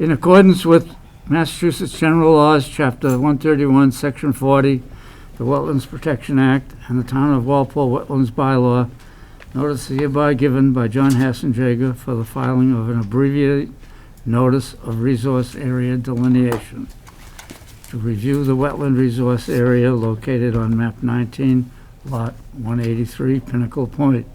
In accordance with Massachusetts General Laws, Chapter 131, Section 40, the Wetlands Protection Act, and the Town of Walpole Wetlands Bylaw, notice is hereby given by John Hassenjager for the filing of an abbreviated Notice of Resource Area Delineation to review the wetland resource area located on map 19, lot 183, Pinnacle Point.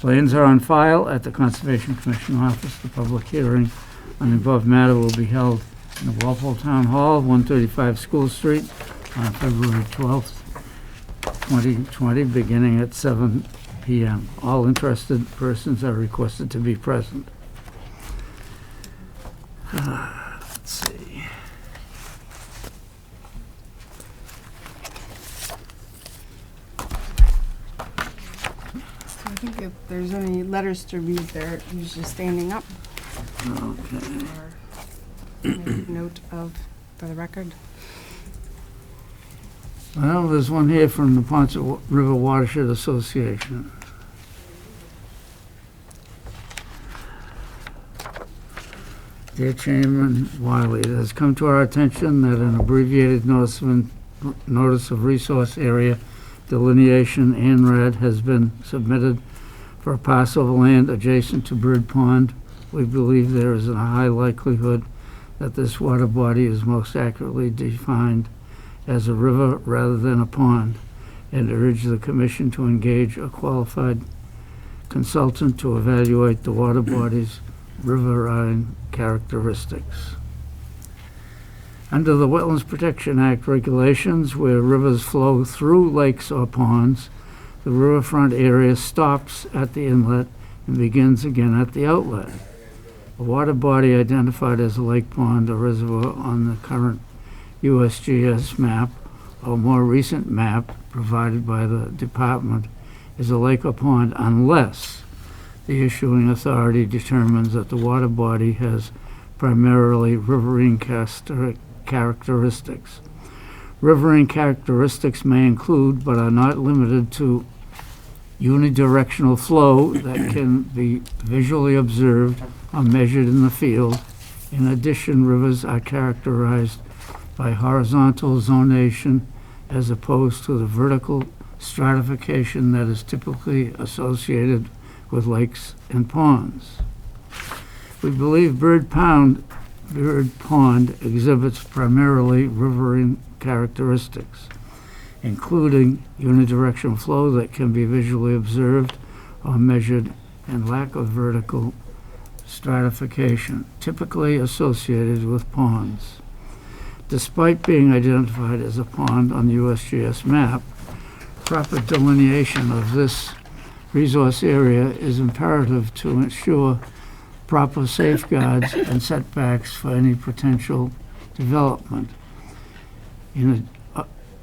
Plans are on file at the Conservation Commission office. The public hearing on the above matter will be held in the Walpole Town Hall, 135 School Street, on February 12th, 2020, beginning at 7 p.m. All interested persons are requested to be present. Let's see. I think if there's any letters to read, they're usually standing up. Okay. Or make note of for the record. Well, there's one here from the Ponce River Watershed Association. Dear Chairman Wiley, it has come to our attention that an abbreviated notice of resource area delineation, ANRAD, has been submitted for a parcel of land adjacent to Bird Pond. We believe there is a high likelihood that this water body is most accurately defined as a river rather than a pond, and urge the Commission to engage a qualified consultant to evaluate the water body's riverine characteristics. Under the Wetlands Protection Act regulations, where rivers flow through lakes or ponds, the riverfront area stops at the inlet and begins again at the outlet. A water body identified as a lake, pond, or reservoir on the current USGS map or more recent map provided by the department is a lake or pond unless the issuing authority determines that the water body has primarily riverine characteristics. Riverine characteristics may include, but are not limited to, unidirectional flow that can be visually observed or measured in the field. In addition, rivers are characterized by horizontal zonation as opposed to the vertical stratification that is typically associated with lakes and ponds. We believe Bird Pond exhibits primarily riverine characteristics, including unidirectional flow that can be visually observed or measured and lack of vertical stratification, typically associated with ponds. Despite being identified as a pond on the USGS map, proper delineation of this resource area is imperative to ensure proper safeguards and setbacks for any potential development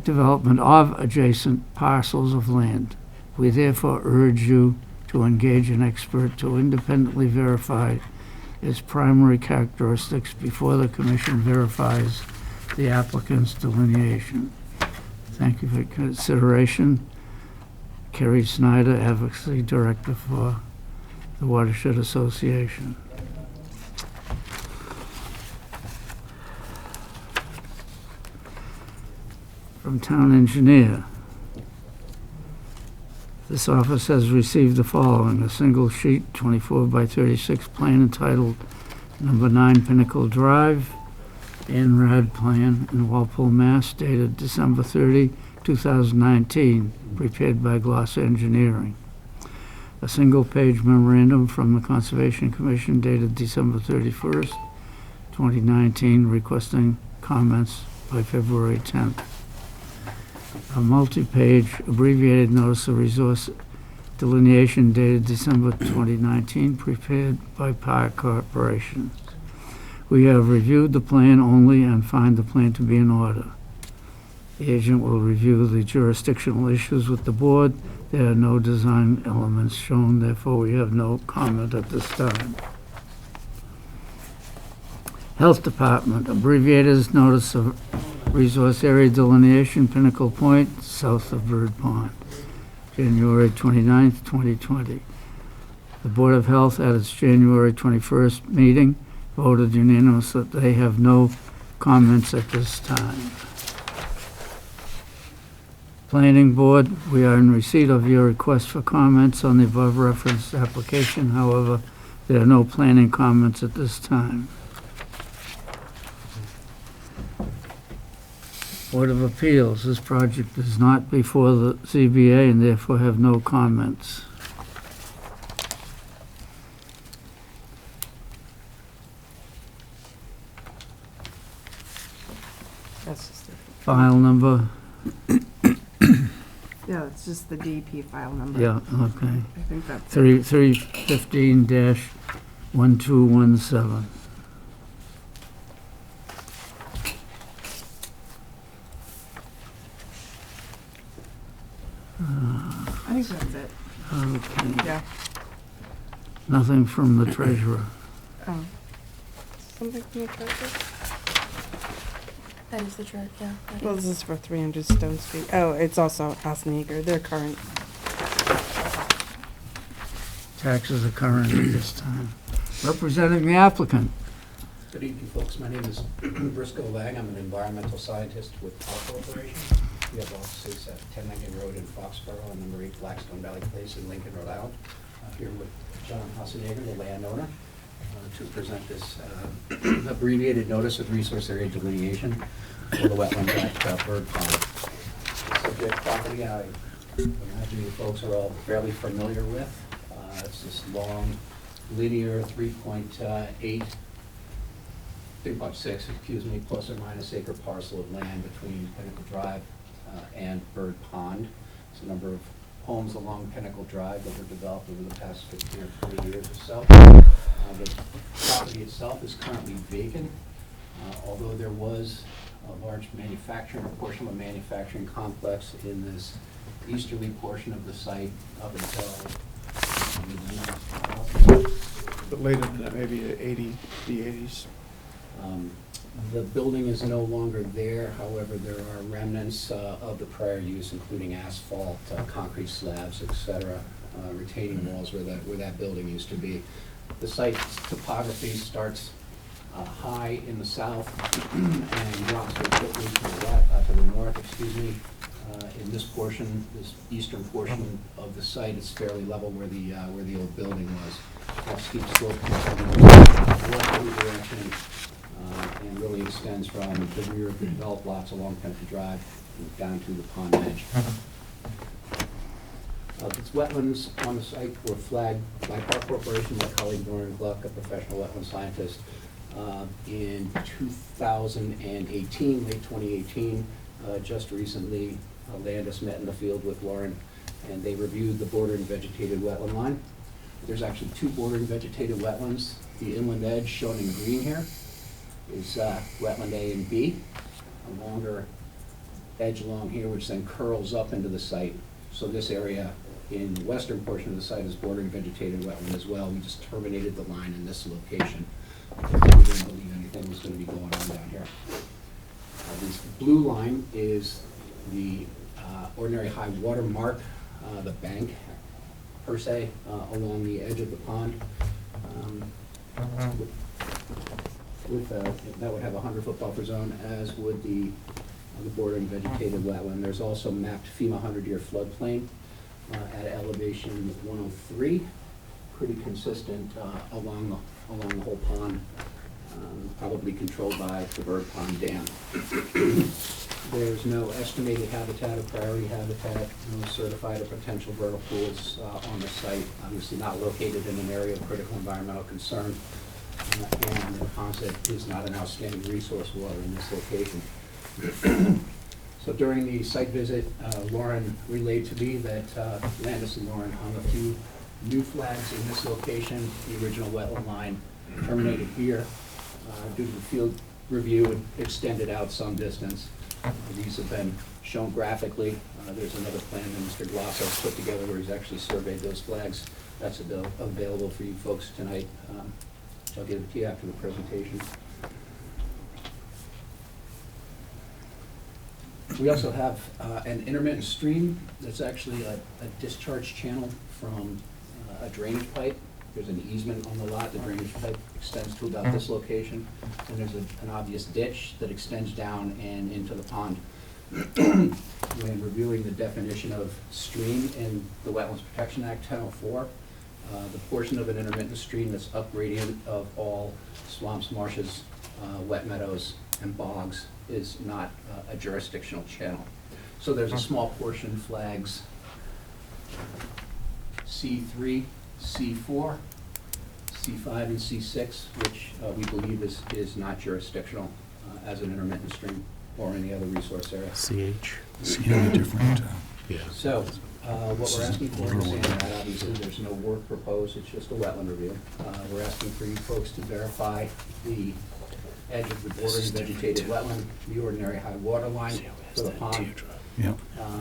development of adjacent parcels of land. We therefore urge you to engage an expert to independently verify its primary characteristics before the Commission verifies the applicant's delineation. Thank you for your consideration. Kerry Snyder, Advocacy Director for the Watershed Association. From Town Engineer. This office has received the following: a single sheet 24 by 36 plan entitled Number 9 Pinnacle Drive, ANRAD plan in Walpole, Mass, dated December 30, 2019, prepared by Gloss Engineering. A single-page memorandum from the Conservation Commission dated December 31st, 2019, requesting comments by February 10th. A multi-page abbreviated notice of resource delineation dated December 2019, prepared by Park Corporation. We have reviewed the plan only and find the plan to be in order. The agent will review the jurisdictional issues with the board. There are no design elements shown, therefore we have no comment at this time. Health Department, abbreviated notice of resource area delineation, Pinnacle Point, south of Bird Pond, January 29th, 2020. The Board of Health at its January 21st meeting voted unanimous that they have no comments at this time. Planning Board, we are in receipt of your request for comments on the above referenced application. However, there are no planning comments at this time. Board of Appeals, this project is not before the ZBA and therefore have no comments. That's just it. File number, Yeah, it's just the DEP file number. yeah, okay. I think that's it. 315-1217. I think that's it. Okay, Yeah. nothing from the treasurer. Oh. Something from the treasurer? That is the truck, yeah. Well, this is for 300 Stone Street. Oh, it's also Asneager. They're current. Taxes are current at this time. Representing the applicant. Good evening, folks. My name is Briscoe Lang. I'm an environmental scientist with Walpole Corporation. We have offices at 10 Lincoln Road in Foxborough and number 8 Blackstone Valley Place in Lincoln, Rhode Island. Here with John Hassenegger, the landowner, to present this abbreviated notice of resource area delineation for the wetland at Bird Pond. Subject property, I imagine you folks are all fairly familiar with. It's this long, linear 3.6, excuse me, plus or minus acre parcel of land between Pinnacle Drive and Bird Pond. There's a number of homes along Pinnacle Drive that were developed over the past 15 or 20 years or so. The property itself is currently vacant, although there was a large manufacturing, a portion of a manufacturing complex in this easterly portion of the site up until But later than that, maybe the 80s. The building is no longer there. However, there are remnants of the prior use, including asphalt, concrete slabs, et cetera, retaining walls where that building used to be. The site's topography starts high in the south and drops very quickly to the north, excuse me. In this portion, this eastern portion of the site, it's fairly level where the old building was. That steep slope continues northerly direction and really extends from the rear of the developed lots along Pinnacle Drive down to the pond edge. Its wetlands on the site were flagged by Park Corporation, my colleague Norman Gluck, a professional wetland scientist, in 2018, late 2018. Just recently, Landis met in the field with Lauren, and they reviewed the bordering vegetated wetland line. There's actually two bordering vegetated wetlands. The inland edge, shown in green here, is wetland A and B. A longer edge along here, which then curls up into the site. So this area in the western portion of the site is bordering vegetated wetland as well. We just terminated the line in this location because we didn't believe anything was going to be going on down here. This blue line is the ordinary high water mark, the bank per se, along the edge of the pond. That would have a 100-foot buffer zone, as would the bordering vegetated wetland. There's also mapped FEMA 100-year floodplain at elevation 103, pretty consistent along the whole pond, probably controlled by the Bird Pond Dam. There's no estimated habitat or priority habitat, no certified or potential vernal pools on the site, obviously not located in an area of critical environmental concern, and the concept is not an outstanding resource water in this location. So during the site visit, Lauren relayed to me that Landis and Lauren hung a few new flags in this location. The original wetland line terminated here. Due to the field review, it extended out some distance. These have been shown graphically. There's another plan that Mr. Glosso has put together where he's actually surveyed those flags. That's available for you folks tonight. I'll give it to you after the presentation. We also have an intermittent stream that's actually a discharge channel from a drainage pipe There's an easement on the lot, the drainage pipe extends to about this location, and there's an obvious ditch that extends down and into the pond. When reviewing the definition of stream in the Wetlands Protection Act 1004, the portion of an intermittent stream that's upgradient of all swamps, marshes, wet meadows, and bogs is not a jurisdictional channel. So there's a small portion flags C3, C4, C5, and C6, which we believe is not jurisdictional as an intermittent stream or any other resource area. CH. See any different, So, what we're asking for is saying that obviously there's no work proposed, it's just a wetland review. We're asking for you folks to verify the edge of the bordering vegetated wetland, the ordinary high water line for the pond, yeah,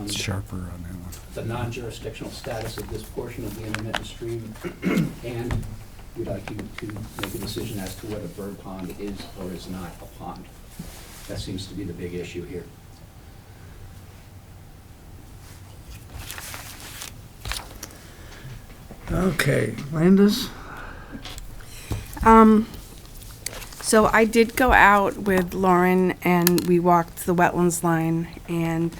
it's sharper on that one. the non-jurisdictional status of this portion of the intermittent stream, and we'd like you to make a decision as to whether bird pond is or is not a pond. That seems to be the big issue here. Okay, Landis? So I did go out with Lauren and we walked the wetlands line and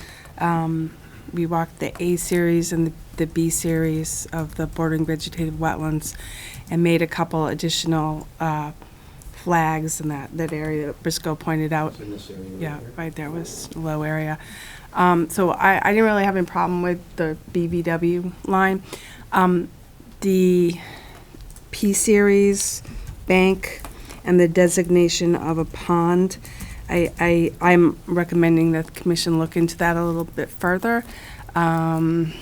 we walked the A series and the B series of the bordering vegetative wetlands and made a couple additional flags in that area that Briscoe pointed out. In this area. Yeah, right there was a low area. So I didn't really have any problem with the BVW line. The P-Series bank and the designation of a pond, I'm recommending that the commission look into that a little bit further. It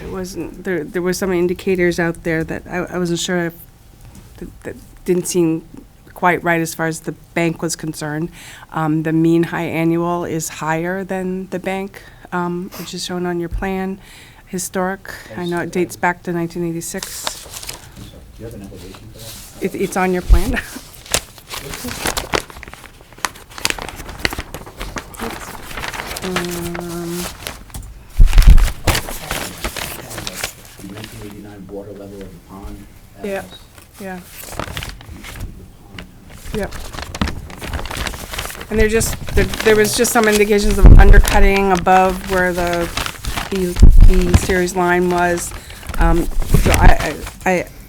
wasn't, there were some indicators out there that I wasn't sure if, that didn't seem quite right as far as the bank was concerned. The mean high annual is higher than the bank, which is shown on your plan. Historic, I know it dates back to 1986. I'm sorry, do you have an elevation for that? It's on your plan. The 1989 water level of the pond. Yeah. as Yeah, the pond. yep. And there was just some indications of undercutting above where the series line was. So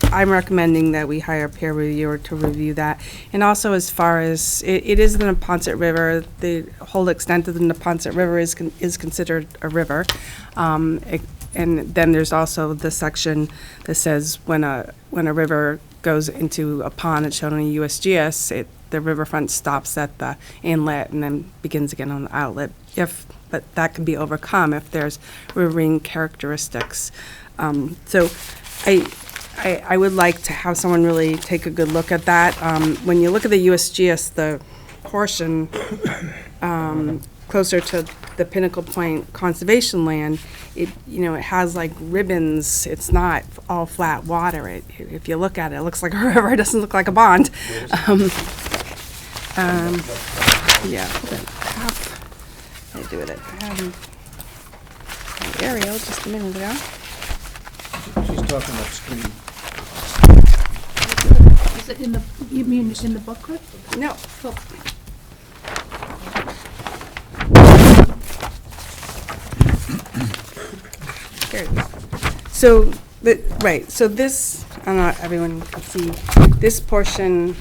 I'm recommending that we hire a peer reviewer to review that. And also as far as, it is the Neponset River, the whole extent of the Neponset River is considered a river. And then there's also the section that says when a river goes into a pond, it's shown on a USGS, the riverfront stops at the inlet and then begins again on the outlet. But that can be overcome if there's riverine characteristics. So I would like to have someone really take a good look at that. When you look at the USGS, the portion closer to the Pinnacle Point Conservation Land, it has like ribbons. It's not all flat water. If you look at it, it looks like a river. It doesn't look like a pond. Yeah, hold on. What do I do with it? I had an aerial just a minute ago. She's talking upstream. Is it in the, you mean in the booklet? No. Oh, Here it is. So, right, so this, I don't know if everyone can see, this portion,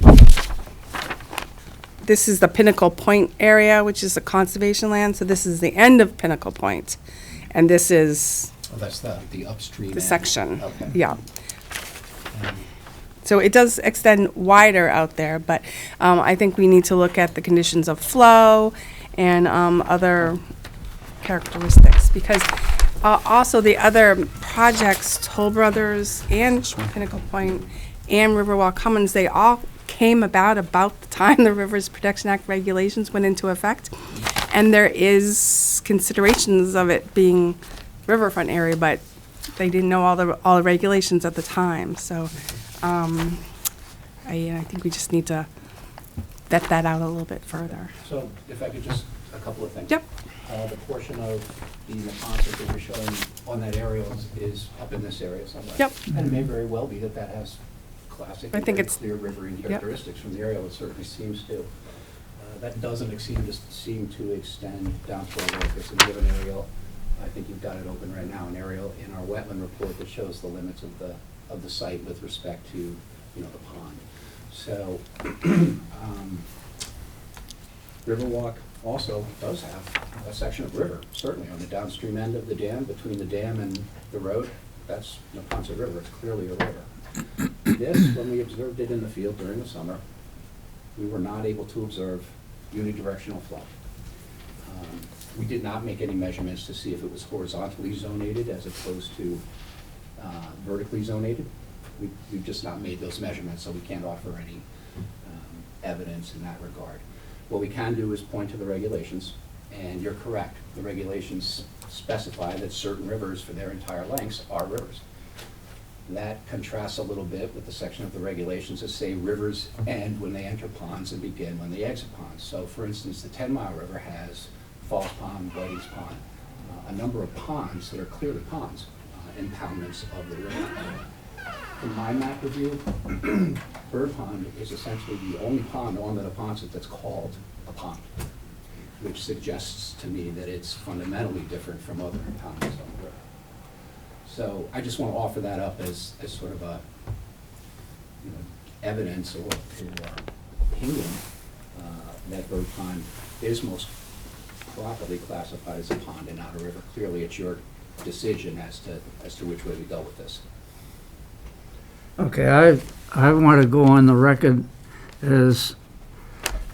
this is the Pinnacle Point area, which is the conservation land, so this is the end of Pinnacle Point. And this is Oh, that's the upstream. the end. section, Okay. yeah. So it does extend wider out there, but I think we need to look at the conditions of flow and other characteristics, because also the other projects, Toll Brothers and Pinnacle Point and Riverwalk Commons, they all came about the time the Rivers Protection Act regulations went into effect. And there is considerations of it being riverfront area, but they didn't know all the regulations at the time. So I think we just need to vet that out a little bit further. So if I could just, a couple of things. Yep. The portion of the Neponset that you're showing on that aerial is up in this area somewhere. Yep. And it may very well be that that has classic I and think very it's- clear riverine characteristics from the aerial. It certainly seems to. That doesn't seem to extend down to our locus. And we have an aerial, I think you've got it open right now, an aerial in our wetland report that shows the limits of the site with respect to, the pond. So, Riverwalk also does have a section of river, certainly on the downstream end of the dam, between the dam and the road. That's Neponset River, it's clearly a river. This, when we observed it in the field during the summer, we were not able to observe unidirectional flow. We did not make any measurements to see if it was horizontally zonated as opposed to vertically zonated. We've just not made those measurements, so we can't offer any evidence in that regard. What we can do is point to the regulations, and you're correct. The regulations specify that certain rivers for their entire lengths are rivers. That contrasts a little bit with the section of the regulations that say rivers end when they enter ponds and begin when they exit ponds. So for instance, the 10 Mile River has Falls Pond, Whiting's Pond, a number of ponds that are clearly ponds, impoundments of the river. In my map review, Bird Pond is essentially the only pond on the Neponset that's called a pond, which suggests to me that it's fundamentally different from other impoundments on the river. So I just want to offer that up as sort of a, evidence or opinion that Bird Pond is most properly classified as a pond and not a river. Clearly, it's your decision as to which way we go with this. Okay, I want to go on the record as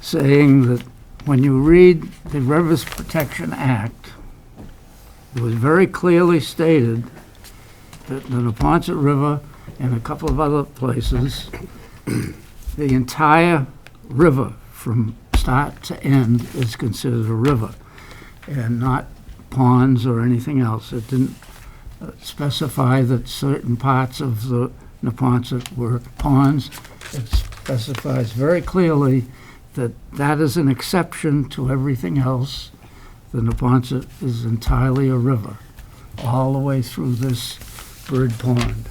saying that when you read the Rivers Protection Act, it was very clearly stated that the Neponset River and a couple of other places, the entire river from start to end is considered a river and not ponds or anything else. It didn't specify that certain parts of the Neponset were ponds. It specifies very clearly that that is an exception to everything else. The Neponset is entirely a river, all the way through this Bird Pond.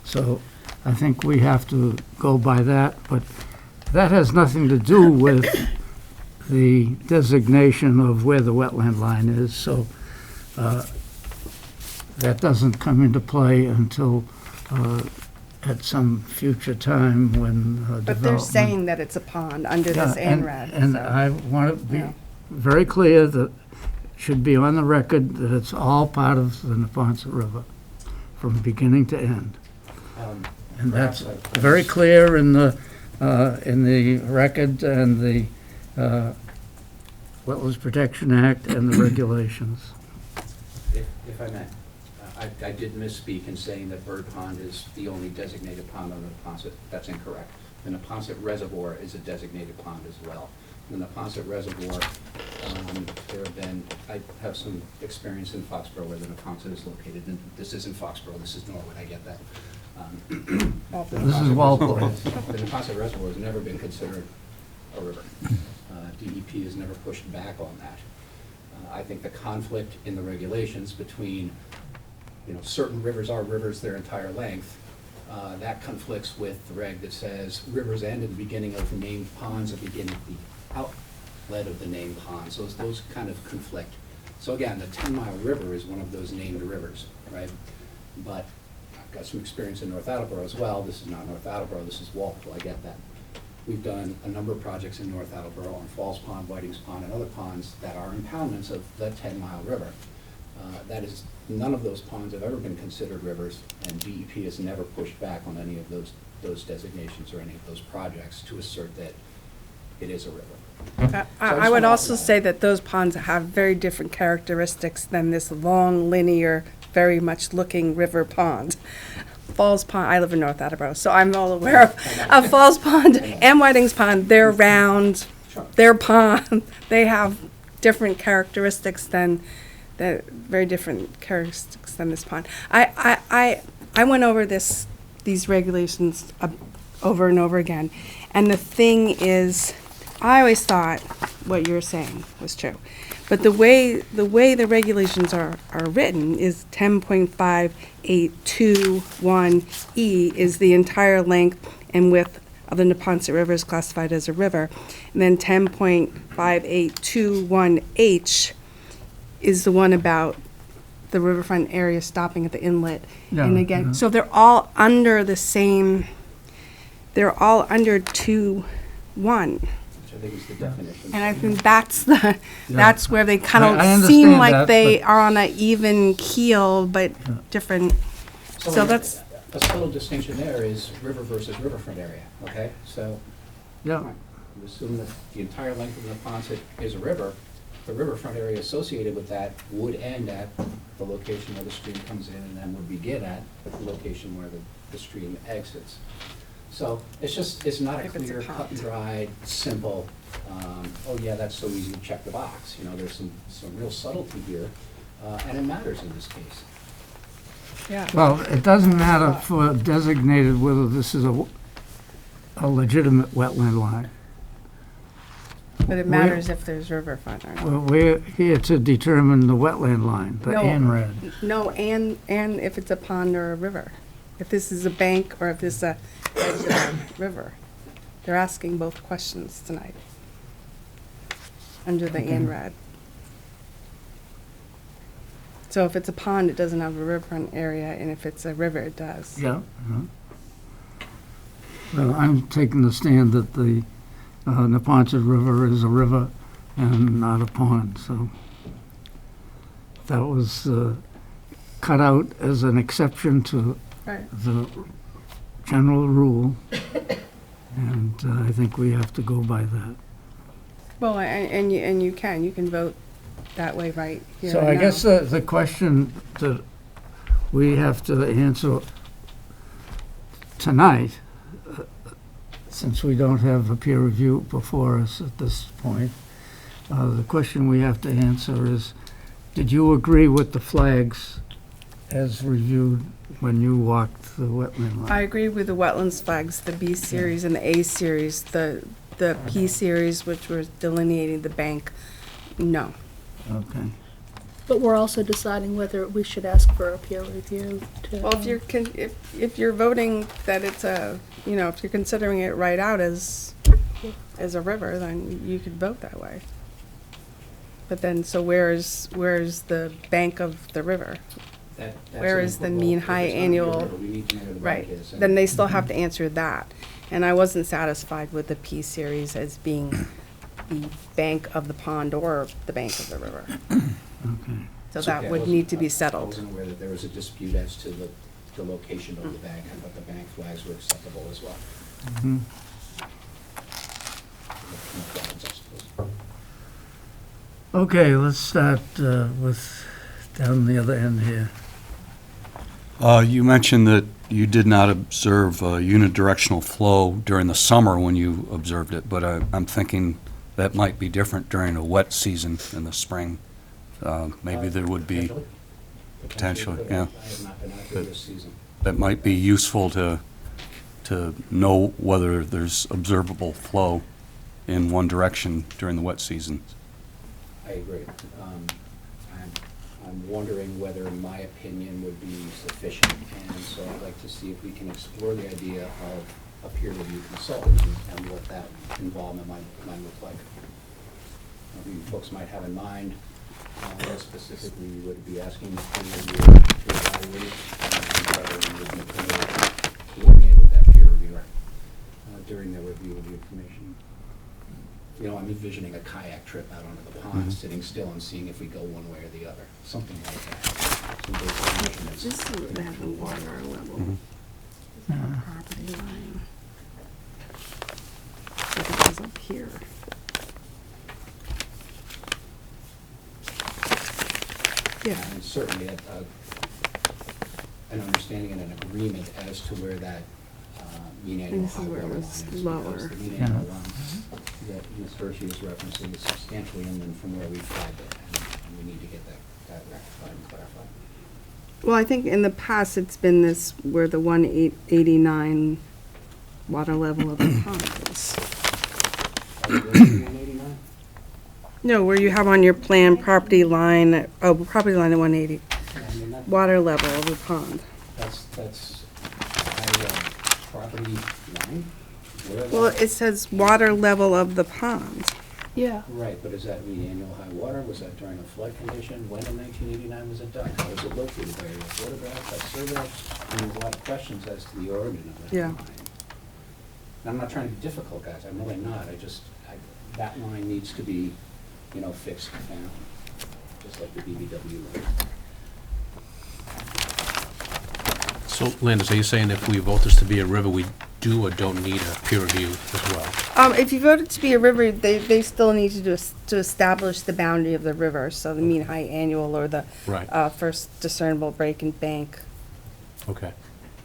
So I think we have to go by that, but that has nothing to do with the designation of where the wetland line is, so that doesn't come into play until at some future time when But they're development. saying that it's a pond under this Yeah, and- ANRAD. And so, I want to be yeah. very clear that it should be on the record that it's all part of the Neponset River, from beginning to end. And that's Perhaps I- very clear in the record and the Wetlands Protection Act and the regulations. If I may, I did misspeak in saying that Bird Pond is the only designated pond on the Neponset. That's incorrect. The Neponset Reservoir is a designated pond as well. The Neponset Reservoir, I have some experience in Foxborough where the Neponset is located. And this isn't Foxborough, this is Norwood, I get that. This is Walpole. The Neponset Reservoir has never been considered a river. DEP has never pushed back on that. I think the conflict in the regulations between, certain rivers are rivers their entire length, that conflicts with the reg that says rivers end at the beginning of the named ponds and begin at the outlet of the named ponds. So those kind of conflict. So again, the 10 Mile River is one of those named rivers, right? But I've got some experience in North Attleboro as well. This is not North Attleboro, this is Walpole, I get that. We've done a number of projects in North Attleboro on Falls Pond, Whiting's Pond, and other ponds that are impoundments of the 10 Mile River. That is, none of those ponds have ever been considered rivers, and DEP has never pushed back on any of those designations or any of those projects to assert that it is a river. I would also say that those ponds have very different characteristics than this long, linear, very much looking river pond. Falls Pond, I live in North Attleboro, so I'm all aware of Falls Pond and Whiting's Pond. They're round, they're pond, they have different characteristics than, very different characteristics than this pond. I went over these regulations over and over again. And the thing is, I always thought what you're saying was true. But the way the regulations are written is 10.5821E is the entire length and width of the Neponset River is classified as a river. And then 10.5821H is the one about the riverfront area stopping at the inlet. And Yeah, again, yeah. so they're all under the same, they're all under 2.1. Which I think is the definition. And I think that's where they kind I of seem understand like that, they but- are on an even keel, but different. So that's, A subtle distinction there is river versus riverfront area, okay? So, Yeah, fine. You assume that the entire length of the Neponset is a river, the riverfront area associated with that would end at the location where the stream comes in and then would begin at the location where the stream exits. So it's not a If it's a clear, cut pond. and dried, simple, oh yeah, that's so easy to check the box. You know, there's some real subtlety here, and it matters in this case. yeah. well, it doesn't matter for designated whether this is a legitimate wetland line. But it matters if there's riverfront or not. Well, we're here to determine the wetland line, the No. ANRAD. No, and if it's a pond or a river. If this is a bank or if this is a edge of a river. They're asking both questions tonight. Under the Okay. ANRAD. So if it's a pond, it doesn't have a riverfront area, and if it's a river, it does. Yeah. Well, I'm taking the stand that the Neponset River is a river and not a pond, so that was cut out as an exception to Right. the general rule, and I think we have to go by that. Well, and you can vote that way right here So and I now. guess the question that we have to answer tonight, since we don't have a peer review before us at this point, the question we have to answer is, did you agree with the flags as reviewed when you walked the wetland line? I agree with the wetlands flags, the B series and the A series, the P series, which was delineating the bank, no. Okay. But we're also deciding whether we should ask for a peer review to. Well, if you're voting that it's a, if you're considering it right out as a river, then you could vote that way. But then, so where's the bank of the river? That's Where an is the input. mean If high it's not in your annual- river, we need to know where the Right, bank is, and- then they still have to answer that. And I wasn't satisfied with the P series as being the bank of the pond or the bank of the river. Okay. So Okay, that I would wasn't- need to be I settled. wasn't aware that there was a dispute as to the location of the bank, and but the bank flags were acceptable as well. Mhm. The flags, I suppose. Okay, let's start with down the other end here. You mentioned that you did not observe unidirectional flow during the summer when you observed it, but I'm thinking that might be different during a wet season in the spring. Maybe there would be, Potentially, Potentially, but yeah. I have not been out here this season. that might be useful to know whether there's observable flow in one direction during the wet season. I agree. I'm wondering whether my opinion would be sufficient, and so I'd like to see if we can explore the idea of a peer review consultant and what that involvement might look like. I mean, folks might have in mind, what specifically we would be asking the peer reviewer to evaluate, and whether we would coordinate with that peer reviewer during their review of the information. You know, I'm envisioning a kayak trip out onto the pond, sitting still and seeing if we go one way or the other, something like that. Some basic measurements. Just so that they have the water level, Yeah. property line. So this is up here. Yeah, And certainly an understanding and an agreement as to where that mean annual this is high where it water line was is. because lower. The mean Yeah. annual line that Ms. Hershey is referencing is substantially inland from where we flagged it, and we need to get that rectified and clarified. well, I think in the past, it's been this, where the 189 water level of the pond is. Are we good with 189? No, where you have on your plan property line, oh, property line at 180, I mean, water level of the pond. that's a property line? Where Well, that- it says water level of the pond. Yeah, Right, but does that mean annual high water? Was that during a flood condition? When in 1989 was it done? How was it located? By a photograph, by survey? I mean, there's a lot of questions as to the origin of that Yeah. line. And I'm not trying to be difficult, guys, I'm really not. That line needs to be, fixed and found, just like the BBW line. So, Landis, are you saying if we vote this to be a river, we do or don't need a peer review as well? If you vote it to be a river, they still need to establish the boundary of the river, so the mean height annual or the Right, first discernible break in bank. okay,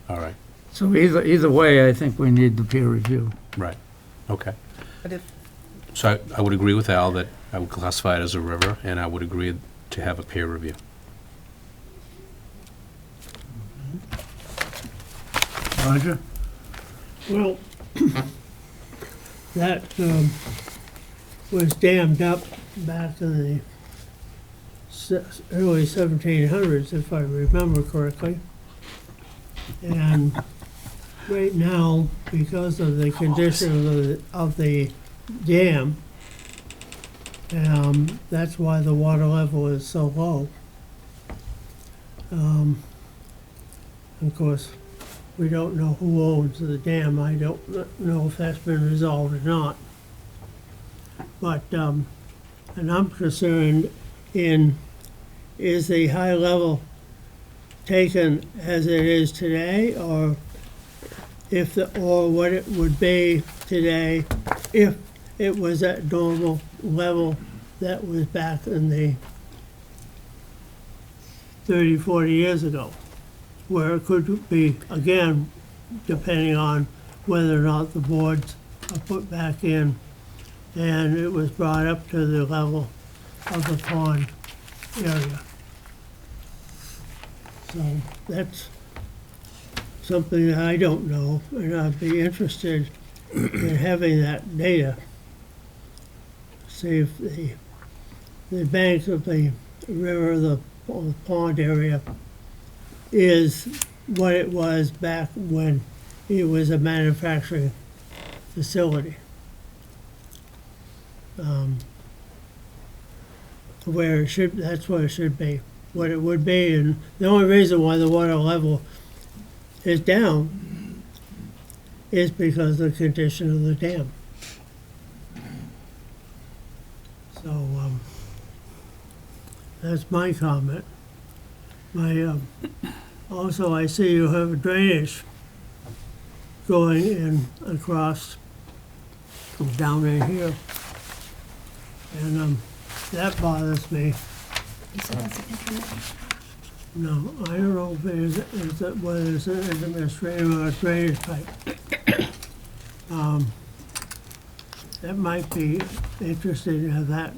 all right, So either way, I think we need the peer review. right, okay. But if, So I would agree with Al that I would classify it as a river, and I would agree to have a peer review. Roger? Well, that was dammed up back in the early 1700s, if I remember correctly. And right now, because of the condition of the dam, that's why the water level is so low. Of course, we don't know who owns the dam. I don't know if that's been resolved or not. But, and I'm concerned in, is the high level taken as it is today, or or what it would be today if it was at normal level that was back in the 30, 40 years ago, where it could be, again, depending on whether or not the boards are put back in and it was brought up to the level of the pond area. So that's something that I don't know, and I'd be interested in having that data. See if the banks of the river, the pond area is what it was back when it was a manufacturing facility. Where it should, that's where it should be, what it would be. And the only reason why the water level is down is because of the condition of the dam. So, that's my comment. Also, I see you have a drainage going in across down in here. And, that bothers me. No, I don't know if whether it's an administrative or a drainage pipe. That might be interesting to have that,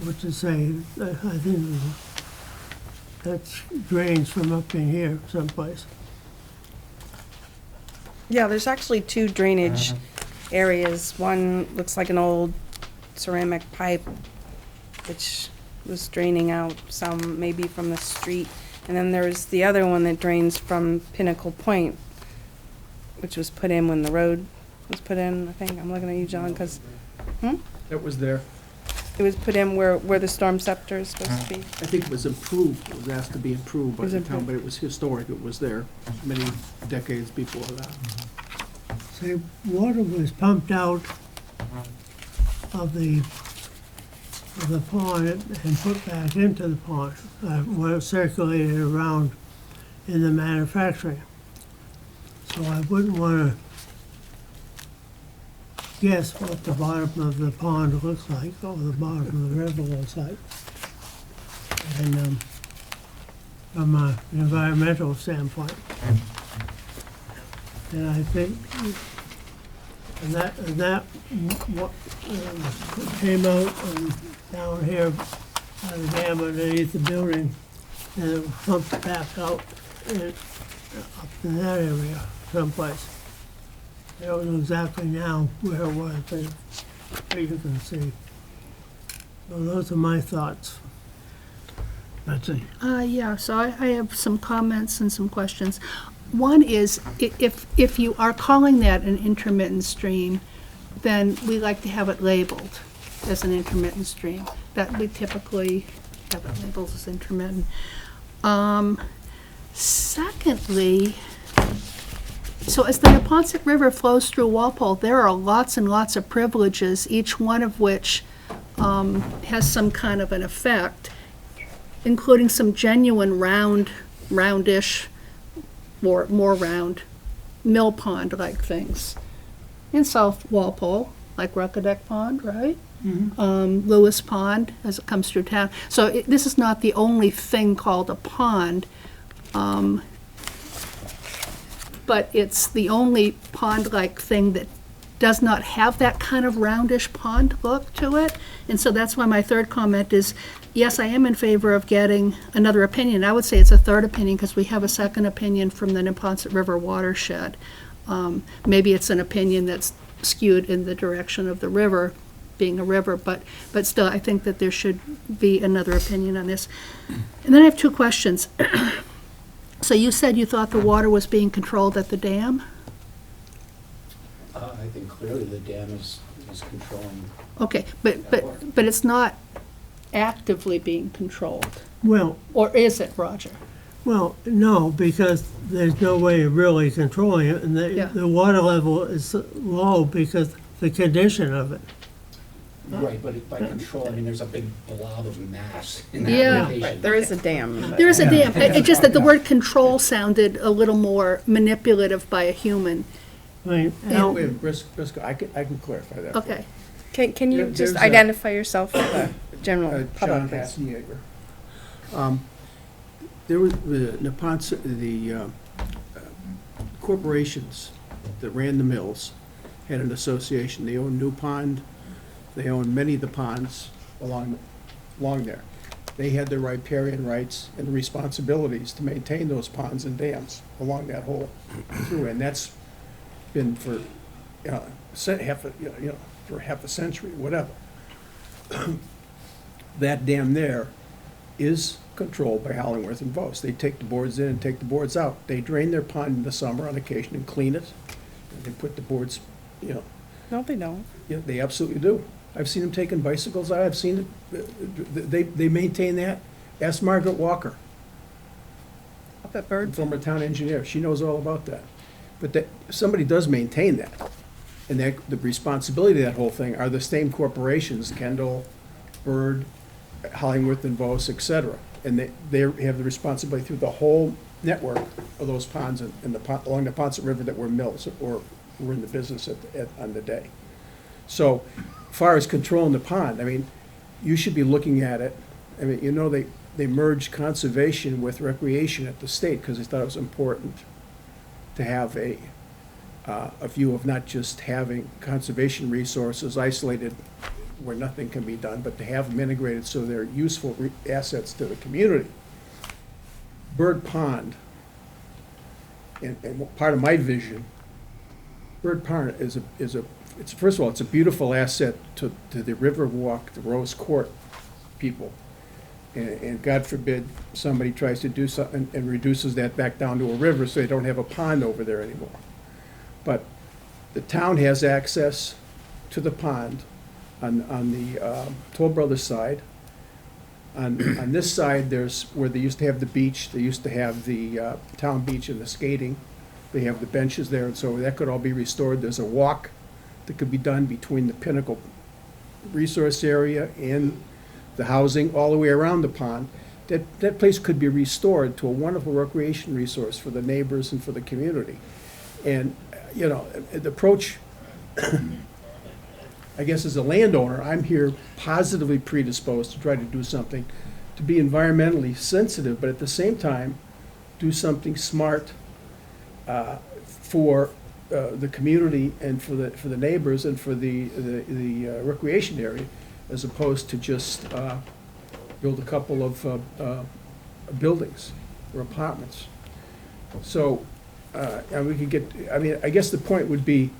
what to say, I think that's drains from up in here someplace. yeah, there's actually two drainage areas. One looks like an old ceramic pipe, which was draining out some maybe from the street. And then there's the other one that drains from Pinnacle Point, which was put in when the road was put in, I think. I'm looking at you, John, because It was there. it was put in where the storm scepter is supposed to be. I think it was improved, it was asked to be improved by Was the improved. town, but it was historic, it was there many decades before that. See, water was pumped out of the pond and put back into the pond, where it circulated around in the manufacturing. So I wouldn't want to guess what the bottom of the pond looks like, or the bottom of the river looks like. And from an environmental standpoint. And I think, and that what came out down here by the dam underneath the building, and it was pumped back out up in that area. someplace. I don't know exactly now where it was, but you can see. Well, those are my thoughts. Betsy? Yeah, so I have some comments and some questions. One is, if you are calling that an intermittent stream, then we like to have it labeled as an intermittent stream. That we typically have it labeled as intermittent. Secondly, so as the Neponset River flows through Walpole, there are lots and lots of privileges, each one of which has some kind of an effect, including some genuine roundish, or more round, mill pond-like things. In South Walpole, like Ruckadeck Pond, right? Lewis Pond, as it comes through town. So this is not the only thing called a pond, but it's the only pond-like thing that does not have that kind of roundish pond look to it. And so that's why my third comment is, yes, I am in favor of getting another opinion. I would say it's a third opinion because we have a second opinion from the Neponset River watershed. Maybe it's an opinion that's skewed in the direction of the river, being a river, but still, I think that there should be another opinion on this. And then I have two questions. So you said you thought the water was being controlled at the dam? I think clearly the dam is controlling. Okay, but it's not actively being controlled, Well, or is it, Roger? well, no, because there's no way of really controlling it, and Yeah. the water level is low because the condition of it. Right, but by control, I mean, there's a big blob of mass in that Yeah. location. Right, there is a dam. There is a dam, it's just that the word control sounded a little more manipulative by a human. I mean, Yeah. Wait, Briscoe, I can clarify that. Okay, Can you There's just a- identify yourself for the general John public? Hassenyeager. There was the Neponset, the corporations that ran the mills had an association. They owned New Pond. They owned many of the ponds along there. They had the riparian rights and responsibilities to maintain those ponds and dams along that whole through, and that's been for for half a century, whatever. That dam there is controlled by Hollingworth and Vos. They take the boards in and take the boards out. They drain their pond in the summer on occasion and clean it, and they put the boards, No, they don't. yeah, they absolutely do. I've seen them taking bicycles out, I've seen it, they maintain that. Ask Margaret Walker, Up at Bird. former town engineer, she knows all about that. But that, somebody does maintain that, and that, the responsibility of that whole thing are the same corporations, Kendall, Bird, Hollingworth and Vos, et cetera. And they have the responsibility through the whole network of those ponds along the Neponset River that were mills or were in the business on the day. So, as far as controlling the pond, I mean, you should be looking at it. I mean, they merged conservation with recreation at the state because they thought it was important to have a view of not just having conservation resources isolated where nothing can be done, but to have them integrated so they're useful assets to the community. Bird Pond, and part of my vision, Bird Pond it's first of all, it's a beautiful asset to the Riverwalk, the Rose Court people. And God forbid somebody tries to do something and reduces that back down to a river so they don't have a pond over there anymore. But the town has access to the pond on the Toll Brothers side. On this side, there's where they used to have the beach, they used to have the town beach and the skating. They have the benches there, and so that could all be restored. There's a walk that could be done between the Pinnacle resource area and the housing all the way around the pond. That place could be restored to a wonderful recreation resource for the neighbors and for the community. And, the approach, I guess as a landowner, I'm here positively predisposed to try to do something to be environmentally sensitive, but at the same time, do something smart for the community and for the neighbors and for the recreation area, as opposed to just build a couple of buildings or apartments. So And we could get, I mean, I guess the point would be,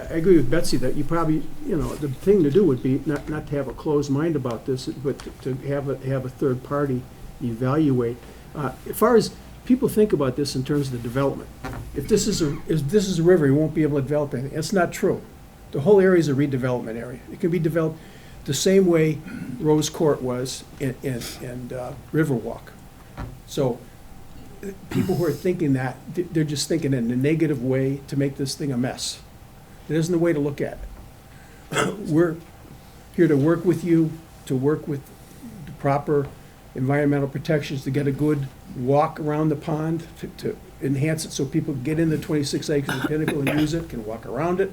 I agree with Betsy that you probably, you know, the thing to do would be not to have a closed mind about this, but to have a third party evaluate. As far as people think about this in terms of the development, if this is a river, you won't be able to develop anything. That's not true. The whole area is a redevelopment area. It can be developed the same way Rose Court was and Riverwalk. So people who are thinking that, they're just thinking in a negative way to make this thing a mess. It isn't the way to look at it. We're here to work with you, to work with the proper environmental protections, to get a good walk around the pond, to enhance it so people can get in the 26 acres of Pinnacle and use it, can walk around it,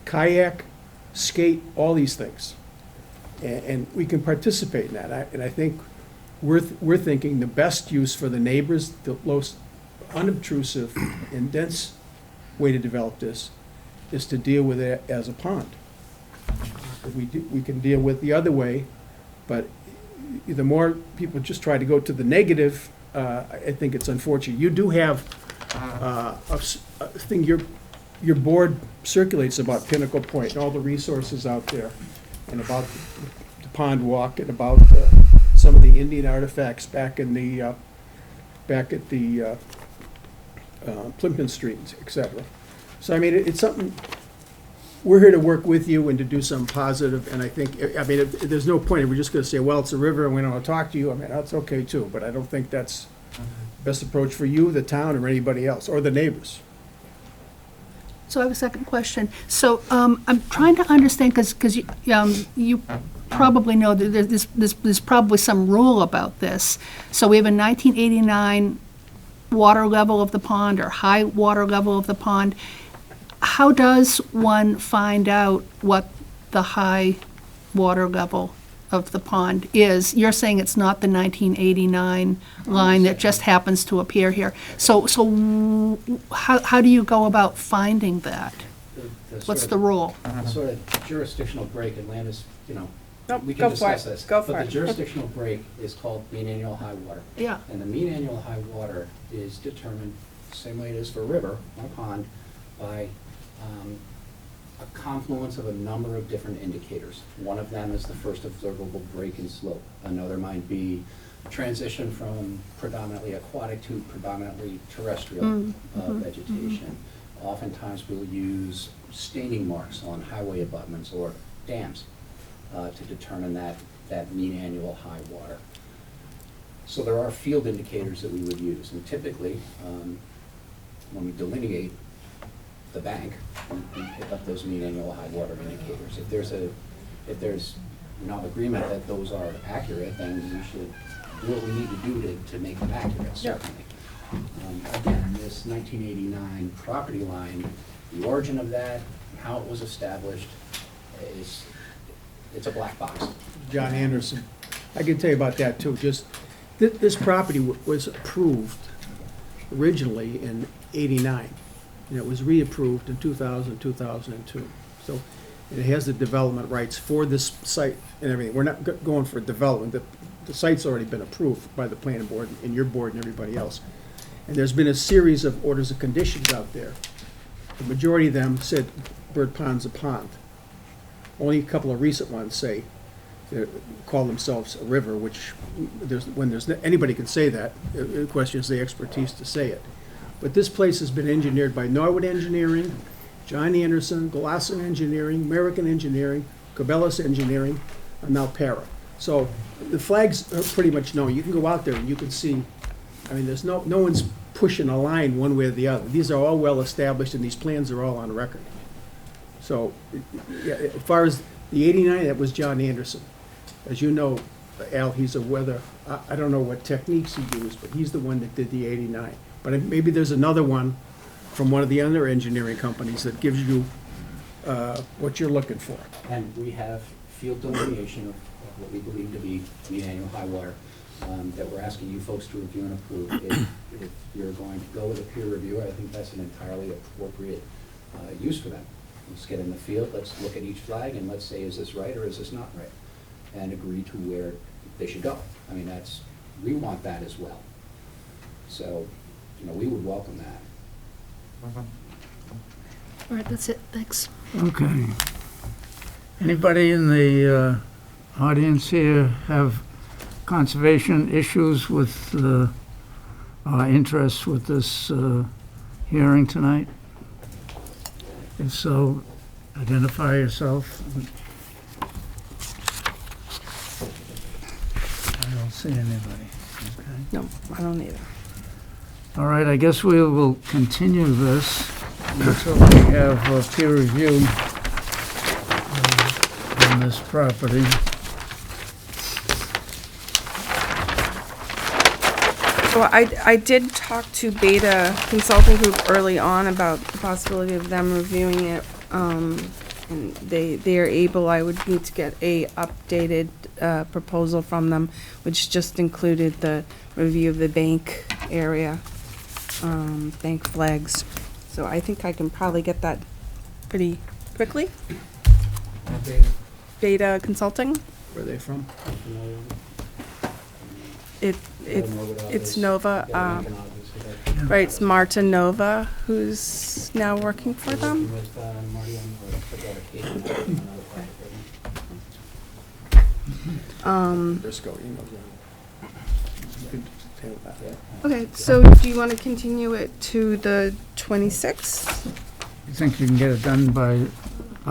kayak, skate, all these things. And we can participate in that. And I think we're thinking the best use for the neighbors, the most unobtrusive and dense way to develop this is to deal with it as a pond. We can deal with the other way, but the more people just try to go to the negative, I think it's unfortunate. You do have a thing your board circulates about Pinnacle Point and all the resources out there, and about the pond walk, and about some of the Indian artifacts back at the Plimpton Street, et cetera. So, I mean, it's something, we're here to work with you and to do something positive, and I think, I mean, there's no point if we're just gonna say, well, it's a river and we don't wanna talk to you. I mean, that's okay too, but I don't think that's the best approach for you, the town, or anybody else, or the neighbors. So I have a second question. So I'm trying to understand, because you probably know that there's probably some rule about this. So we have a 1989 water level of the pond, or high water level of the pond. How does one find out what the high water level of the pond is? You're saying it's not the 1989 line that just happens to appear here. So how do you go about finding that? What's the rule? The sort of jurisdictional break in land is, you know, Nope, we go can for discuss it. this. Go for But it. the jurisdictional break is called mean annual high water. Yeah. And the mean annual high water is determined, same way it is for a river or a pond, by a confluence of a number of different indicators. One of them is the first observable break in slope. Another might be transition from predominantly aquatic to predominantly terrestrial vegetation. Oftentimes we'll use staining marks on highway abutments or dams to determine that mean annual high water. So there are field indicators that we would use, and typically, when we delineate the bank, we pick up those mean annual high water indicators. If there's not agreement that those are accurate, then we should do what we need to do to make them accurate, certainly. Again, this 1989 property line, the origin of that, how it was established, it's a black box. John Anderson, I can tell you about that too. Just, this property was approved originally in '89. And it was reapproved in 2000, 2002. So it has the development rights for this site and everything. We're not going for development. The site's already been approved by the planning board and your board and everybody else. And there's been a series of orders of conditions out there. The majority of them said Bird Pond's a pond. Only a couple of recent ones say, call themselves a river, which anybody can say that. The question is the expertise to say it. But this place has been engineered by Norwood Engineering, John Anderson, Glasson Engineering, American Engineering, Cabela's Engineering, and now Para. So the flags are pretty much known. You can go out there and you can see, I mean, there's no one's pushing a line one way or the other. These are all well established and these plans are all on record. So, yeah, as far as the '89, that was John Anderson. As you know, Al, he's a weather, I don't know what techniques he used, but he's the one that did the '89. But maybe there's another one from one of the other engineering companies that gives you what you're looking for. And we have field delineation of what we believe to be mean annual high water that we're asking you folks to review and approve. If you're going to go with a peer review, I think that's an entirely appropriate use for them. Let's get in the field, let's look at each flag, and let's say, is this right or is this not right? And agree to where they should go. I mean, we want that as well. So, you know, we would welcome that. All right, that's it, thanks. Okay. Anybody in the audience here have conservation issues with, interest with this hearing tonight? If so, identify yourself. I don't see anybody. Okay. No, I don't either. All right, I guess we will continue this until we have a peer review on this property. So I did talk to Beta Consulting Group early on about the possibility of them reviewing it. And they are able, I would need to get a updated proposal from them, which just included the review of the bank area, bank flags. So I think I can probably get that pretty quickly. Beta Consulting, Where are they from? it's Nova, right, it's Marta Nova, who's now working for them. Briscoe, you know them. You could handle that. Okay, so do you want to continue it to the 26th? You think you can get it done by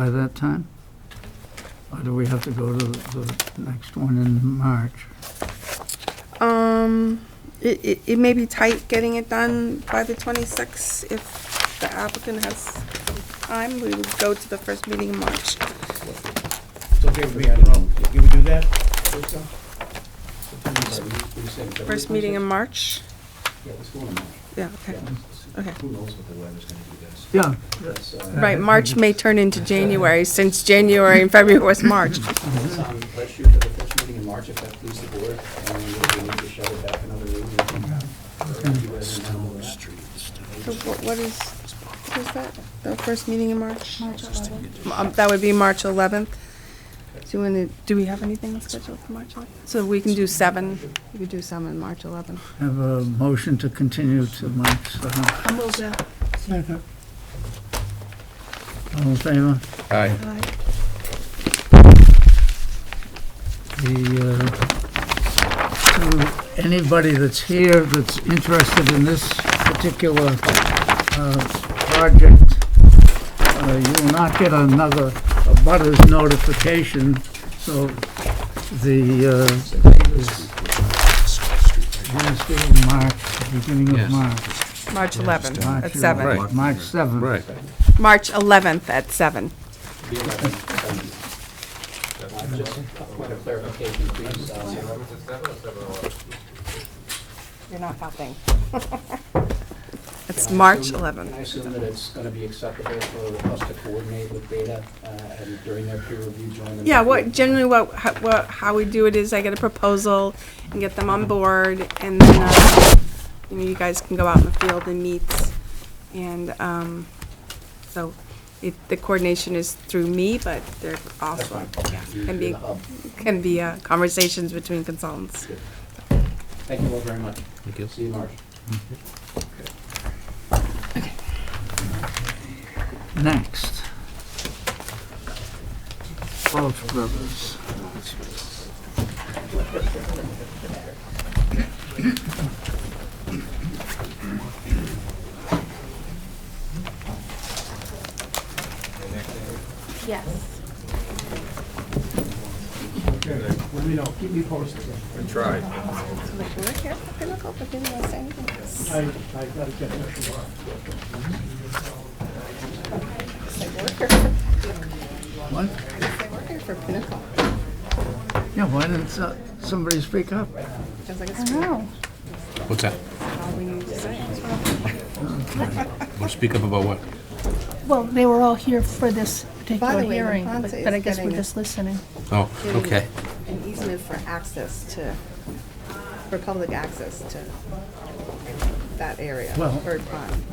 that time? Or do we have to go to the next one in March? It may be tight getting it done by the 26th. If the applicant has time, we would go to the first meeting in March. It's okay with me, I don't know. Can we do that? Briscoe? First meeting in March? Yeah, let's go on March. Yeah, okay, okay. Who knows what the weather's gonna do, guys? Yeah. That's, Right, March may turn into January, since January and February was March. let's shoot for the first meeting in March, if that pleases the board, and if we need to shut it back another meeting, we can. You guys can handle that. So what is that? The first meeting in March? March 11th. That would be March 11th. Do we have anything scheduled for March 11th? So we can do 7, we could do 7 March 11th. Have a motion to continue to March 7th. I'll move that. Second. All in favor? Aye. To anybody that's here that's interested in this particular project, you will not get another butters notification, so the beginning of Yes. March. March 11th March at 7. 11th, Right. March 7th. Right. March 11th at 7. Be 11, 7. Just a point of clarification, please. You're not helping. It's March 11th. Can I assume that it's gonna be acceptable for us to coordinate with Beta, and during their peer review, join them? Yeah, how we do it is I get a proposal and get them on board, and then, you guys can go out in the field and meet. And, so the coordination is through me, but they're That's also, fine. yeah, You can do be, the hub. conversations between consultants. Thank you all very much. Thank you. See you in March. Next. Welch Brothers. Yes. Let me know, keep me posted. Tried. We're here for Pinnacle, but didn't want to say anything. I gotta get that. What? They work here for Pinnacle. Yeah, why didn't somebody speak up? Sounds like it's all What's that? we need to say. Want to speak up about what? Well, they were all here for this particular the way, hearing, Naponte but is I guess we're getting just listening. Oh, okay. An easement for access to, for public access to that area, Well- Bird Pond.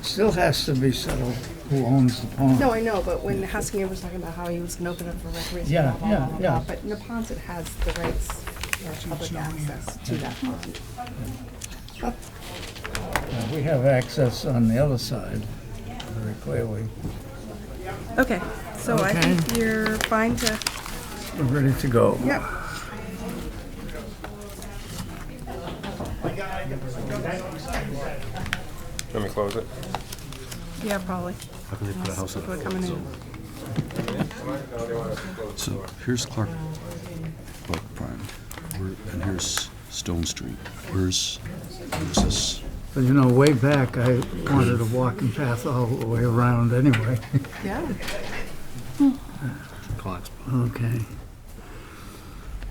Still has to be settled who owns the pond. No, I know, but when Haskinger was talking about how he was gonna open it for recreation, Yeah, blah, blah, blah, blah, yeah. blah, but Napontet has the rights for public access to that pond. We have access on the other side, very clearly. Okay, so I Okay. think you're fine to, We're ready to go. yep. Let me close it. Yeah, probably. How can they put a house in a People are coming in. So here's Clark Brook Pond, and here's Stone Street. Where's this? But you know, way back, I wanted a walking path all the way around anyway. Yeah. Clocks? Okay.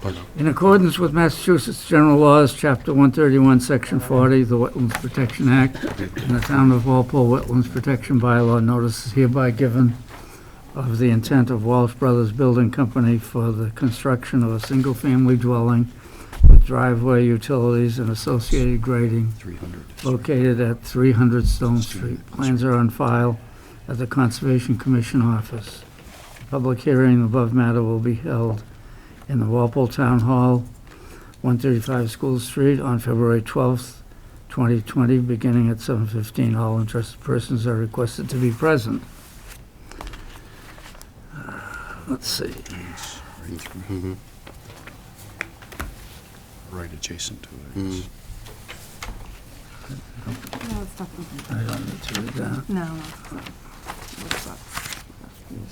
Pardon? In accordance with Massachusetts General Laws, Chapter 131, Section 40, the Wetlands Protection Act, and the Town of Walpole Wetlands Protection Bylaw, notice is hereby given of the intent of Walsh Brothers Building Company for the construction of a single-family dwelling with driveway, utilities, and associated grading 300. located at 300 Stone Street. Plans are on file at the Conservation Commission office. Public hearing above matter will be held in the Walpole Town Hall, 135 School Street, on February 12th, 2020, beginning at 7:15. All interested persons are requested to be present. Let's see. Right adjacent to it. No, it's not. I don't need to read that. No. What's that?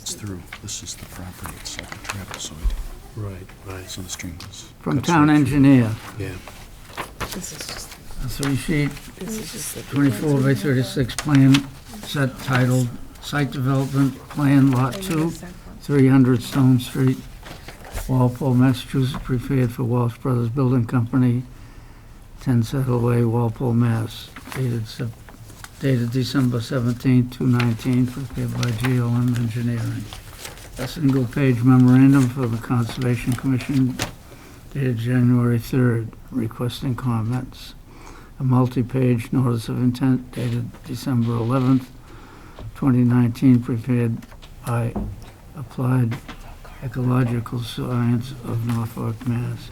It's through. This is the property. It's like a trapezoid. Right, right. So the stream goes. From cuts Town right through. Engineer, Yeah. This is just, a three-sheet, this is just. 24 by 36 plan set titled Site Development Plan Lot 2, 300 Stone Street, Walpole, Massachusetts, prepared for Walsh Brothers Building Company, 10 Settle Way, Walpole, Mass. Dated December 17, 2019, prepared by GLM Engineering. A single-page memorandum for the Conservation Commission dated January 3rd, requesting comments. A multi-page notice of intent dated December 11th, 2019, prepared by Applied Ecological Science of Norfolk, Mass.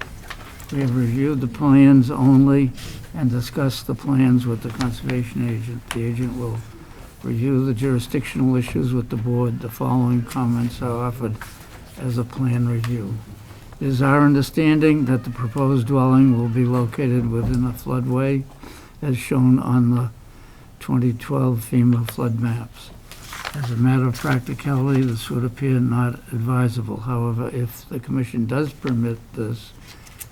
We have reviewed the plans only and discussed the plans with the conservation agent. The agent will review the jurisdictional issues with the board. The following comments are offered as a plan review. It is our understanding that the proposed dwelling will be located within a floodway as shown on the 2012 FEMA flood maps. As a matter of practicality, this would appear not advisable. However, if the commission does permit this,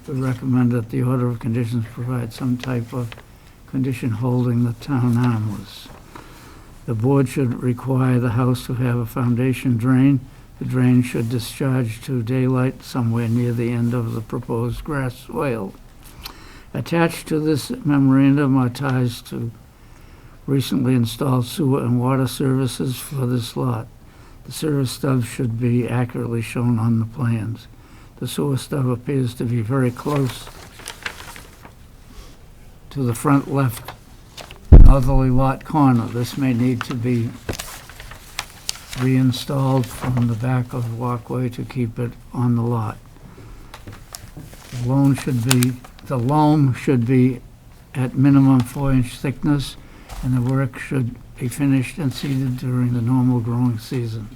we recommend that the order of conditions provide some type of condition holding the town harmless. The board should require the house to have a foundation drain. The drain should discharge to daylight somewhere near the end of the proposed grass swale. Attached to this memorandum are ties to recently installed sewer and water services for this lot. The service stub should be accurately shown on the plans. The sewer stub appears to be very close to the front left northerly lot corner. This may need to be reinstalled from the back of the walkway to keep it on the lot. The loam should be at minimum 4-inch thickness, and the work should be finished and seeded during the normal growing season.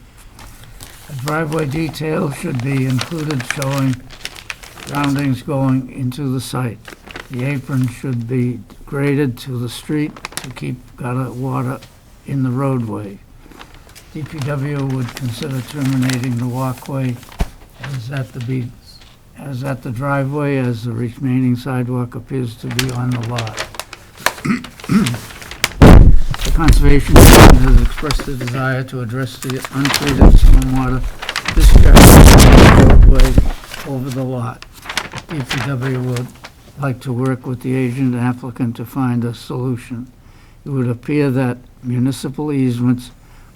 A driveway detail should be included showing roundings going into the site. The apron should be graded to the street to keep gutter water in the roadway. DPW would consider terminating the walkway as at the driveway, as the remaining sidewalk appears to be on the lot. The Conservation Commission has expressed a desire to address the untreated stormwater discharge from the roadway over the lot. DPW would like to work with the agent applicant to find a solution. It would appear that municipal easements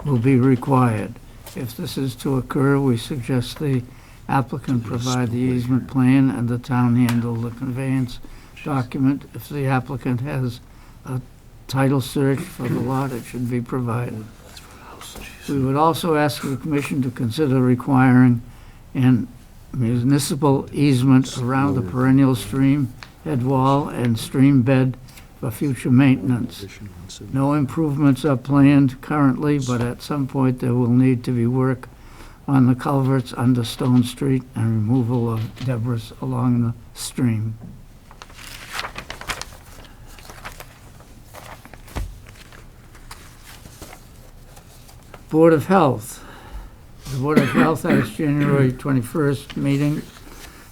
will be required. If this is to occur, we suggest the applicant provide the easement plan and the town handle the conveyance document. If the applicant has a title search for the lot, it should be provided. We would also ask the commission to consider requiring an municipal easement around the perennial stream head wall and stream bed for future maintenance. No improvements are planned currently, but at some point there will need to be work on the culverts under Stone Street and removal of debris along the stream. Board of Health. The Board of Health at its January 21st meeting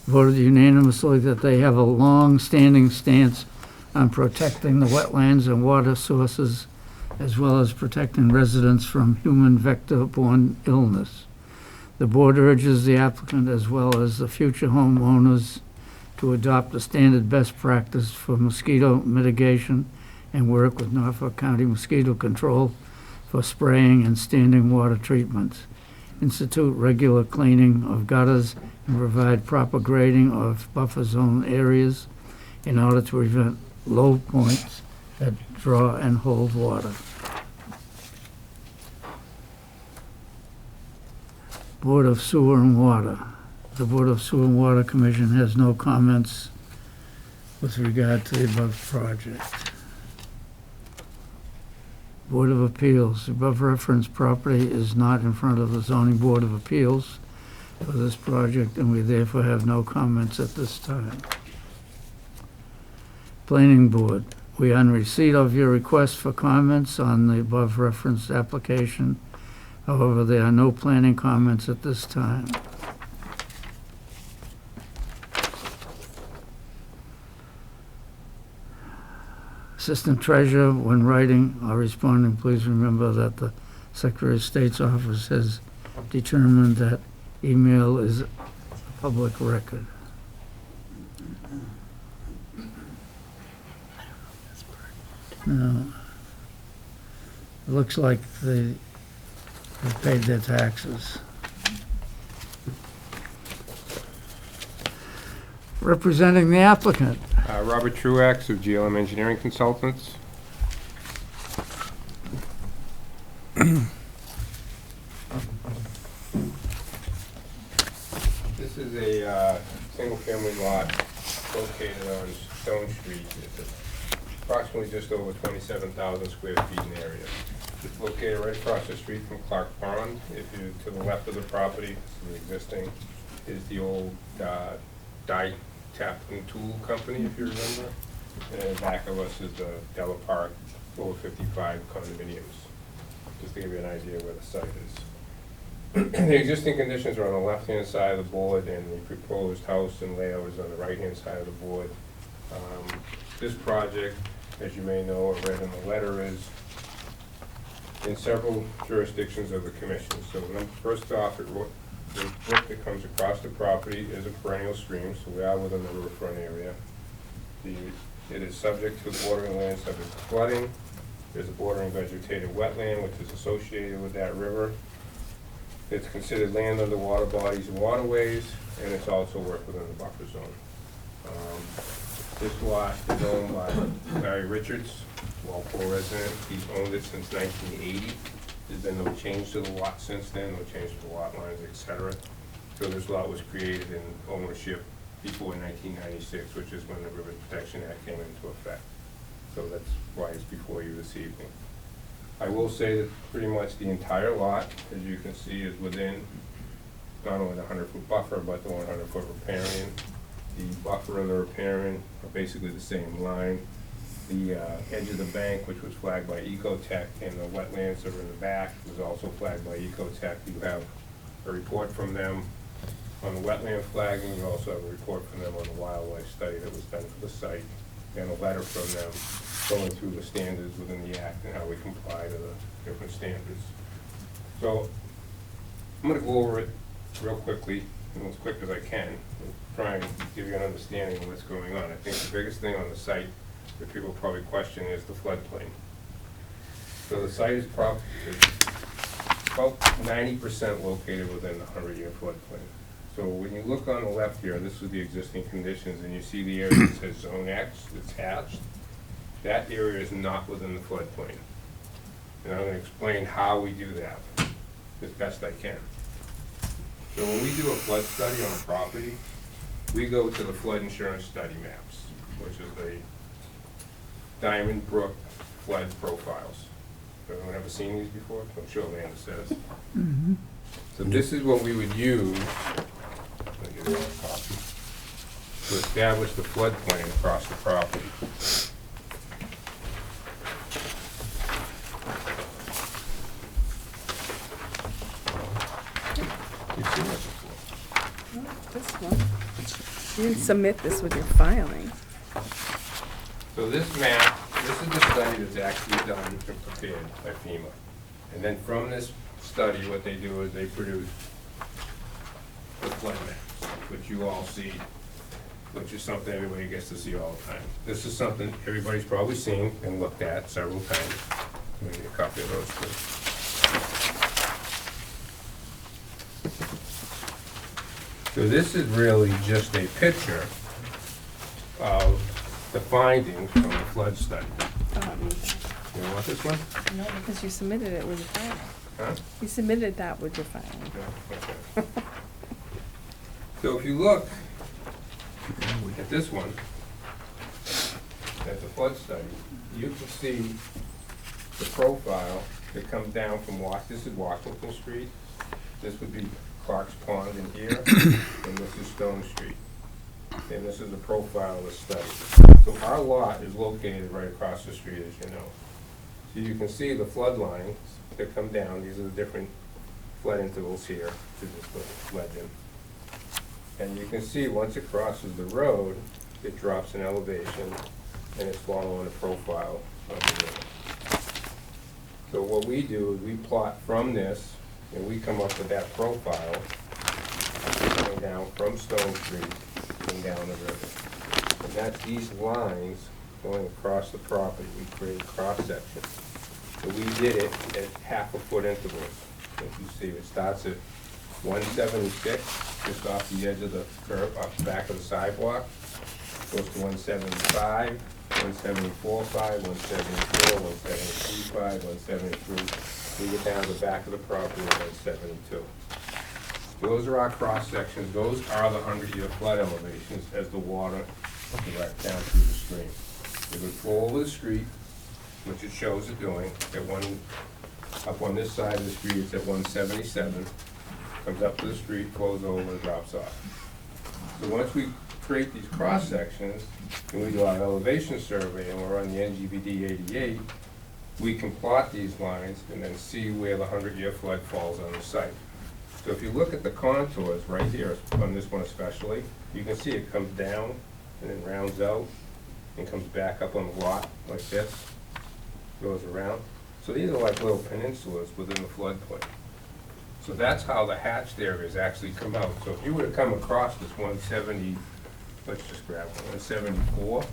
voted unanimously that they have a long-standing stance on protecting the wetlands and water sources, as well as protecting residents from human vector-borne illness. The board urges the applicant as well as the future homeowners to adopt a standard best practice for mosquito mitigation and work with Norfolk County Mosquito Control for spraying and standing water treatments. Institute regular cleaning of gutters and provide proper grading of buffer zone areas in order to prevent low points that draw and hold water. Board of Sewer and Water. The Board of Sewer and Water Commission has no comments with regard to the above project. Board of Appeals. The above referenced property is not in front of the Zoning Board of Appeals for this project, and we therefore have no comments at this time. Planning Board. We are in receipt of your request for comments on the above referenced application. However, there are no planning comments at this time. Assistant Treasurer, when writing or responding, please remember that the Secretary of State's office has determined that email is a public record. Now, it looks like they paid their taxes. Representing the applicant. Robert Truax of GLM Engineering Consultants. This is a single-family lot located on Stone Street. It's approximately just over 27,000 square feet in area. It's located right across the street from Clark Pond. If you, to the left of the property, the existing, is the old dye tap and tool company, if you remember. And back of us is the Della Park over 55 condominiums, just to give you an idea where the site is. The existing conditions are on the left-hand side of the board, and the proposed house and layout is on the right-hand side of the board. This project, as you may know or read in the letter, is in several jurisdictions of the commission. So first off, the brook that comes across the property is a perennial stream, so we are within the riverfront area. It is subject to bordering land subject to flooding. There's a bordering vegetated wetland which is associated with that river. It's considered land under water bodies and waterways, and it's also worked within the buffer zone. This lot is owned by Larry Richards, Walpole resident. He's owned it since 1980. There's been no change to the lot since then, no change to the lot lines, etc. So this lot was created in ownership before 1996, which is when the River Protection Act came into effect. So that's why it's before you this evening. I will say that pretty much the entire lot, as you can see, is within not only the 100-foot buffer, but the 100-foot riparian. The buffer and the riparian are basically the same line. The edge of the bank, which was flagged by Ecotech, and the wetlands that are in the back was also flagged by Ecotech. You have a report from them on the wetland flagging. You also have a report from them on the wildlife study that was done for the site, and a letter from them going through the standards within the act and how we comply to the different standards. So I'm going to go over it real quickly, and as quick as I can, and try and give you an understanding of what's going on. I think the biggest thing on the site that people probably question is the floodplain. So the site is about 90% located within the 100-year floodplain. So when you look on the left here, this is the existing conditions, and you see the area that says Zone X that's hatched. That area is not within the floodplain. And I'm going to explain how we do that as best I can. So when we do a flood study on a property, we go to the flood insurance study maps, which is the Diamond Brook flood profiles. Anyone ever seen these before? I'm sure Amanda says. So this is what we would use, I'll give you a copy, to establish the floodplain across the property. You've seen this before. This one. You didn't submit this with your filing. So this map, this is the study that's actually done and prepared by FEMA. And then from this study, what they do is they produce the flood maps, which you all see, which is something everybody gets to see all the time. This is something everybody's probably seen and looked at several times. Let me get a copy of those too. So this is really just a picture of the findings from the flood study. You want this one? No, because you submitted it with your filing. Huh? You submitted that with your filing. Yeah, okay. So if you look at this one, at the flood study, you can see the profile that comes down from this is Washington Street, this would be Clark's Pond in here, and this is Stone Street. And this is the profile of the study. So our lot is located right across the street, as you know. So you can see the flood lines that come down. These are the different flood intervals here to this legend. And you can see once it crosses the road, it drops in elevation, and it's following a profile of the river. So what we do is we plot from this, and we come up with that profile coming down from Stone Street and down the river. And that's these lines going across the property. We create a cross section. So we did it at half-a-foot intervals. As you see, it starts at 176, just off the edge of the curb, off the back of the sidewalk. Goes to 175, 174.5, 174, 173.5, 173. We get down to the back of the property at 172. Those are our cross sections. Those are the 100-year flood elevations as the water direct down through the stream. It would flow over the street, which it shows it doing, up on this side of the street, it's at 177, comes up to the street, flows over, and drops off. So once we create these cross sections, and we do our elevation survey, and we're on the NGVD 88, we can plot these lines and then see where the 100-year flood falls on the site. So if you look at the contours right here, on this one especially, you can see it comes down and then rounds out and comes back up on the lot like this, goes around. So these are like little peninsulas within the floodplain. So that's how the hatched areas actually come out. So if you were to come across this 170, let's just grab one, 174,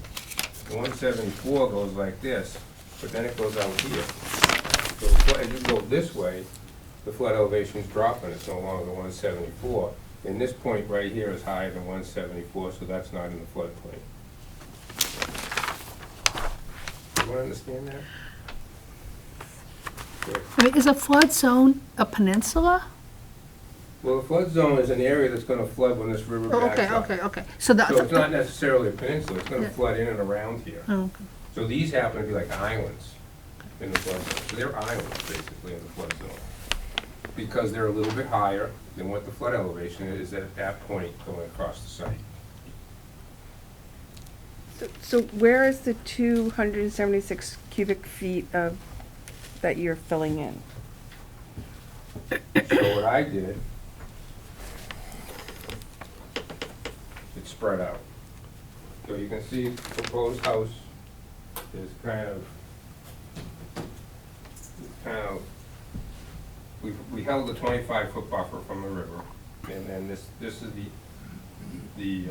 the 174 goes like this, but then it goes out here. So as you go this way, the flood elevation is dropping, it's no longer 174. And this point right here is higher than 174, so that's not in the floodplain. Everyone understand that? Good. I mean, is a flood zone a peninsula? Well, the flood zone is an area that's gonna flood when this river Oh, backs okay, up. okay, okay. So So it's not that, necessarily a peninsula, it's gonna Yeah. flood in and around here. oh, okay. So these happen to be like islands in the flood zone. So they're islands basically in the flood zone. Because they're a little bit higher than what the flood elevation is at that point going across the site. So where is the 276 cubic feet of, that you're filling in? So what I did, it's spread out. So you can see the proposed house is kind of, we held a 25-foot buffer from the river, and then this is the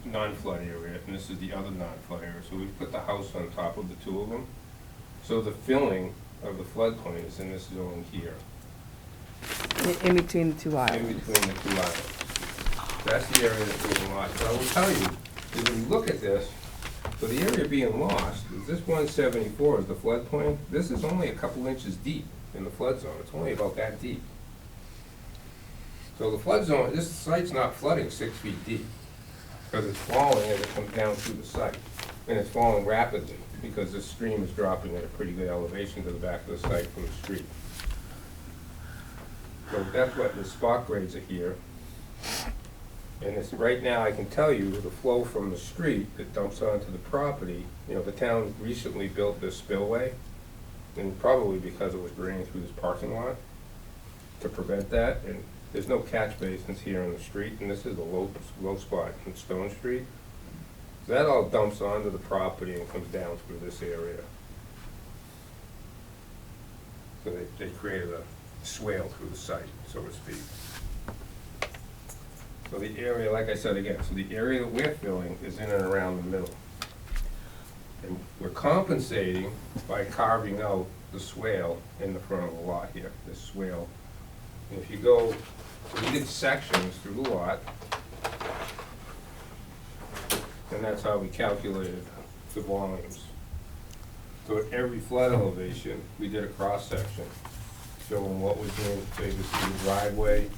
non-flood area, and this is the other non-flood area. So we put the house on top of the two of them. So the filling of the floodplain is in this zone here, In between the two in islands? between the two islands. That's the area that's being lost. So I will tell you, is when you look at this, so the area being lost, is this 174 is the floodplain. This is only a couple inches deep in the flood zone. It's only about that deep. So the flood zone, this site's not flooding 6 feet deep, because it's falling as it comes down through the site. And it's falling rapidly because the stream is dropping at a pretty good elevation to the back of the site from the street. So that's what the spot grades are here. And it's, right now, I can tell you, the flow from the street that dumps onto the property, you know, the town recently built this spillway, and probably because it was draining through this parking lot to prevent that, and there's no catch basins here on the street, and this is a low spot in Stone Street. So that all dumps onto the property and comes down through this area. So they created a swale through the site, so to speak. So the area, like I said again, so the area that we're filling is in and around the middle. And we're compensating by carving out the swale in the front of the lot here, this swale. And if you go, we did sections through the lot, and that's how we calculated the volumes. So at every flood elevation, we did a cross-section showing what was in, so you can see the driveway,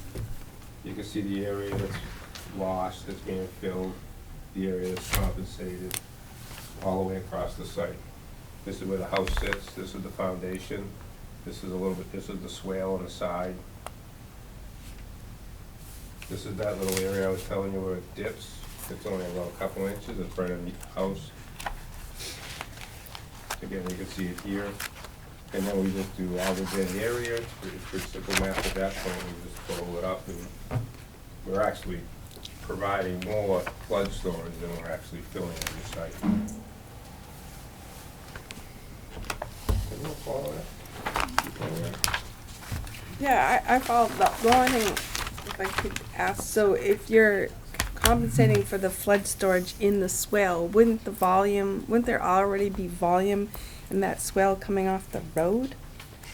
you can see the area that's lost, that's being filled, the area that's compensated, all the way across the site. This is where the house sits, this is the foundation, this is a little bit, this is the swale on the side. This is that little area I was telling you where it dips. It's only about a couple inches, it's right underneath the house. Again, you can see it here. And then we just do aggregate area, it's pretty simple math at that point, we just total it up, and we're actually providing more flood storage than we're actually filling every site. Can you follow that? You follow that? Yeah, I follow. The only thing, if I could ask, so if you're compensating for the flood storage in the swale, wouldn't there already be volume in that swale coming off the road?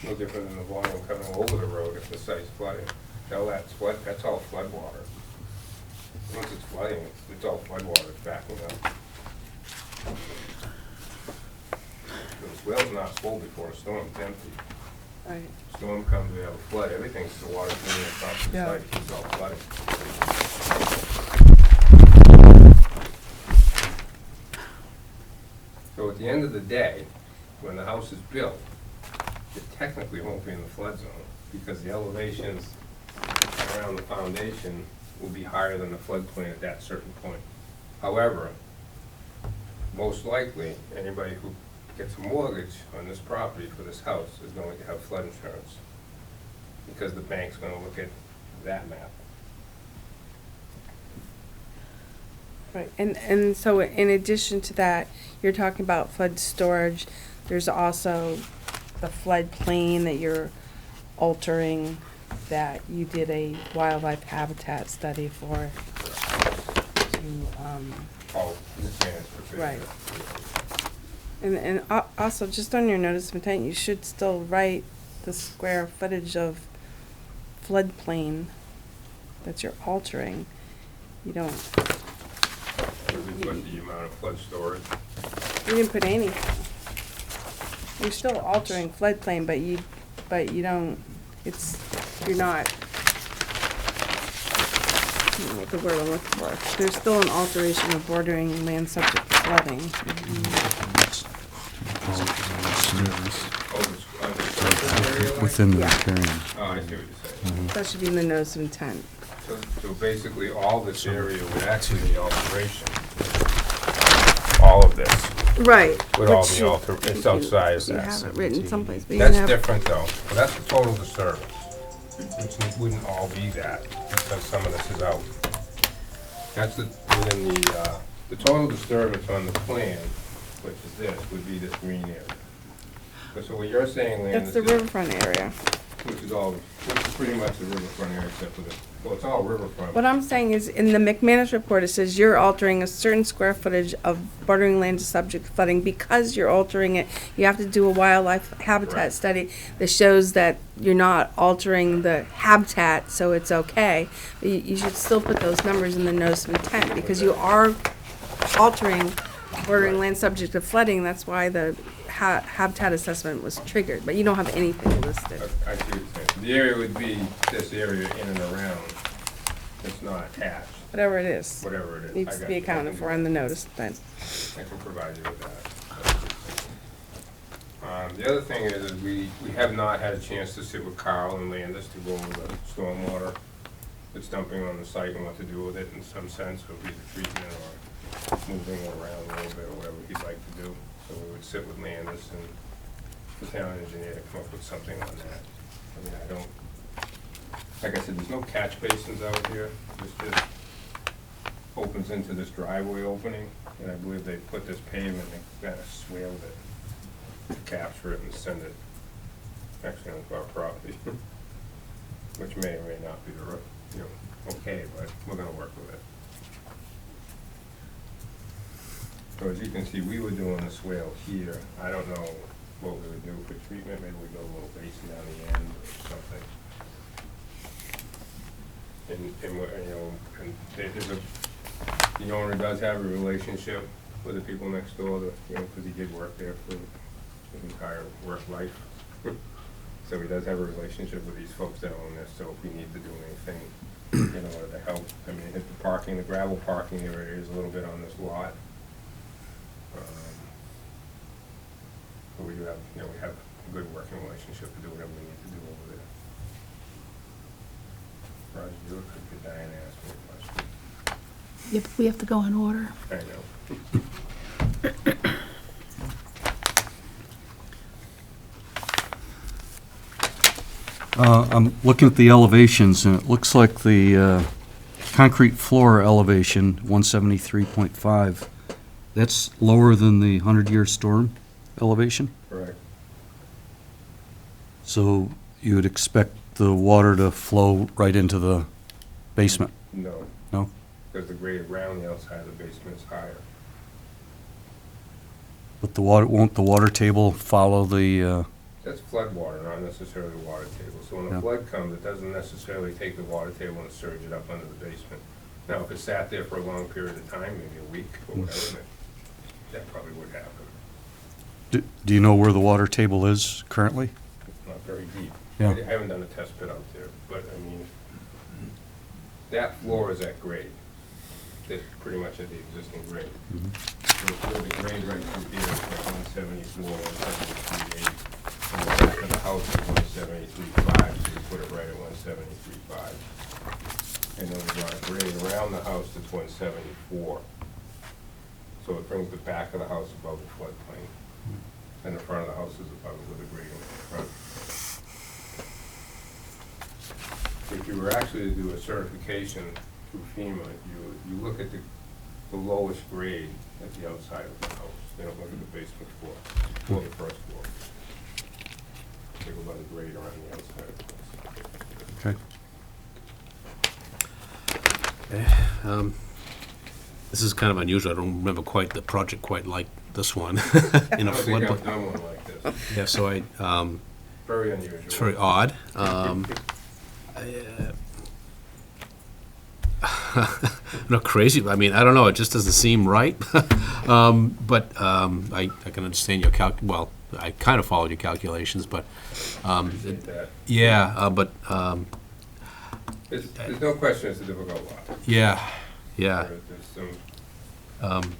No different than the volume coming over the road if the site's flooding. All that's flood, that's all flood water. Once it's flooding, it's all flood water, it's backing up. The swale's not full before a storm, it's empty. Right. Storm comes, we have a flood, everything's, the water's moving across the Yeah. site, it's all flooding. So at the end of the day, when the house is built, it technically won't be in the flood zone because the elevations around the foundation will be higher than the floodplain at that certain point. However, most likely, anybody who gets a mortgage on this property for this house is going to have flood insurance because the bank's gonna look at that map. Right, and so in addition to that, you're talking about flood storage, there's also the floodplain that you're altering, that you did a wildlife habitat study for, All the standards for Right. And also, just on your notice of intent, you should still write the square footage of floodplain that you're altering. You don't, What the amount of flood storage. you didn't put anything. You're still altering floodplain, but you don't, you're not, I don't know what the word I'm looking for. There's still an alteration of bordering land subject to flooding. Within the Yeah. riparian. Oh, I see what you're saying. That should be in the notice of intent. So basically, all this area would actually be alteration. All of this Right. would all be it's outside of You that. have it written someplace, but you That's have. different though. Well, that's the total disturbance, which wouldn't all be that because some of this is out. That's within the total disturbance on the plan, which is this, would be this green area. So what you're saying, Landon, That's the riverfront area. which is pretty much the riverfront area except for well, it's all riverfront. What I'm saying is, in the McManus report, it says you're altering a certain square footage of bordering land subject to flooding. Because you're altering it, you have to do a wildlife habitat Right. study that shows that you're not altering the habitat, so it's okay. But you should still put those numbers in the notice of intent, because you are altering bordering land subject to flooding. That's why the habitat assessment was triggered, but you don't have anything listed. I see what you're saying. The area would be this area in and around. It's not attached. Whatever it is, whatever it is. needs I to got be you. accounted for on the notice then. I can provide you with that. The other thing is we have not had a chance to sit with Carl and Landis to go over the stormwater that's dumping on the site and what to do with it in some sense, of either treatment or moving it around a little bit or whatever he'd like to do. So we would sit with Landis and the town engineer to come up with something on that. I mean, I don't, like I said, there's no catch basins out here. This just opens into this driveway opening, and I believe they put this pavement and kind of swaled it to capture it and send it actually onto our property, which may or may not be the, okay, but we're gonna work with it. So as you can see, we were doing the swale here. I don't know what we would do for treatment. Maybe we go a little basin down the end or something. And what, and there's the owner does have a relationship with the people next door, because he did work there for his entire work life. So he does have a relationship with these folks that own this, so if we need to do anything, in order to help. I mean, the parking, the gravel parking area is a little bit on this lot. But we do have, we have a good working relationship to do whatever we need to do over there. Roger, you look like Diane asked me a question. Yep, we have to go in order. I know. I'm looking at the elevations, and it looks like the concrete floor elevation, 173.5, that's lower than the 100-year storm elevation? Correct. So you would expect the water to flow right into the basement? No, No? because the grade around the outside of the basement is higher. But the water, won't the water table follow the, That's flood water, not necessarily water table. So when Yeah. a flood comes, it doesn't necessarily take the water table and surge it up under the basement. Now, if it sat there for a long period of time, maybe a week or whatever, then that probably would happen. do you know where the water table is currently? It's not very deep. Yeah. I haven't done a test pit out there, but I mean, that floor is at grade. It's pretty much at the existing grade. So if the grade right through here is like 174, 173.8. And the back of the house is 173.5, so you put it right at 173.5. And then we got grade around the house that's 174. So it brings the back of the house above the floodplain. And the front of the house is above it with a grade in the front. If you were actually to do a certification through FEMA, you look at the lowest grade at the outside of the house. They don't look at the basement floor, or the first floor. They go by the grade around the outside of the house. Okay. This is kind of unusual. I don't remember quite the project quite like this one in I a don't think I've floodplain. done one like this. Yeah, so Very unusual. it's very odd. Not crazy, but I mean, I don't know, it just doesn't seem right. But I can understand your well, I kind of followed your calculations, but, Appreciate that. yeah, but, There's no question it's a difficult lot. yeah, yeah. There's some,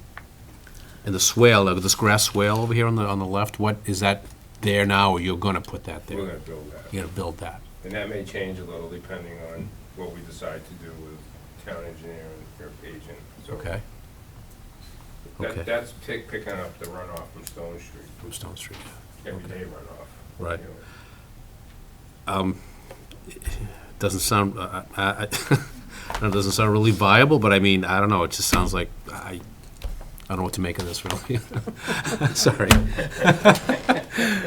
And the swale, this grass swale over here on the left, what, is that there now, or you're gonna put that there? we're gonna build that. You're gonna build that? And that may change a little depending on what we decide to do with town engineer and your agent. So Okay, okay. That's picking up the runoff from Stone Street, From Stone Street, everyday runoff. Right. you know. Doesn't sound, it doesn't sound really viable, but I mean, I don't know, it just sounds like, I don't know what to make of this, really. Sorry.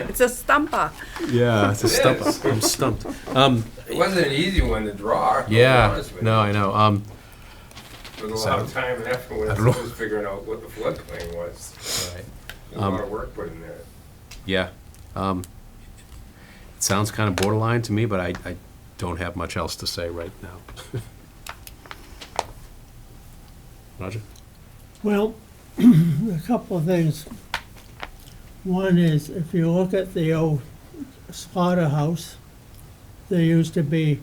It's a stumper. Yeah, it's a stump. It is. I'm stumped. It wasn't an easy one to draw, to be Yeah, honest with no, you. I know. There was a lot of time and effort when I I don't know. was figuring out what the floodplain was. Right. There's a lot of work put in there. Yeah. It sounds kind of borderline to me, but I don't have much else to say right now. Roger? Well, a couple of things. One is, if you look at the old slaughterhouse, there used to be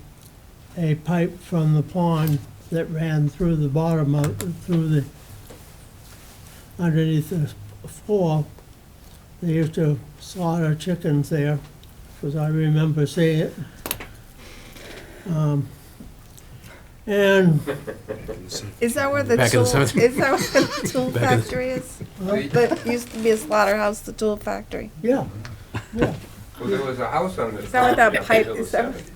a pipe from the pond that ran through the bottom of, through the, underneath the floor. They used to slaughter chickens there, because I remember seeing it. And Is that where the Back in the tool, 70s. is that where the tool Back in the- factory is? That used to be a slaughterhouse, the tool factory. yeah, yeah. Well, there was a house on this Is that what that property pipe- up until is that- the 70s.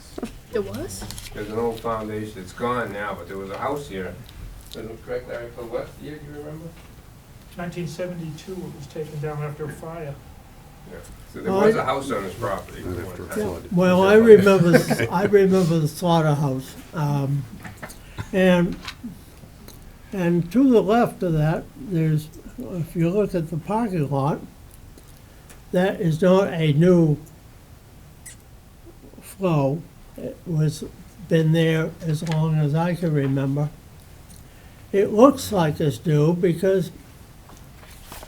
It was? There's an old foundation, it's gone now, but there was a house here. Is it correct, Larry, for what year, do you remember? 1972, it was taken down after a fire. Yeah. So there was a house on this property. at one After a time. flood. Well, I remember the slaughterhouse. And to the left of that, there's, if you look at the parking lot, that is not a new flow. It was, been there as long as I can remember. It looks like it's new because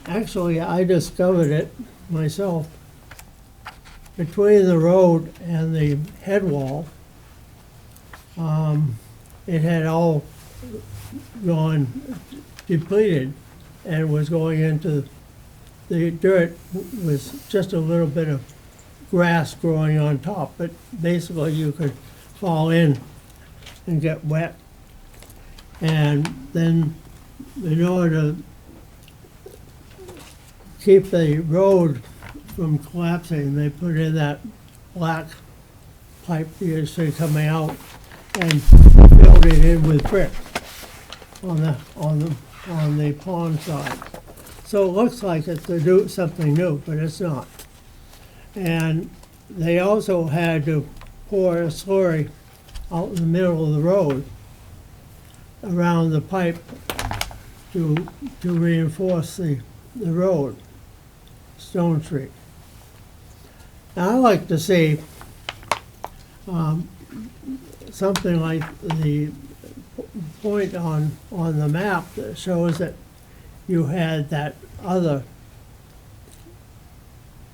actually I discovered it myself. Between the road and the head wall, it had all gone depleted and was going into, the dirt was just a little bit of grass growing on top, but basically you could fall in and get wet. And then in order to keep the road from collapsing, they put in that black pipe you see coming out and filled it in with brick on the pond side. So it looks like it's to do something new, but it's not. And they also had to pour a slurry out in the middle of the road around the pipe to reinforce the road, Stone Street. Now, I like to see something like the point on the map that shows that you had that other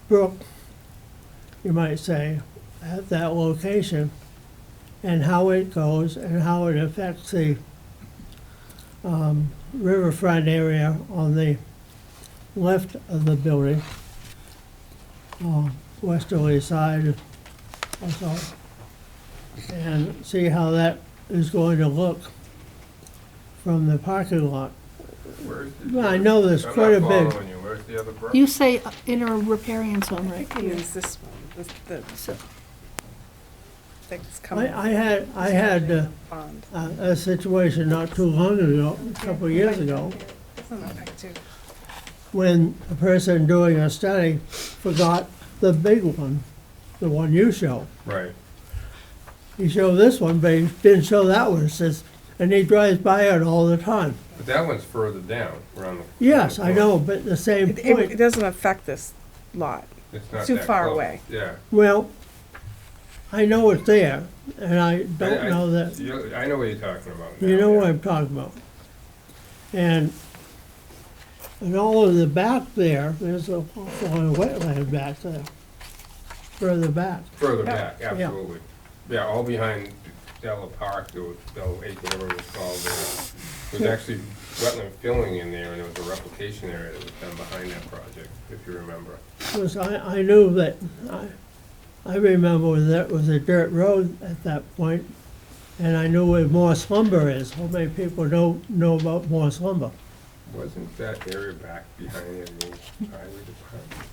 brook, you might say, at that location, and how it goes and how it affects the riverfront area on the left of the building, westerly side also, and see how that is going to look from the parking lot. Where's the- Well, I know there's quite a I'm not big, following you. Where's the other brook? You say in a riparian zone right I think here. it's this one, So- that's coming. I had Pond. a situation not too long ago, a couple of years ago, Isn't that picture? when a person doing a study forgot the big one, the one you show. Right. He showed this one, but he didn't show that one, it says, and he drives by it all the time. But that one's further down, around the. Yes, I know, but the same It point, doesn't affect this lot. It's not Too that far close. away. Yeah. well, I know it's there, and I don't I- know that, I know what you're talking about now. you know yeah. what I'm talking about. And all in the back there's a awful lot of wetland back there, further back. Further Yeah. back, absolutely. Yeah, all behind Della Park, there was, Della Lake, whatever it was called, there was actually wetland filling in there, and there was a replication area that was done behind that project, if you remember. Because I knew that, I remember that was a dirt road at that point, and I knew where Morse Lumber is. How many people don't know about Morse Lumber? Wasn't that area back behind the old highway department?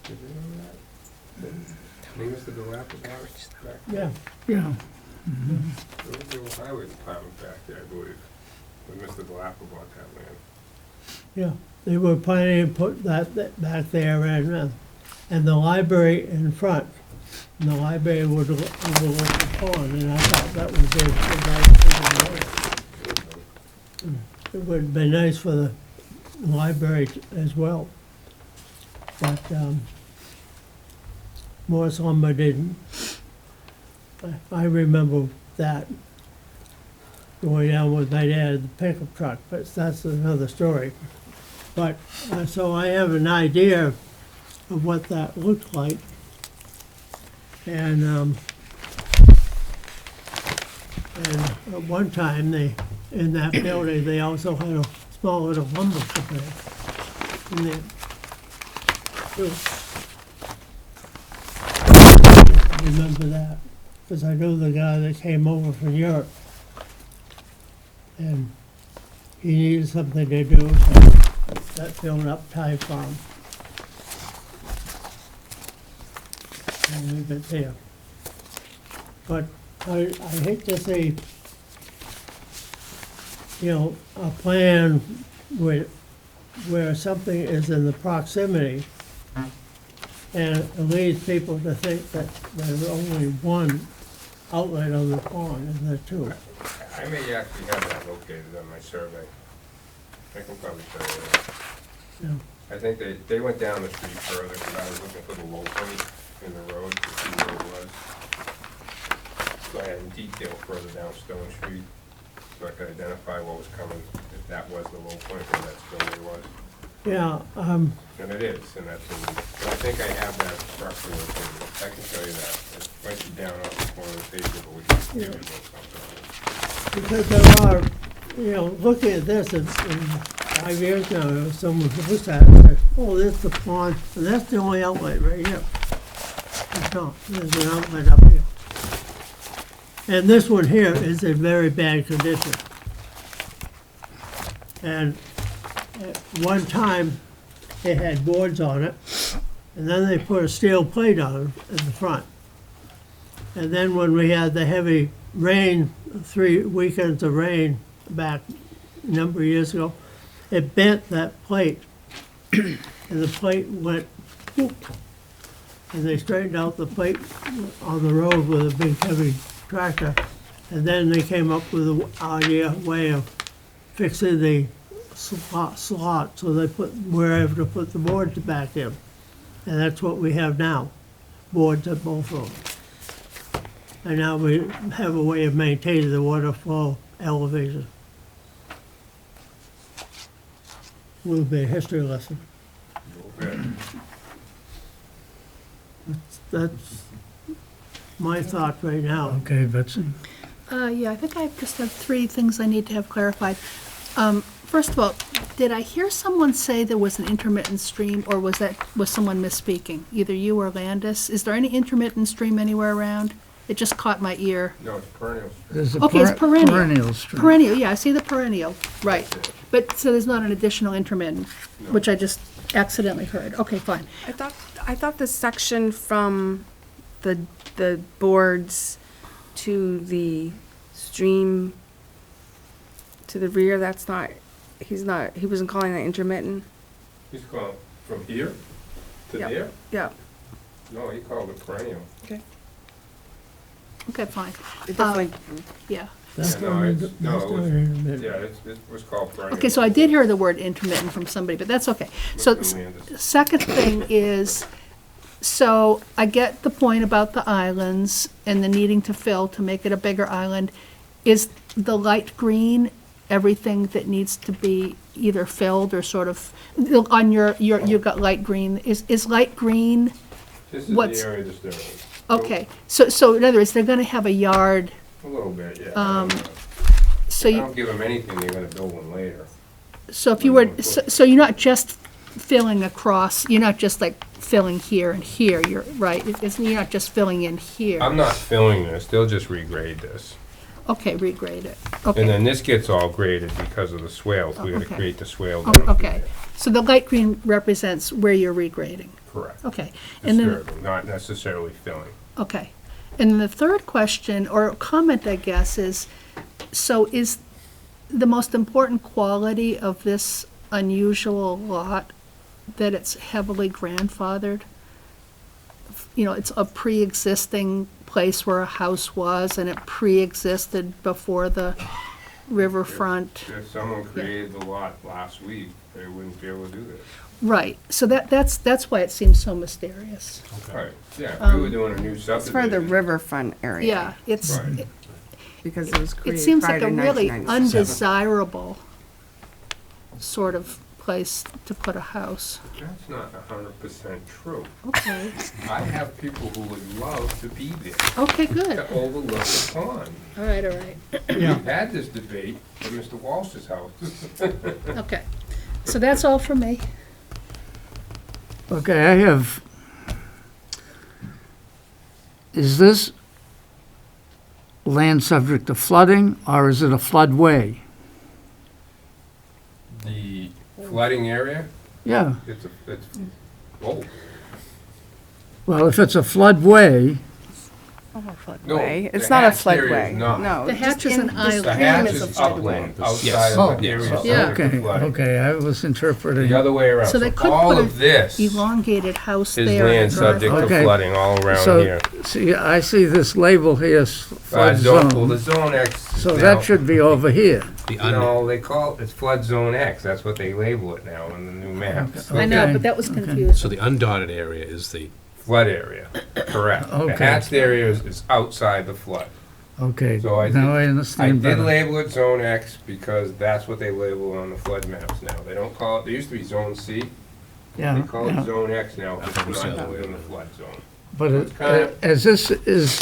Did you know that? Mr. DeLap's house back there? Yeah. Yeah, There was the old highway department back there, I believe, when Mr. DeLap bought that land. Yeah, they were planning to put that back there and the library in front. And the library would look the pond, and I thought that would be a nice thing. It would be nice for the library as well. But Morris Lumber didn't. I remember that going down with my dad in the pickup truck, but that's another story. But, so I have an idea of what that looked like. And at one time, in that building, they also had a small little lumber company in there. too. I remember that, because I knew the guy that came over from Europe. And he needed something to do, so that filled up time for him. And leave it there. But I hate to see, a plan where something is in the proximity, and it leads people to think that there's only one outlet on the pond, and there are two. I may actually have that located on my survey. I can probably show you that. Yeah. I think they went down the street further, because I was looking for the low point in the road to see where it was. So I had in detail further down Stone Street, so I could identify what was coming, if that was the low point, or that still where it was. Yeah, And it is, and that's, but I think I have that structure located. I can show you that. It might be down off the corner of the paper, but we can give you something. because there are, looking at this, and 5 years now, someone looked at it and said, oh, there's the pond, and that's the only outlet right here. It's not, there's an outlet up here. And this one here is in very bad condition. And at one time, it had boards on it, and then they put a steel plate on it in the front. And then when we had the heavy rain, 3 weekends of rain back a number of years ago, it bent that plate, and the plate went whoop. And they straightened out the plate on the road with a big heavy tractor. And then they came up with a way of fixing the slot, so they put wherever to put the boards back in. And that's what we have now, boards at both of them. And now we have a way of maintaining the water flow elevation. Will be a history lesson. That's my thought right now. Okay, Betsy? Yeah, I think I just have 3 things I need to have clarified. First of all, did I hear someone say there was an intermittent stream, or was someone misspeaking? Either you or Landis? Is there any intermittent stream anywhere around? It just caught my ear. No, it's perennial. There's a Okay, it's perennial. perennial stream. Perennial, yeah, I see the perennial, right. But, so there's not an additional intermittent, which I just accidentally heard. Okay, fine. I thought the section from the boards to the stream to the rear, he wasn't calling that intermittent? He's calling from here to Yep. there? Yeah. No, he called it perennial. Okay, fine. It definitely, Yeah. That's Yeah, not, no, that's it's- not no, it was- intermittent. Yeah, it was called perennial. Okay, so I did hear the word intermittent from somebody, but that's okay. So, Mr. Landis. second thing is, so I get the point about the islands and the needing to fill to make it a bigger island. Is the light green everything that needs to be either filled or sort of, on you've got light green, is light green, This is what's- the area disturbance. okay, so in other words, they're gonna have a yard, A little bit, yeah. so I you, don't give them anything, they're gonna build one later. so if you were, so you're not just filling across, you're not just like filling here and here, you're right, you're not just filling in here. I'm not filling this, they'll just regrade this. Okay, regrade it, And okay. then this gets all graded because of the swales, we gotta okay. create the swale. Oh, down okay, here. so the light green represents where you're regrading, Correct. okay. And then, Disturbing, not necessarily filling. okay. And then the third question, or comment, I guess, is, so is the most important quality of this unusual lot that it's heavily grandfathered? It's a pre-existing place where a house was, and it pre-existed before the riverfront. If someone created the lot last week, they wouldn't be able to do this. Right, so that's why it seems so mysterious. Right, yeah, if we were doing a new it's for the subdivision. riverfront area. Yeah, it's, Right. Because it was it created seems prior like to a really 1997. undesirable sort of place to put a house. That's not 100% true. Okay, I have people who would love to be there, okay, good. to overlook the pond. All right, all right. We've had this debate at Mr. Walsh's house. Okay, so that's all for me. Okay, I have, is this land subject to flooding, or is it a floodway? The flooding area, Yeah, it's, oh, well, if it's a floodway, no. Way. It's the not a hatched area is floodway. not. No. The just hatch is in- an this island. The stream hatch is a is floodway. upland, Yes. outside Oh, of the area Yeah. subject to okay, flooding. okay, I was interpreting. The other way around. So they could all put of this is Elongated house there. and land a subject driveway. to Okay. flooding all around So, here. see, I see this label here, flood Well, the zone, zone X. is so now- that should be over here. The un- No, they call it's flood zone X. That's what they label it now in the new maps. I know, Okay, but that was okay. confusing. So the undotted area is the, Flood area, correct. The Okay. hatched area is outside the flood. Okay, So I now I I understand did better. label it zone X because that's what they label on the flood maps now. They don't call it, there used to be zone C. They Yeah, call it yeah, zone X now because never it's seen not that within the flood zone. but it's kinda- as this is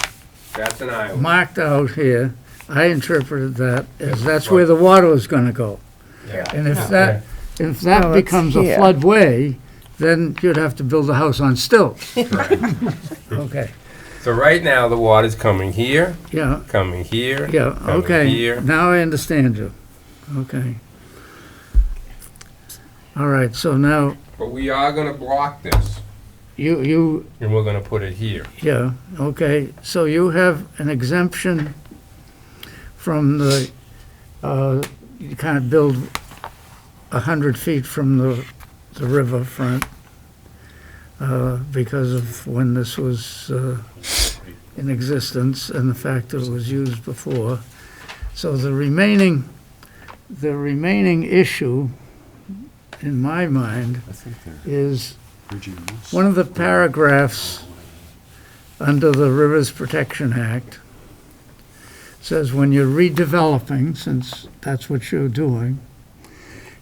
That's an island. marked out here, I interpreted that as Yes, that's flood. where the water is gonna go. Yeah. And if Okay. that No, it's becomes a here. floodway, then you'd have to build a house on stilts. Correct. Okay, So right now, the water's coming here, yeah, coming here. yeah, coming okay. here. Now I understand you. Okay. All right, so now, But we are gonna block this, you, and we're gonna put it here. yeah, okay, so you have an exemption from the, you can't build 100 feet from the riverfront because of when this was in existence and the fact that it was used before. So the remaining issue, in my mind, is one of the paragraphs under the Rivers Protection Act says when you're redeveloping, since that's what you're doing,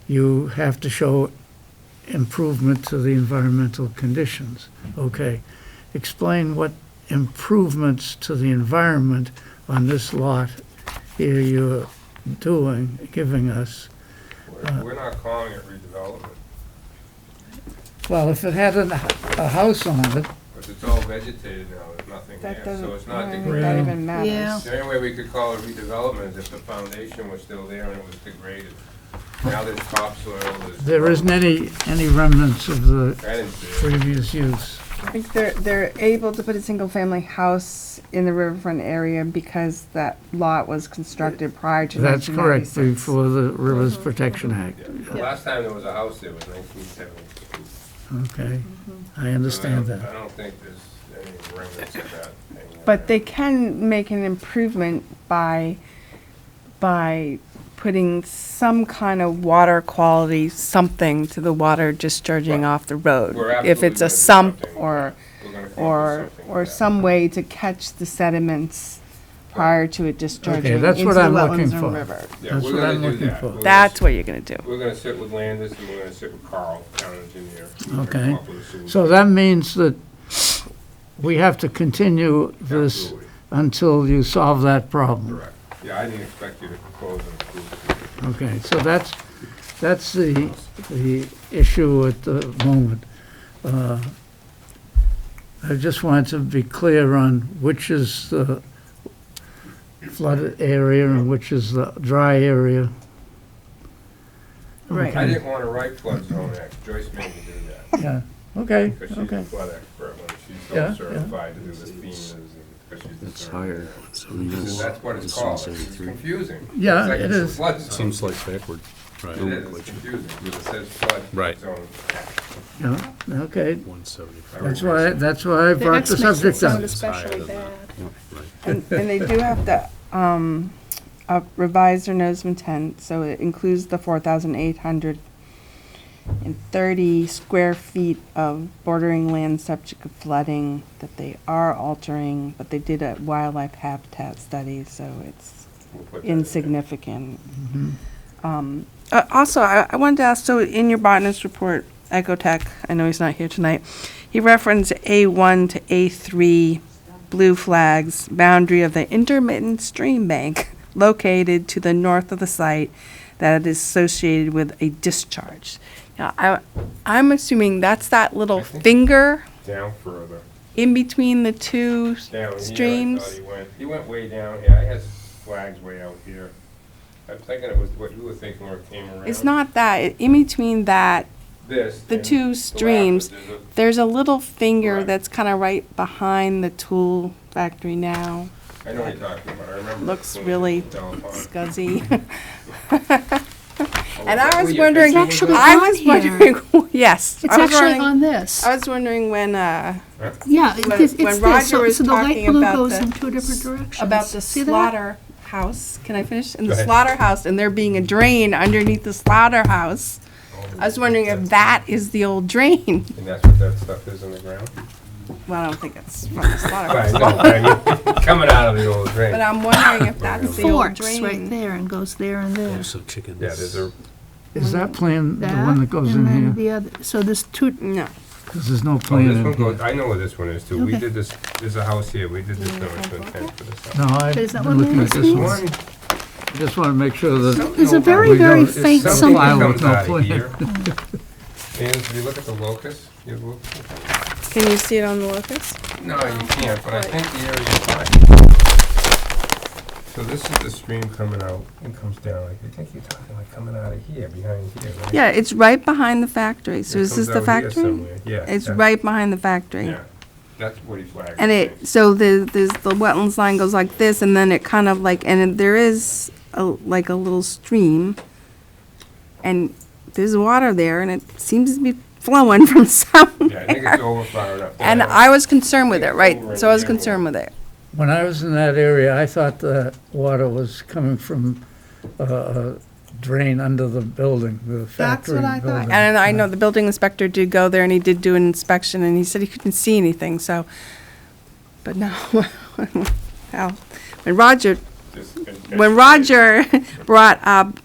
you have to show improvement to the environmental conditions. Okay, explain what improvements to the environment on this lot here you're doing, giving us. We're not calling it redevelopment, Well, if it had a house on it, but it's all vegetated now, there's nothing That there, doesn't, so it's I not don't think degraded. that Yeah. even matters. Yeah. The only way we could call it redevelopment is if the foundation was still there and it was degraded. Now there's topsoil, there isn't any remnants of the I didn't see it. previous use. I think they're able to put a single-family house in the riverfront area because that lot was constructed prior to That's correct, 1996. before the Rivers Protection Act. Yeah. The last time there was a house there was 1972. Okay, I understand that. I don't think there's any remnants of that anymore. But they can make an improvement by putting some kind of water quality, something to the water discharging Right. off the road. We're If absolutely it's a gonna do sump something. or, We're gonna come up with or, something or like that. some way to catch the sediments prior to it discharging into that's the what I'm looking wetlands and for. river. Yeah, That's we're what gonna I'm do looking that. for. We're gonna That's what you're gonna do. We're gonna sit with Landis and we're gonna sit with Carl, town engineer. We're gonna Okay. come up with a solution. So that means that we have to continue this Absolutely. until you solve that problem. Correct. Yeah, I didn't expect you to propose and approve. Okay, so that's the issue at the moment. I just wanted to be clear on which is the flooded area and which is the dry area. Right. I didn't wanna write flood zone X, Joyce made me do that, Yeah, okay, because she's a okay. flood expert when she's Yeah, all certified to do the FEMA's and, because she's the It's surveyor. higher. She said, that's what it's called, it's confusing. Yeah, It's like it it's a is. flood zone. seems like backward. It Right. is, it's confusing, because it says flood Right. zone X. Yeah, okay, 175. that's why I The brought X the makes it subject sound up. especially It's higher than bad. And they do have to revise their notice of intent, so it includes the 4,830 square feet of bordering land subject to flooding that they are altering, but they did a wildlife habitat study, so it's We'll put that in there. insignificant. Mhm. Also, I wanted to ask, so in your botanist report, Ecotech, I know he's not here tonight, he referenced A1 to A3 blue flags, boundary of the intermittent stream bank located to the north of the site that is associated with a discharge. Now, I'm assuming that's that little I think- finger Down further. in between the two Down here, streams. I thought he went way down here. I had flags way out here. I'm thinking it was what you were thinking where it came around. It's not that, in between that, This. the and two streams, rapids, there's there's a little finger Right. that's kind of right behind the tool factory now. I know what you're talking about. I remember. Looks when really it was telephone. scuzzy. Oh, And is that I was where your wondering, picture Actually, was? I on was here. wondering, yes. It's I was actually wondering- on this. I was wondering when, Yeah, when- it's when this. Roger So was so the light talking blue about goes the- in two different directions. about the See that? slaughterhouse. Can I finish? In Go the ahead. slaughterhouse, and there being a drain underneath the slaughterhouse. I was wondering if that is the old drain. And that's what that stuff is in the ground? Well, I don't think it's from the I slaughterhouse. know, but I mean, coming out of the old drain. But I'm wondering if that's the old Forks right drain. there and goes there and there. Also chickens. Yeah, there's a, Is that plan the one that goes in and then here? the other, so there's two, No. Because there's no oh, plan this in one here. goes, I know where this one is too. We Okay. did this, there's a house here. We did this notice of intent for this house. No, I've Is that been one looking there? at this one. One, Just want to make sure that there's a very, We very don't- faint it's something file something. with comes no out of plan. here. And if you look at the locus, you look, Can you see it on the locus? no, you can't, but I think the area is fine. So this is the stream coming out and comes down. Like, I think you're talking like coming out of here, behind here, right? Yeah, it's right behind the factory. So It is this comes the out here factory? somewhere. Yeah. It's that- right behind the factory. Yeah, that's Woody Flag. And so there's the wetlands line goes like this, and then it kind of like, and there is like a little stream, and there's water there, and it seems to be flowing from Yeah, I think it's somewhere. over far enough. that And don't- I was concerned with it, Over right? in So I was here. concerned with it. When I was in that area, I thought the water was coming from a drain under the building, the That's factory what I building. thought. And I know the building inspector did go there, and he did do an inspection, and he said he couldn't see anything, so. But no, well, when Roger Just- When Roger brought up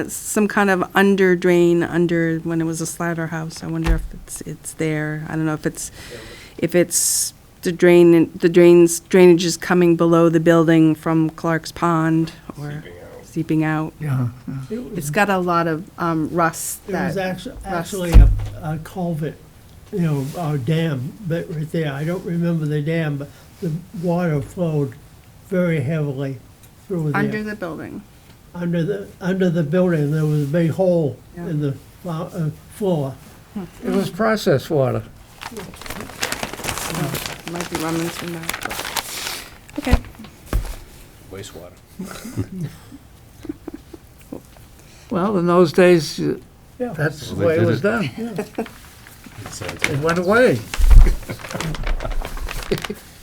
some kind of under drain under, when it was a slaughterhouse, I wonder if it's there. I don't know if it's the drainage is coming below the building from Clark's Pond or Seeping out. seeping out. Yeah, It's got a lot of rust There was that, actually a culvert, you know, a dam, but right there, I don't remember the dam, but the water flowed very heavily through under there. the building. Under the building, there was a big hole Yeah. in the floor. it was processed water. Might be remnants from that. but- Okay. Wastewater. Well, in those days, Yeah. that's the Well, they way it did was it. done. It's, It went away.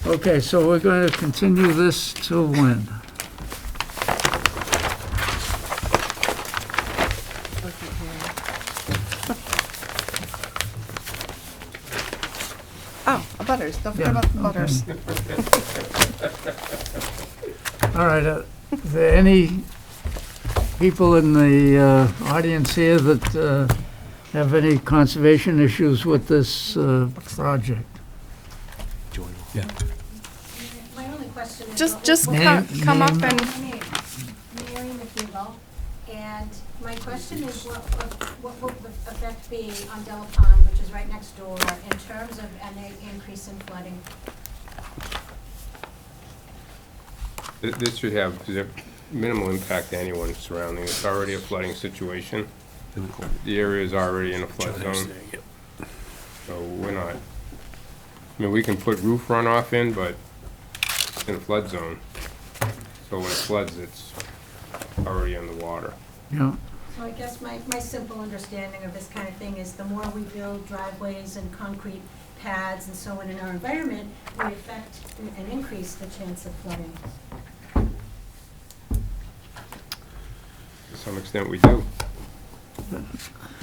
Okay, so we're going to continue this till when? Oh, butters. Don't forget Yeah, about the butters. All right, is there any people in the audience here that have any conservation issues with this project? My only question is. Just Name- come up name- and. Mary McNeil, and my question is what will the effect be on Della Pond, which is right next door, in terms of an increase in flooding? This should have minimal impact to anyone surrounding. It's already a flooding situation. The area is already in a flood zone, so we're not, I mean, we can put roof runoff in, but it's in a flood zone. So when it floods, it's already in the water. Yeah, So I guess my simple understanding of this kind of thing is the more we build driveways and concrete pads and so on in our environment, we affect and increase the chance of flooding. To some extent, we do.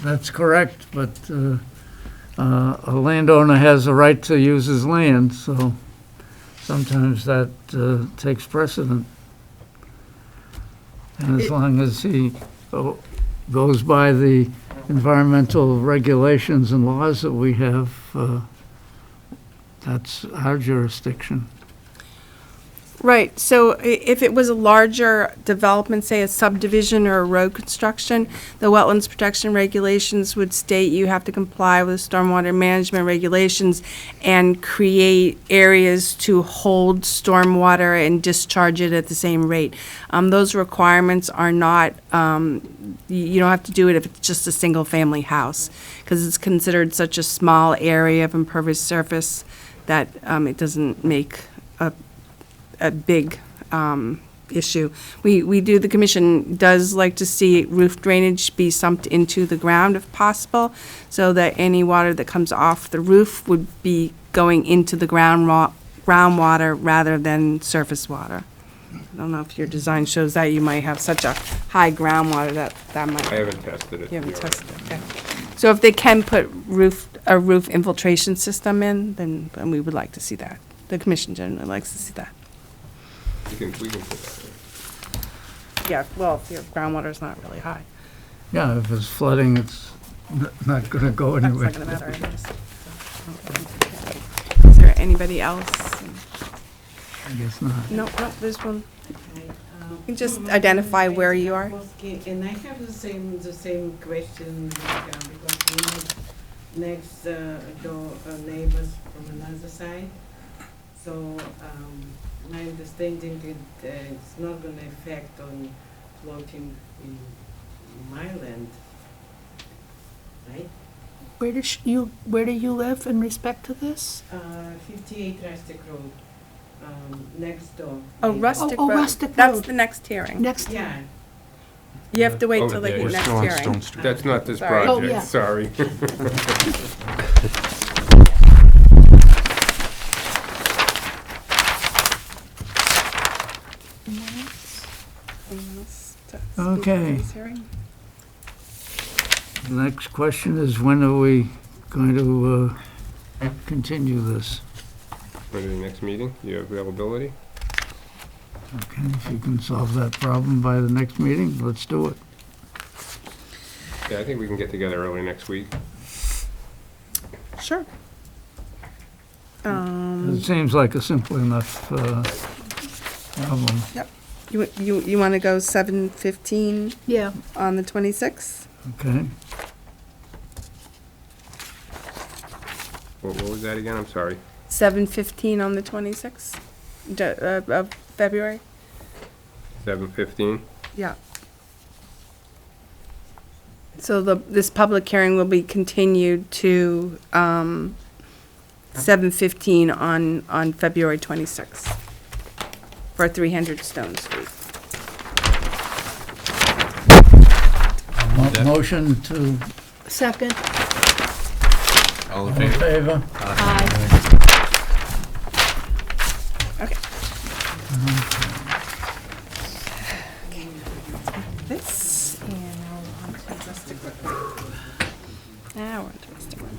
that's correct, but a landowner has a right to use his land, so sometimes that takes precedent. And as long as he goes by the environmental regulations and laws that we have, that's our jurisdiction. Right, so if it was a larger development, say a subdivision or a road construction, the wetlands protection regulations would state you have to comply with stormwater management regulations and create areas to hold stormwater and discharge it at the same rate. Those requirements are not, you don't have to do it if it's just a single-family house, because it's considered such a small area of impervious surface that it doesn't make a big issue. The commission does like to see roof drainage be sumped into the ground if possible, so that any water that comes off the roof would be going into the groundwater rather than surface water. I don't know if your design shows that. You might have such a high groundwater that might. I haven't tested it. You haven't no. tested it, okay. So if they can put a roof infiltration system in, then we would like to see that. The commission generally likes to see that. We can put that in. Yeah, well, if your groundwater's not really high. Yeah, if it's flooding, it's not gonna go That's anywhere. not gonna matter, I guess. So, is there anybody else? I guess not. No, there's one. You can just identify where you are. Okay, and I have the same question, because we have next door neighbors from another side. So, my understanding is it's not gonna affect on floating in my land, right? Where do you live in respect to this? 58 Rustic Road, next door. Oh, neighbor. Rustic Oh, Road. Rustic That's Road. the next hearing. Next, Yeah, You have to wait Oh, till like yeah, the we're next still on hearing. Stone Street. That's not this Sorry. Oh, project, yeah. sorry. Okay. The next question is, when are we going to continue this? Go to the next meeting, you have availability? Okay, if you can solve that problem by the next meeting, let's do it. Yeah, I think we can get together early next week. Sure. It seems like a simple enough problem. You want to go 7:15 yeah. on the 26th? Okay, What was that again? I'm sorry. 7:15 on the 26th of February? 7:15? Yeah. So this public hearing will be continued to 7:15 on February 26th for 300 Stone Street. motion to, Second, All in all in favor? favor? aye. Okay. This, and now we're on to Rustic Road. Now we're on to Rustic Road.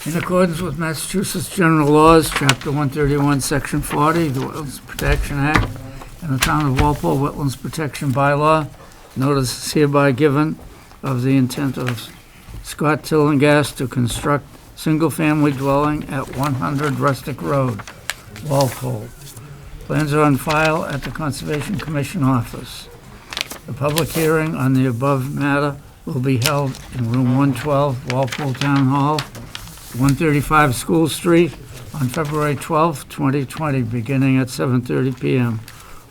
In accordance with Massachusetts General Laws, Chapter 131, Section 40, the Wetlands Protection Act, and the Town of Walpole Wetlands Protection Bylaw, notice is hereby given of the intent of Scott Tillinghast to construct single-family dwelling at 100 Rustic Road, Walpole. Plans are on file at the Conservation Commission office. The public hearing on the above matter will be held in Room 112, Walpole Town Hall, 135 School Street, on February 12, 2020, beginning at 7:30 PM.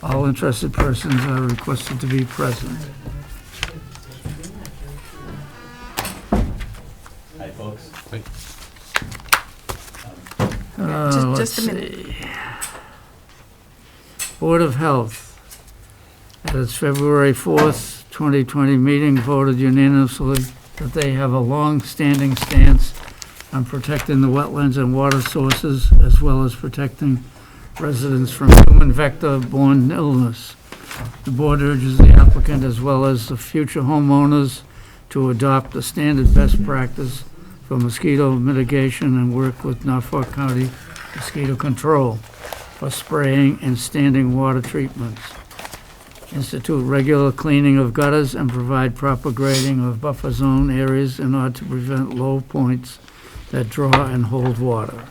All interested persons are requested to be present. Hi, folks. Just a Let's minute. see. Board of Health, at its February 4th, 2020 meeting voted unanimously that they have a long-standing stance on protecting the wetlands and water sources, as well as protecting residents from human vector-borne illness. The board urges the applicant, as well as the future homeowners, to adopt a standard best practice for mosquito mitigation and work with Norfolk County Mosquito Control for spraying and standing water treatments. Institute regular cleaning of gutters and provide proper grading of buffer zone areas in order to prevent low points that draw and hold water.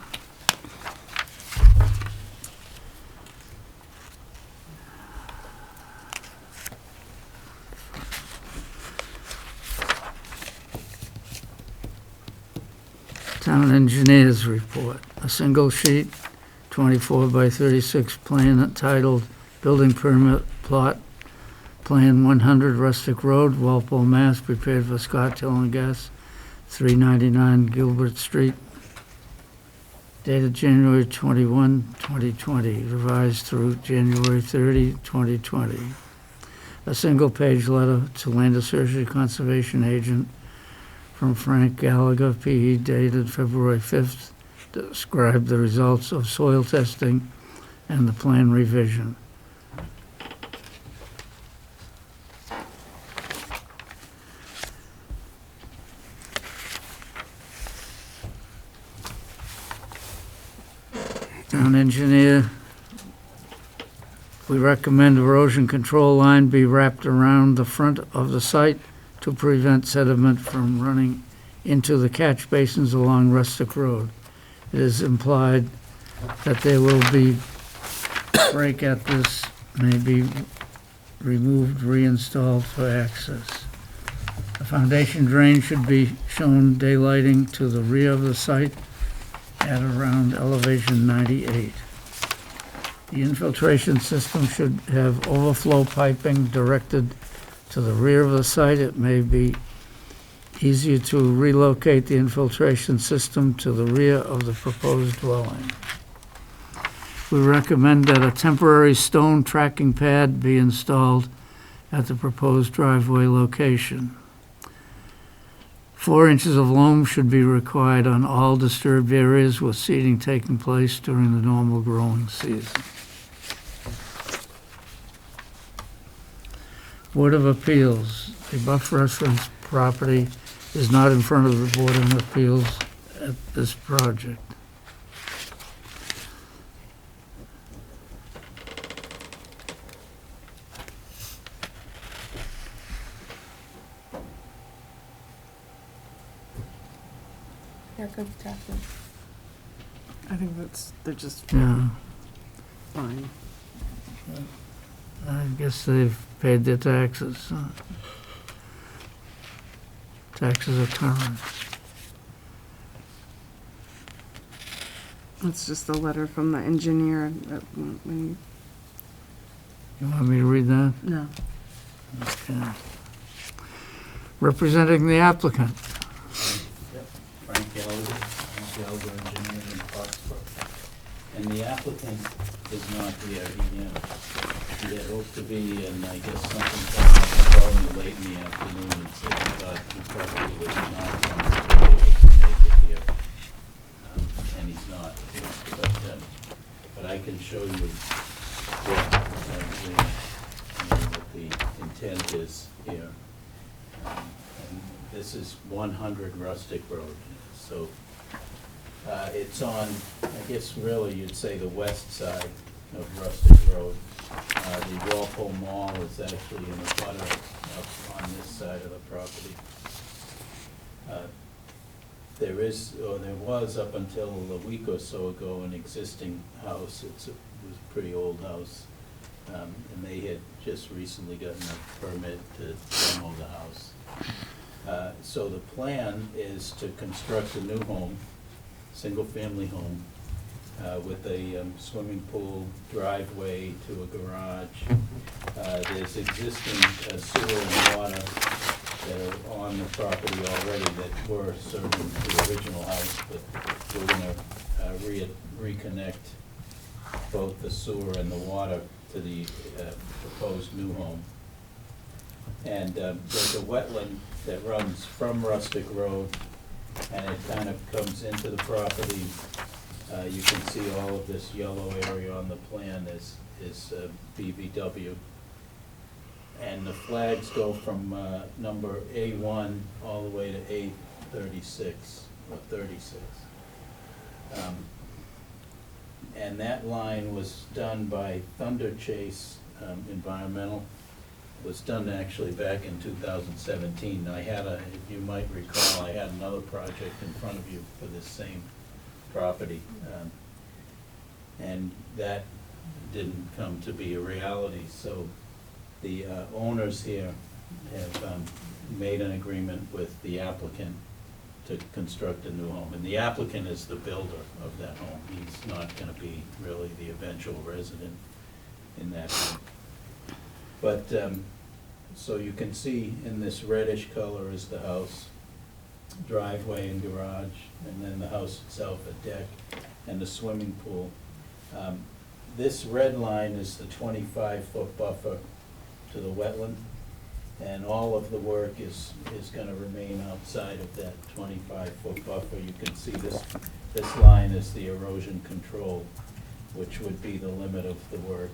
Town engineers report, a single sheet, 24 by 36 plan titled Building Permit Plot, Plan 100 Rustic Road, Walpole, Mass., prepared for Scott Till and Gas, 399 Gilbert Street, dated January 21, 2020, revised through January 30, 2020. A single-page letter to Land Assertion Conservation Agent from Frank Gallagher, P.E., dated February 5th, described the results of soil testing and the plan revision. Town engineer, we recommend erosion control line be wrapped around the front of the site to prevent sediment from running into the catch basins along Rustic Road. It is implied that there will be break at this, may be removed, reinstalled for access. The foundation drain should be shown daylighting to the rear of the site at around elevation 98. The infiltration system should have overflow piping directed to the rear of the site. It may be easier to relocate the infiltration system to the rear of the proposed dwelling. We recommend that a temporary stone tracking pad be installed at the proposed driveway location. 4 inches of loam should be required on all disturbed areas with seeding taking place during the normal growing season. Board of Appeals, the Buff Reference property is not in front of the Board of Appeals at this project. They're good, Catherine. I think they're just Yeah, fine. I guess they've paid their taxes. Taxes are current. It's just a letter from the engineer that when You want me to read that? no. Okay. Representing the applicant. Frank Gallagher, engineer in Foxborough. And the applicant is not here. He had hoped to be, and I guess something called me late in the afternoon and said he thought he probably was not going to be able to make it here. And he's not. But I can show you what the intent is here. And this is 100 Rustic Road. So it's on, I guess really you'd say the west side of Rustic Road. The Walpole Mall is actually in the butter up on this side of the property. There was up until a week or so ago an existing house. It was a pretty old house. And they had just recently gotten a permit to demo the house. So the plan is to construct a new home, single-family home, with a swimming pool, driveway to a garage. There's existing sewer and water that are on the property already that were serving the original house, but we're gonna reconnect both the sewer and the water to the proposed new home. And there's a wetland that runs from Rustic Road, and it kind of comes into the property. You can see all of this yellow area on the plan is BVW. And the flags go from number A1 all the way to A36, or 36. And that line was done by Thunder Chase Environmental. It was done actually back in 2017. I had if you might recall, I had another project in front of you for this same property. And that didn't come to be a reality, so the owners here have made an agreement with the applicant to construct a new home. And the applicant is the builder of that home. He's not gonna be really the eventual resident in that home. But, so you can see in this reddish color is the house, driveway and garage, and then the house itself, a deck, and the swimming pool. This red line is the 25-foot buffer to the wetland, and all of the work is gonna remain outside of that 25-foot buffer. You can see this line is the erosion control, which would be the limit of the work.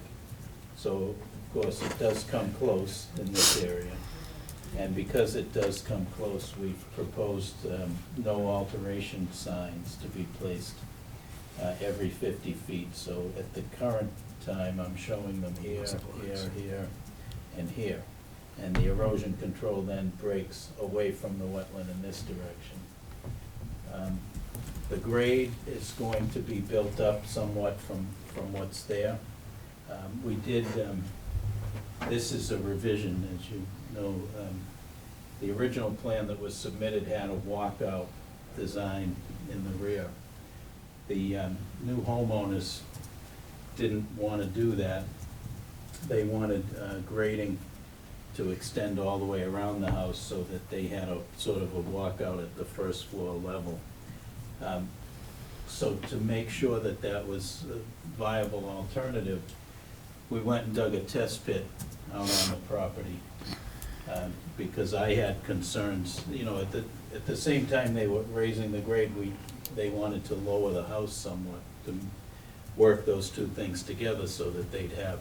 So, of course, it does come close in this area. And because it does come close, we've proposed no alteration signs to be placed every 50 feet. So at the current time, I'm showing them here, here, here, and here. And the erosion control then breaks away from the wetland in this direction. The grade is going to be built up somewhat from what's there. We did, this is a revision, as you know. The original plan that was submitted had a walkout design in the rear. The new homeowners didn't want to do that. They wanted grading to extend all the way around the house so that they had a sort of a walkout at the first floor level. So to make sure that that was a viable alternative, we went and dug a test pit out on the property because I had concerns. You know, at the same time they were raising the grade, they wanted to lower the house somewhat to work those two things together so that they'd have,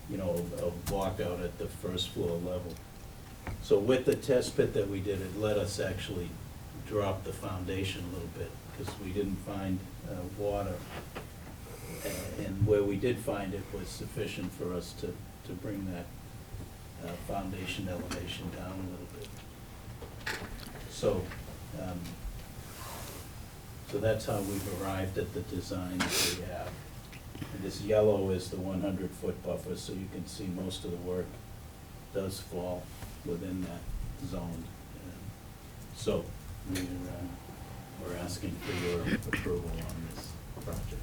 you know, a walkout at the first floor level. So with the test pit that we did, it let us actually drop the foundation a little bit because we didn't find water. And where we did find it was sufficient for us to bring that foundation elevation down a little bit. So, so that's how we've arrived at the design that we have. And this yellow is the 100-foot buffer, so you can see most of the work does fall within that zone. So we're asking for your approval on this project.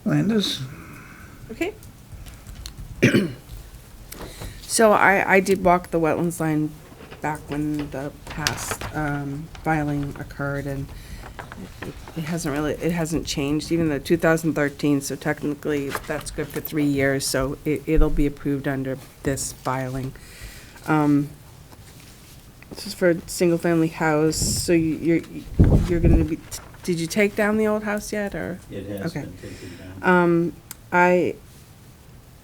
Landis? Okay. So I did walk the wetlands line back when the past filing occurred, and it hasn't changed, even though 2013, so technically that's good for 3 years, so it'll be approved under this filing. This is for a single-family house, so you're gonna be, did you take down the old house yet, or? It has Okay. been taken down.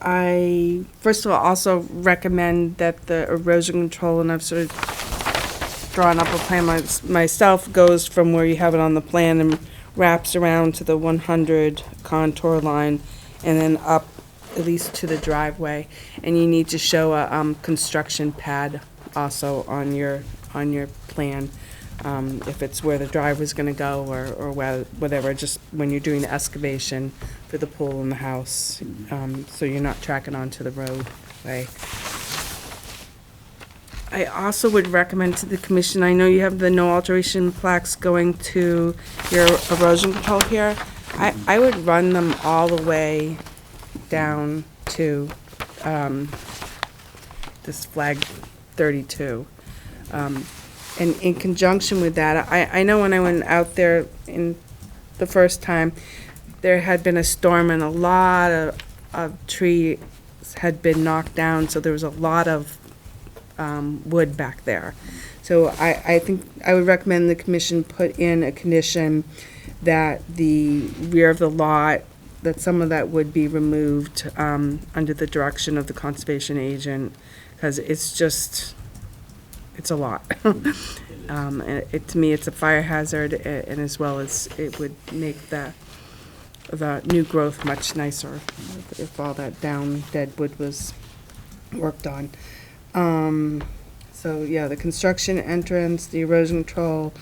I first of all also recommend that the erosion control, and I've sort of drawn up a plan myself, goes from where you have it on the plan and wraps around to the 100 contour line and then up at least to the driveway. And you need to show a construction pad also on your plan, if it's where the driveway's gonna go or whatever, just when you're doing the excavation for the pool in the house, so you're not tracking onto the roadway. I also would recommend to the commission, I know you have the no alteration plaques going to your erosion control here. I would run them all the way down to this flag 32. And in conjunction with that, I know when I went out there in the first time, there had been a storm and a lot of trees had been knocked down, so there was a lot of wood back there. So I think I would recommend the commission put in a condition that the rear of the lot, that some of that would be removed under the direction of the conservation agent, because it's a lot. And to me, it's a fire hazard, and as well as it would make the new growth much nicer if all that down dead wood was worked on. So, yeah, the construction entrance, the erosion control,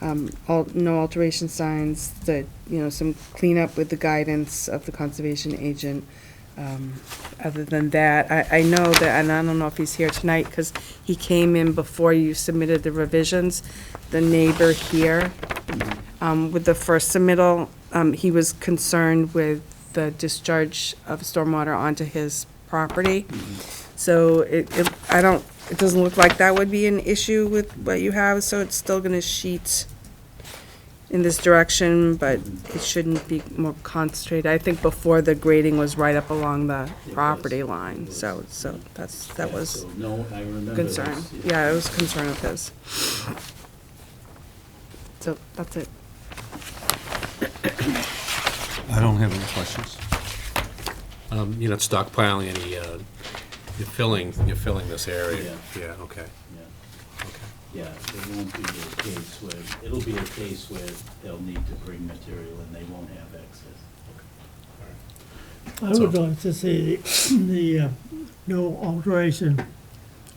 no alteration signs, some cleanup with the guidance of the conservation agent. Other than that, I know that, and I don't know if he's here tonight, because he came in before you submitted the revisions, the neighbor here, with the first submittal, he was concerned with the discharge of stormwater onto his property. So it doesn't look like that would be an issue with what you have, so it's still gonna sheet in this direction, but it shouldn't be more concentrated. I think before the grading was right up along the property line, so that was So, no, I remember concern. this, Yeah, it was a concern of his. So, that's it. I don't have any questions. You're not stockpiling any, you're filling this area? Yeah, okay. Yeah. Okay. Yeah, it won't be a case where, it'll be a case where they'll need to bring material and they won't have access. I would like to see the no alteration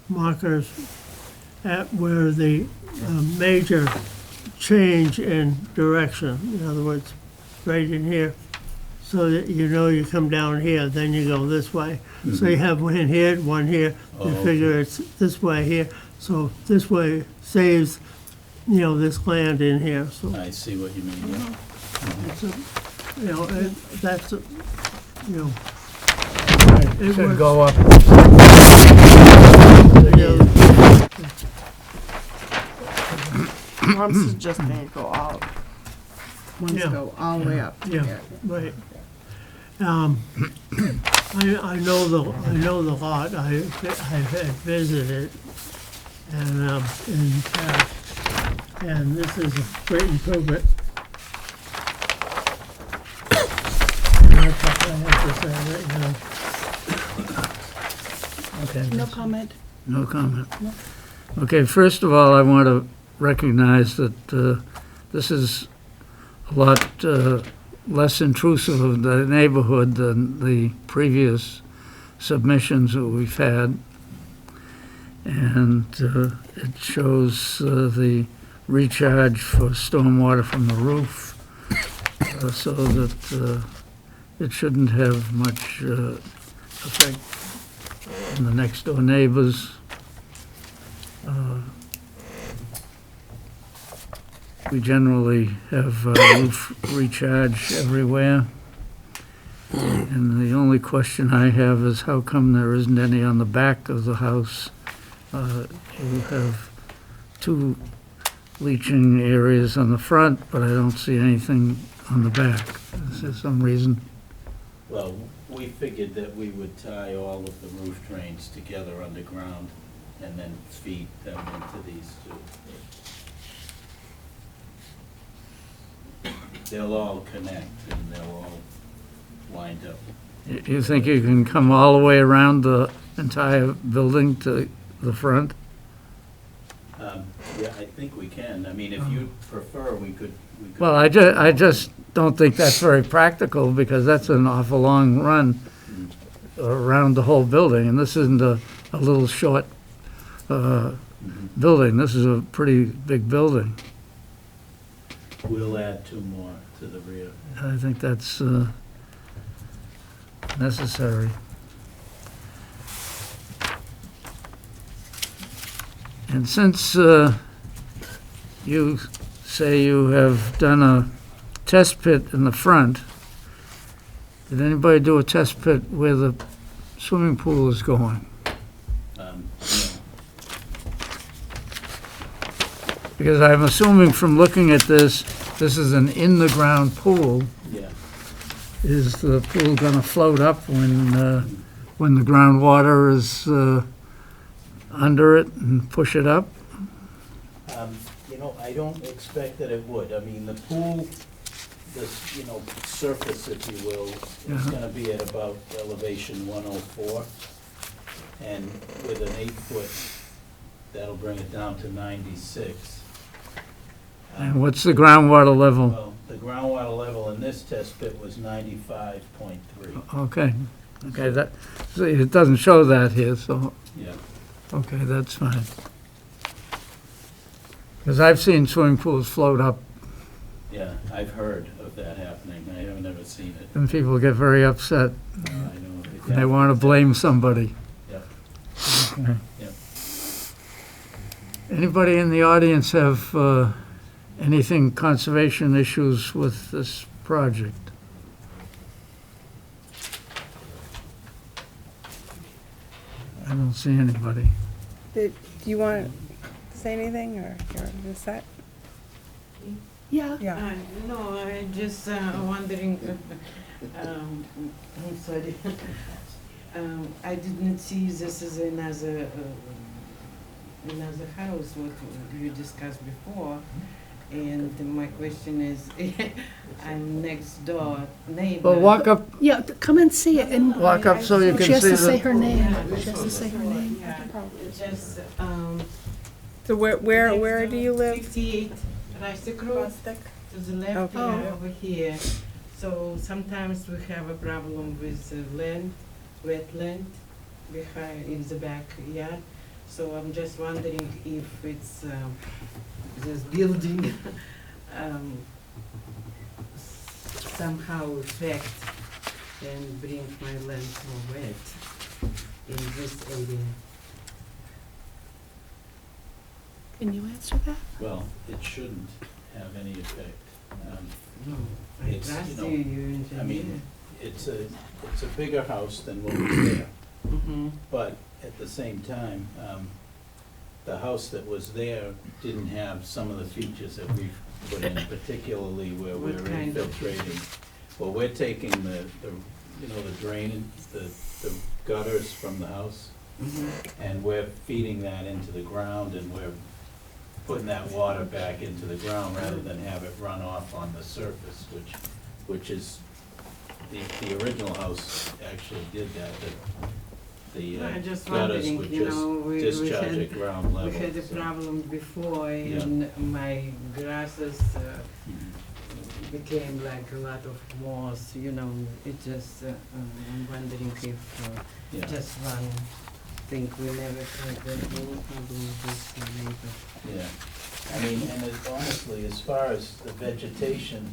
markers at where the major change in direction, in other words, right in here, so that you know you come down here, then you go this way. So you have one here, you Oh, figure okay. it's this way here, so this way saves, this land in here, so. I see what you mean, yeah. It's that's, it Should works. go up. One's just gonna go out. One's Yeah. go all the way up. Yeah, here. right. I know the lot, I've had visited, and, in fact, and this is a great improvement. And that's what I have to say right now. Okay. No comment. No comment. Okay, first of all, I want to recognize that this is a lot less intrusive of the neighborhood than the previous submissions that we've had. And it shows the recharge for stormwater from the roof, so that it shouldn't have much effect on the next door neighbors. We generally have roof recharge everywhere. And the only question I have is how come there isn't any on the back of the house? You have two leaching areas on the front, but I don't see anything on the back. Is there some reason? Well, we figured that we would tie all of the roof drains together underground and then feed them into these two. They'll all connect and they'll all wind up. You think you can come all the way around the entire building to the front? Yeah, I think we can. I mean, if you prefer, we could. Well, I just don't think that's very practical, because that's an awful long run around the whole building, and this isn't a little short building. This is a pretty big building. We'll add two more to the rear. I think that's necessary. And since you say you have done a test pit in the front, did anybody do a test pit where the swimming pool is going? No. Because I'm assuming from looking at this is an in-the-ground pool. Yeah. Is the pool gonna float up when when the groundwater is under it and push it up? You know, I don't expect that it would. I mean, the pool, this, you know, surface, if you will, is Yeah. gonna be at about elevation 104. And with an 8-foot, that'll bring it down to 96. And what's the groundwater level? Well, the groundwater level in this test pit was 95.3. Okay, okay, that, so it doesn't show that here, so, Yeah. okay, that's fine. Because I've seen swimming pools float up, Yeah, I've heard of that happening. I haven't ever seen it. and people get very upset, I know. and they want to blame somebody. Yep. Okay. Yep. Anybody in the audience have anything conservation issues with this project? I don't see anybody. Do you want to say anything, or you're set? Yeah. Yeah. No, I just wondering, I'm sorry. I didn't see this as another house, what you discussed before. And my question is, I'm next door neighbor. Well, walk up, Yeah, come and see it, and walk up so you she can has see to say the... her name. Yeah. She has to say her name. Yeah, just, So where do you live? 58 Rustic Road, to the left Okay. here, over here. So sometimes we have a problem with land, wetland, behind, in the backyard. So I'm just wondering if it's, this building somehow affect and bring my land more wet in this area. Can you answer that? Well, it shouldn't have any effect. No, I It's, trust you know, you I mean, it's a bigger house than what was there. Mm-hmm. But at the same time, the house that was there didn't have some of the features that we've put in, particularly where What we're kind of infiltrating. Well, we're taking the you know, the drain, the gutters from the house, Mm-hmm. and we're feeding that into the ground, and we're putting that water back into the ground rather than have it run off on the surface, which is, the original house actually did that. The I just gutters wondering, would you know, we discharge had, at ground level. we had a so- problem before, Yeah. and my grasses Mhm. became like a lot of moss, you know, it just, I'm wondering if Yeah. just one thing, we never had that any problem with this neighbor. Yeah, I mean, and honestly, as far as the vegetation,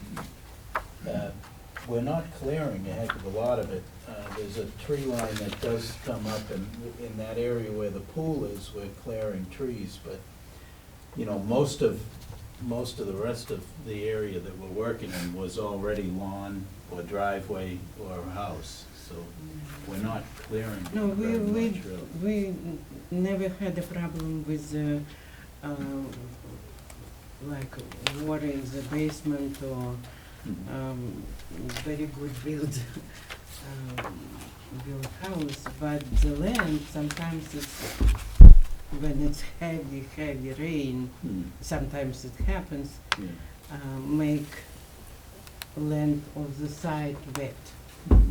we're not clearing a heck of a lot of it. There's a tree line that does come up, and in that area where the pool is, we're clearing trees, but, you know, most of the rest of the area that we're working in was already lawn or driveway or house, so we're not clearing No, very much, really. we never had a problem with, like water in the basement or Mhm. very good build house, but the land, sometimes it's, when it's heavy rain, Hmm, sometimes it happens, yeah. make land of the side wet.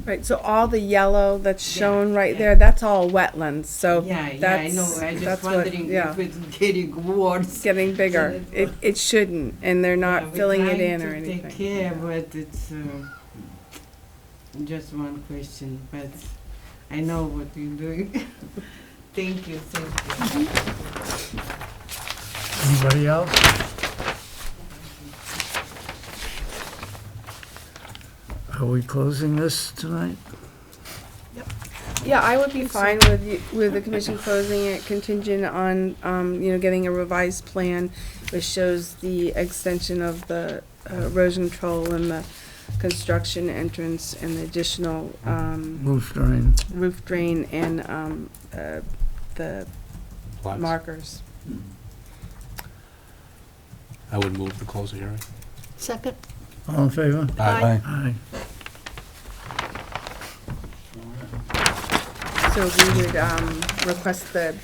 Right, so all the yellow that's Yeah, shown right yeah. there, that's all wetlands, so Yeah, I that's, know, I just that's what, wondering yeah. if it's getting worse. It's getting bigger. It shouldn't, and they're Yeah, not we're filling it trying in or to anything. take care, but it's just one question, but I know what you're doing. Thank you, thank you. Anybody else? Are we closing this tonight? Yeah, I would be fine with the commission closing it contingent on, getting a revised plan which shows the extension of the erosion control and the construction entrance and the additional, Roof drain. roof drain and, the Lots. markers. Mhm. I would move the close of hearing. Second? All in favor? Aye. Aye. So we would request the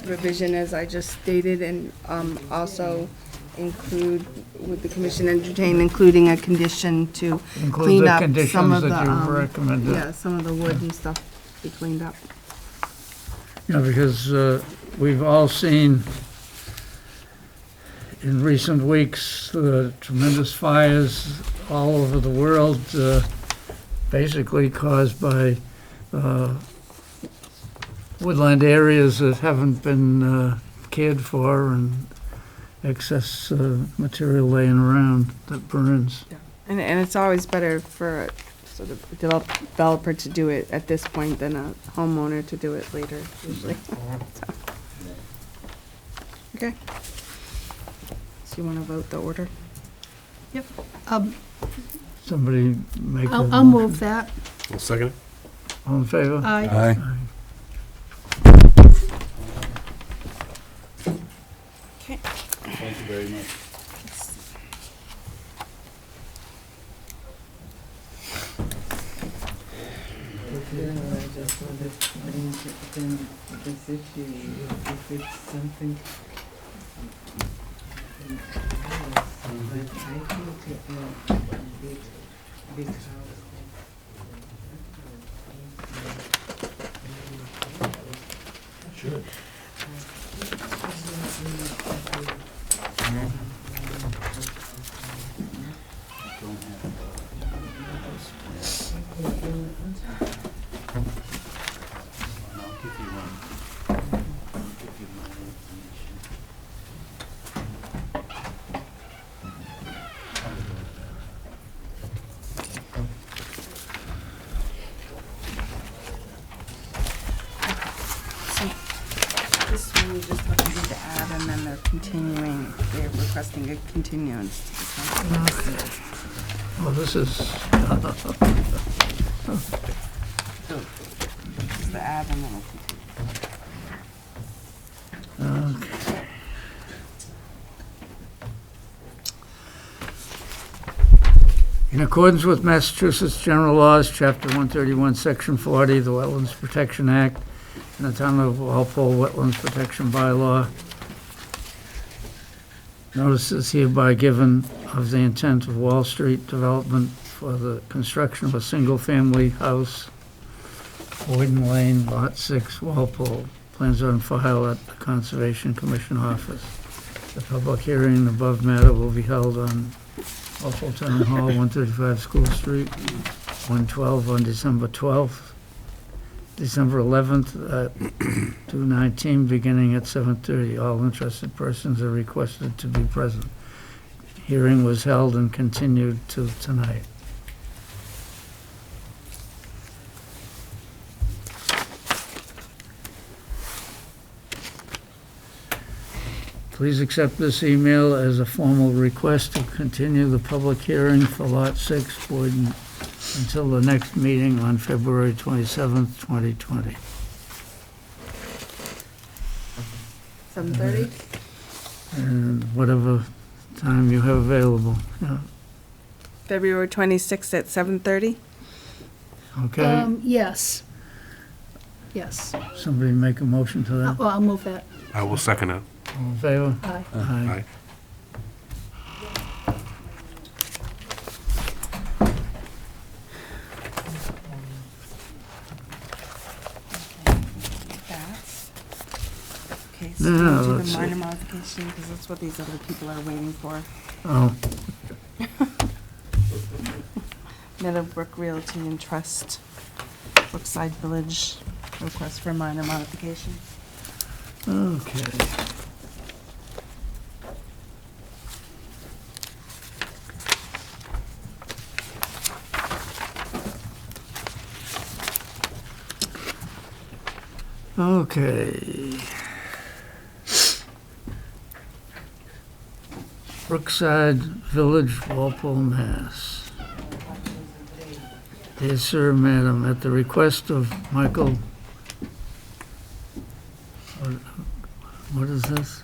revision as I just stated, and also include, would the commission entertain including a condition to Include clean the up some conditions of the, that you recommended. yeah, some of the wood and stuff be cleaned up. Yeah, because we've all seen in recent weeks the tremendous fires all over the world, basically caused by woodland areas that haven't been cared for and excess material laying around that burns. And it's always better for a sort of developer to do it at this point than a homeowner to do it later, usually. So. Okay. So you want to vote the order? Yep. Somebody make a I'll motion. move that. I'll second it. All in favor? Aye. Aye. Okay. Thank you very much. Yeah, I just wanted to bring them this issue, if it's something. But I think big house. Should. I'll give you one. I'll give you my information. This one you just have to do the add, and then they're continuing, they're requesting a continuance to the council. Well, this is, It's the add and then we'll continue. okay. In accordance with Massachusetts General Laws, Chapter 131, Section 40, the Wetlands Protection Act, and the Town of Walpole Wetlands Protection Bylaw, notice is hereby given of the intent of Wall Street Development for the construction of a single-family house, Wetland Lane, Lot 6, Walpole. Plans are on file at the Conservation Commission office. The public hearing in the above matter will be held on Walpole Town Hall, 135 School Street, 112 on December 12th, December 11th at 2:19, beginning at 7:30. All interested persons are requested to be present. Hearing was held and continued to tonight. Please accept this email as a formal request to continue the public hearing for Lot 6, Boyden, until the next meeting on February 27th, 2020. 7:30? And whatever time you have available. Yeah. February 26th at 7:30? Okay? Yes. Yes. Somebody make a motion to that? Well, I'll move that. I will second it. All in favor? Aye. Aye. That's, okay, so No, we'll do let's the see. minor modification, because that's what these other people are waiting for. Oh, Meadowbrook Realty and Trust, Brookside Village, request for minor modification. okay. Okay. Brookside Village, Walpole, Mass. Dear Sir, Madam, at the request of Michael, what is this?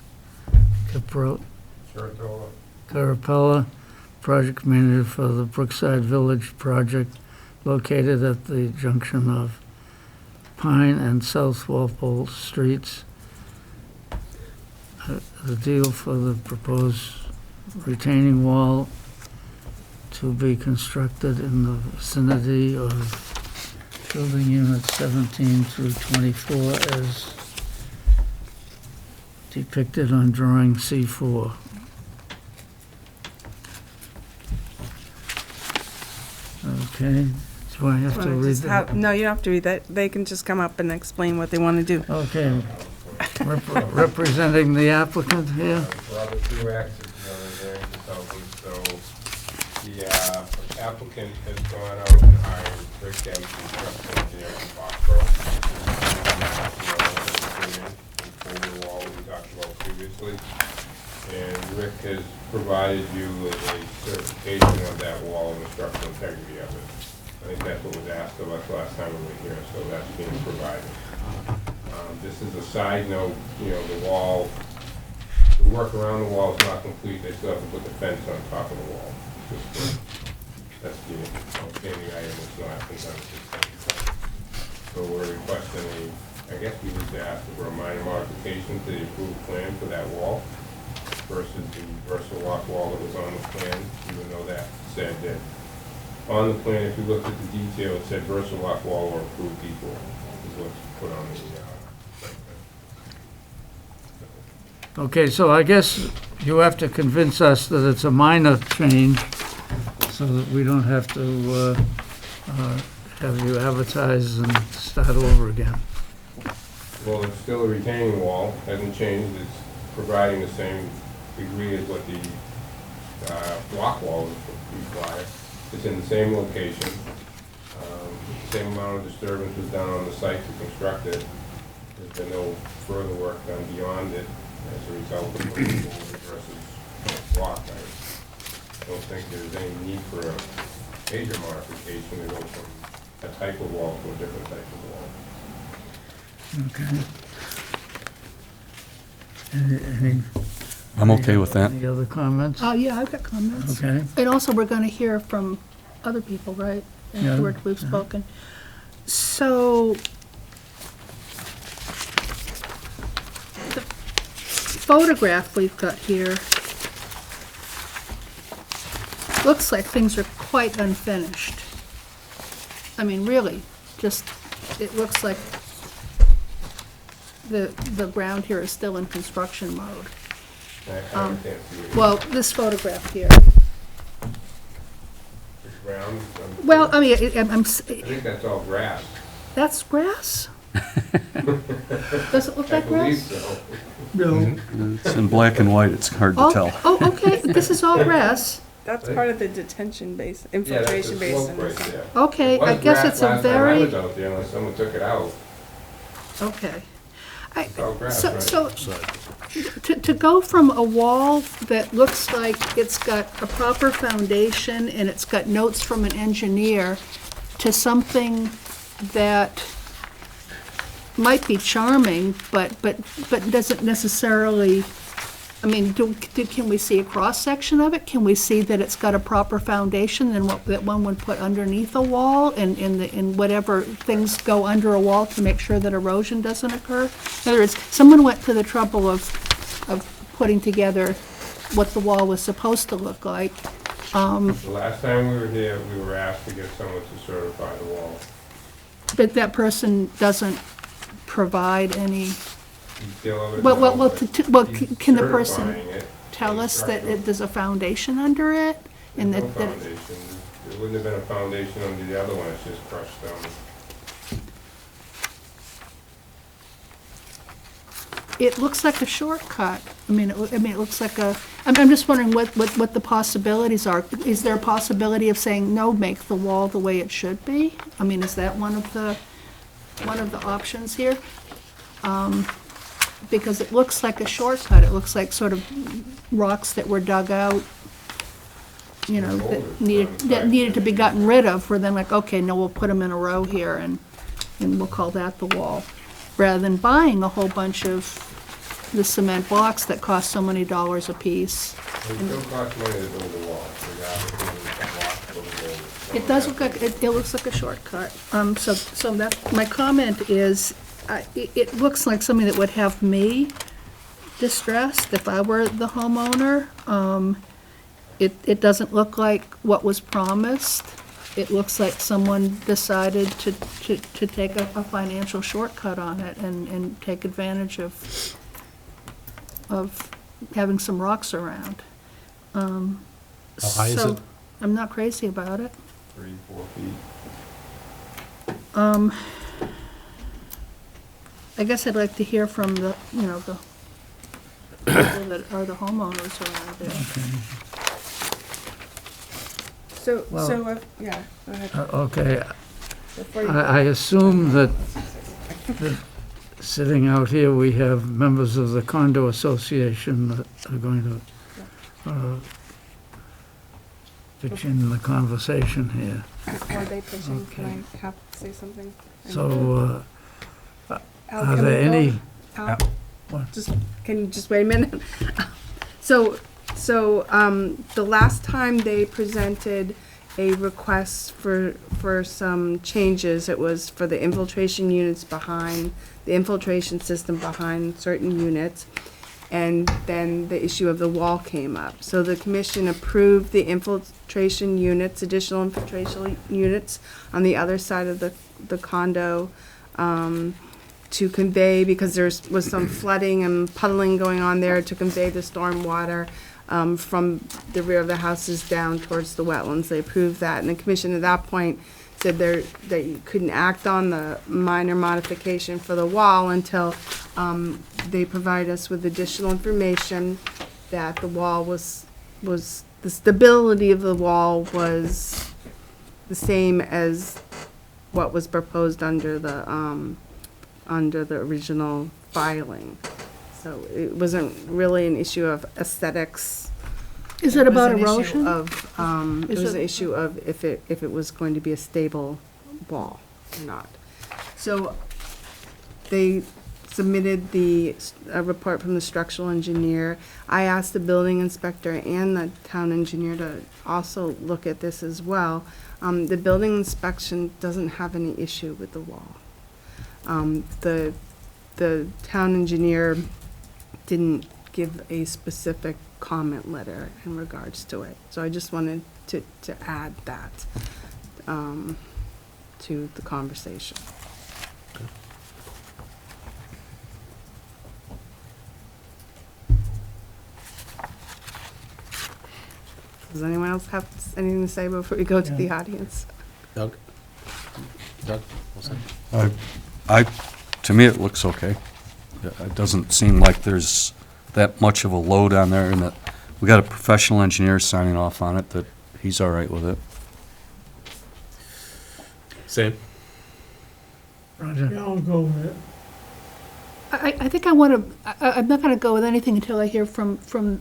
Carapella, project manager for the Brookside Village project located at the junction of Pine and South Walpole Streets. The deal for the proposed retaining wall to be constructed in the vicinity of building units 17 through 24 as depicted on drawing C4. Okay, do I have to Wanna read just that? have- No, you don't have to read that. They can just come up and explain what they want to do. Okay. Representing the applicant here? Robert Truax is the owner there, consultant, so the applicant has gone out and hired Rick Dempsey, structural engineer from Foxborough. The wall we talked about previously. And Rick has provided you with a certification of that wall and the structural integrity of it. I think that's what was asked of us last time we were here, so that's being provided. This is a side note, the wall, the work around the wall is not complete, they still have to put the fence on top of the wall. That's the outstanding item, it's not been done at this time. So we're requesting I guess we need to ask for a minor modification to the approved plan for that wall versus the Versalock wall that was on the plan, even though that said that on the plan, if you looked at the detail, it said Versalock wall or approved equal is what's put on the Okay, so I guess you have to convince us that it's a minor change so that we don't have to have you advertise and start over again. Well, it's still a retaining wall, hasn't changed, it's providing the same degree as what the block wall would require. It's in the same location. The same amount of disturbance was done on the site to construct it. There's been no further work done beyond it as a result of the versus block. I don't think there's any need for a major modification to go from a type of wall to a different type of wall. Okay. Any, I'm okay with that. any other comments? Yeah, I've got comments. Okay. And also, we're going to hear from other people, right? Yeah. Afterward, we've spoken. So, the photograph we've got here looks like things are quite unfinished. I mean, really, just, it looks like the ground here is still in construction mode. I can't see it. Well, this photograph here. It's round. Well, I mean, I think that's all grass. that's grass? Does it look like I believe grass? so. No, It's in black and white, it's hard to tell. Oh, okay, this is all grass. That's part of the detention basin, Yeah, that's the infiltration slope basin. right there. Okay, It was I guess grass it's a last time I very, was out there, unless someone took it out. okay. It's all grass, So, right? so, to go from a wall that looks like it's got a proper foundation and it's got notes from an engineer to something that might be charming, but doesn't necessarily, I mean, can we see a cross-section of it? Can we see that it's got a proper foundation and that one would put underneath a wall and whatever things go under a wall to make sure that erosion doesn't occur? In other words, someone went to the trouble of putting together what the wall was supposed to look like. The last time we were here, we were asked to get someone to certify the wall. But that person doesn't provide any, Detail of it, well, no, can he's the person certifying it. tell us that Structural. there's a foundation under it? And There's that, no that foundation. There wouldn't have been a foundation under the other one, it's just crushed stone. it looks like a shortcut. I mean, it looks like a, I'm just wondering what the possibilities are. Is there a possibility of saying, no, make the wall the way it should be? I mean, is that one of the options here? Because it looks like a shortcut. It looks like sort of rocks that were dug out, you know, that needed to be gotten rid of, where then like, okay, no, we'll put them in a row here and we'll call that the wall. Rather than buying a whole bunch of the cement blocks that cost so many dollars a piece. It still costs money to build a wall, regardless of the block or the It does look like, it looks like a shortcut. So that, my comment is, it looks like something that would have me distressed if I were the homeowner. It doesn't look like what was promised. It looks like someone decided to take a financial shortcut on it and take advantage of having some rocks around. How high is So, it? I'm not crazy about it. 3-4 feet. I guess I'd like to hear from the, the people that are the homeowners around there. So, yeah, go ahead. Okay, Before you- I assume that sitting out here, we have members of the condo association that are going to pitch in the conversation here. Before they pitch in, can I say something? So, Al, are can we there go? any? Al, What? can you just wait a minute? So, the last time they presented a request for some changes, it was for the infiltration units behind, the infiltration system behind certain units, and then the issue of the wall came up. So the commission approved the infiltration units, additional infiltration units on the other side of the condo, to convey, because there was some flooding and puddling going on there, to convey the storm water from the rear of the houses down towards the wetlands. They approved that, and the commission at that point said that you couldn't act on the minor modification for the wall until they provide us with additional information that the wall was the stability of the wall was the same as what was proposed under the original filing. So it wasn't really an issue of aesthetics. Is it about was an issue erosion? Of, it Is was it- an issue of if it was going to be a stable wall or not. So they submitted the report from the structural engineer. I asked the building inspector and the town engineer to also look at this as well. The building inspection doesn't have any issue with the wall. The town engineer didn't give a specific comment letter in regards to it. So I just wanted to add that to the conversation. Does anyone else have anything to say before we go to the audience? Doug? What's that? To me, it looks okay. It doesn't seem like there's that much of a load on there, and that we got a professional engineer signing off on it, that he's all right with it. Sam? Roger? Yeah, I'll go with it. I think I'm not gonna go with anything until I hear from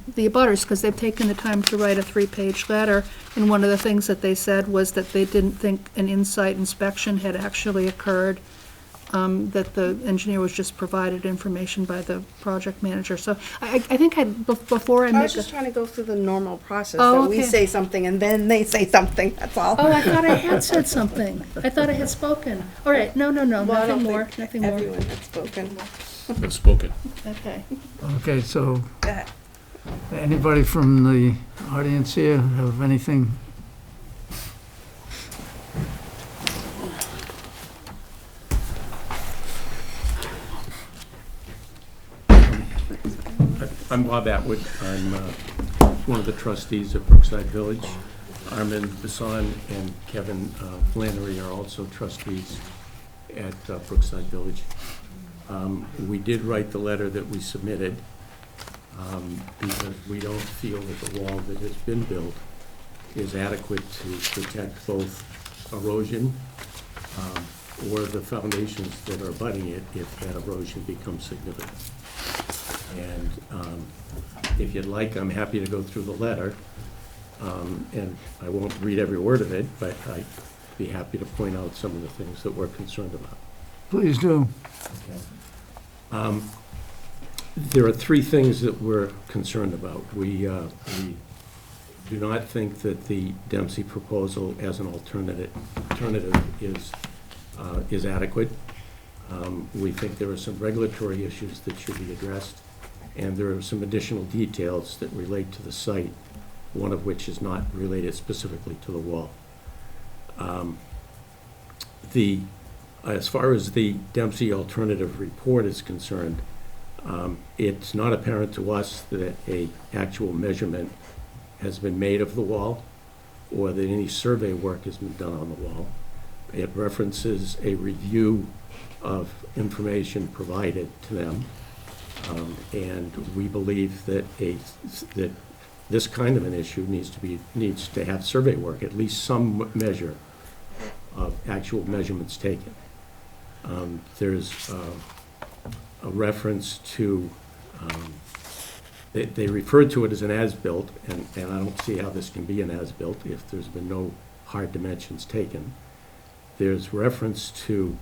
the abutters, because they've taken the time to write a 3-page letter, and one of the things that they said was that they didn't think an in-site inspection had actually occurred, that the engineer was just provided information by the project manager. So I think before I I make was just trying to go through the normal process, Oh, that we okay. say something and then they say something, that's all. Oh, I thought I had said something. I thought I had spoken. All right, no, Well, I nothing don't more, think nothing more. Everyone had spoken. Well spoken. Okay. Okay, so Go ahead. anybody from the audience here have anything? I'm Bob Atwood. I'm one of the trustees of Brookside Village. Armin Bisson and Kevin Flannery are also trustees at Brookside Village. We did write the letter that we submitted because we don't feel that the wall that has been built is adequate to protect both erosion or the foundations that are abutting it if that erosion becomes significant. And if you'd like, I'm happy to go through the letter. And I won't read every word of it, but I'd be happy to point out some of the things that we're concerned about. Please do. There are three things that we're concerned about. We do not think that the Dempsey proposal as an alternative is adequate. We think there are some regulatory issues that should be addressed, and there are some additional details that relate to the site, one of which is not related specifically to the wall. As far as the Dempsey alternative report is concerned, it's not apparent to us that an actual measurement has been made of the wall or that any survey work has been done on the wall. It references a review of information provided to them, and we believe that that this kind of an issue needs to have survey work, at least some measure of actual measurements taken. There's a reference to, they referred to it as an as-built, and I don't see how this can be an as-built if there's been no hard dimensions taken. There's reference to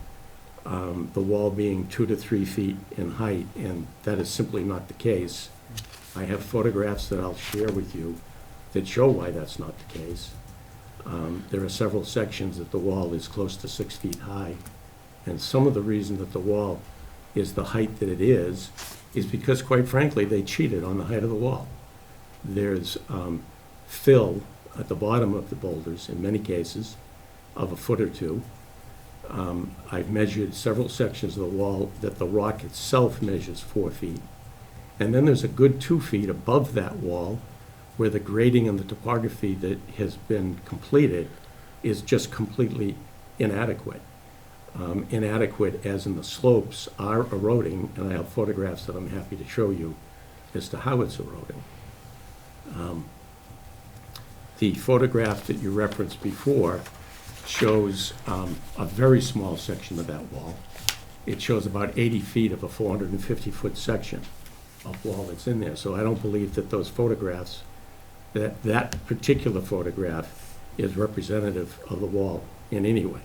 the wall being 2 to 3 feet in height, and that is simply not the case. I have photographs that I'll share with you that show why that's not the case. There are several sections that the wall is close to 6 feet high, and some of the reason that the wall is the height that it is because, quite frankly, they cheated on the height of the wall. There's fill at the bottom of the boulders, in many cases, of 1 foot or 2. I've measured several sections of the wall that the rock itself measures 4 feet. And then there's a good 2 feet above that wall where the grading and the topography that has been completed is just completely inadequate. Inadequate as in the slopes are eroding, and I have photographs that I'm happy to show you as to how it's eroding. The photograph that you referenced before shows a very small section of that wall. It shows about 80 feet of a 450-foot section of wall that's in there. So I don't believe that those photographs, that particular photograph is representative of the wall in any way.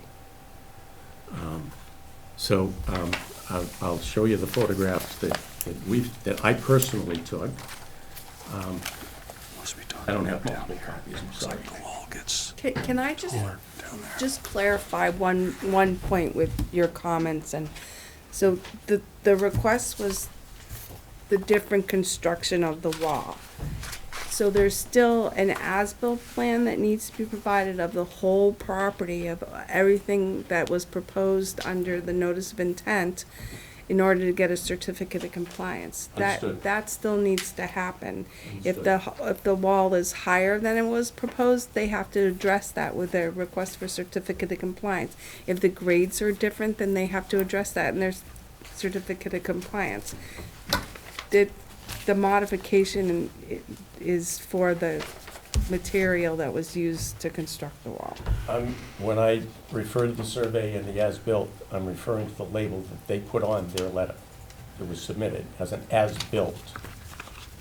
I'll show you the photographs that I personally took. I don't have multiple copies, I'm sorry. Can I just clarify one point with your comments? And so the request was the different construction of the wall. So there's still an as-built plan that needs to be provided of the whole property, of everything that was proposed under the notice of intent in order to get a certificate of compliance. Understood. That still needs to happen. If the wall is higher than it was proposed, they have to address that with their request for certificate of compliance. If the grades are different, then they have to address that in their certificate of compliance. The modification is for the material that was used to construct the wall. When I refer to the survey and the as-built, I'm referring to the label that they put on their letter that was submitted as an as-built.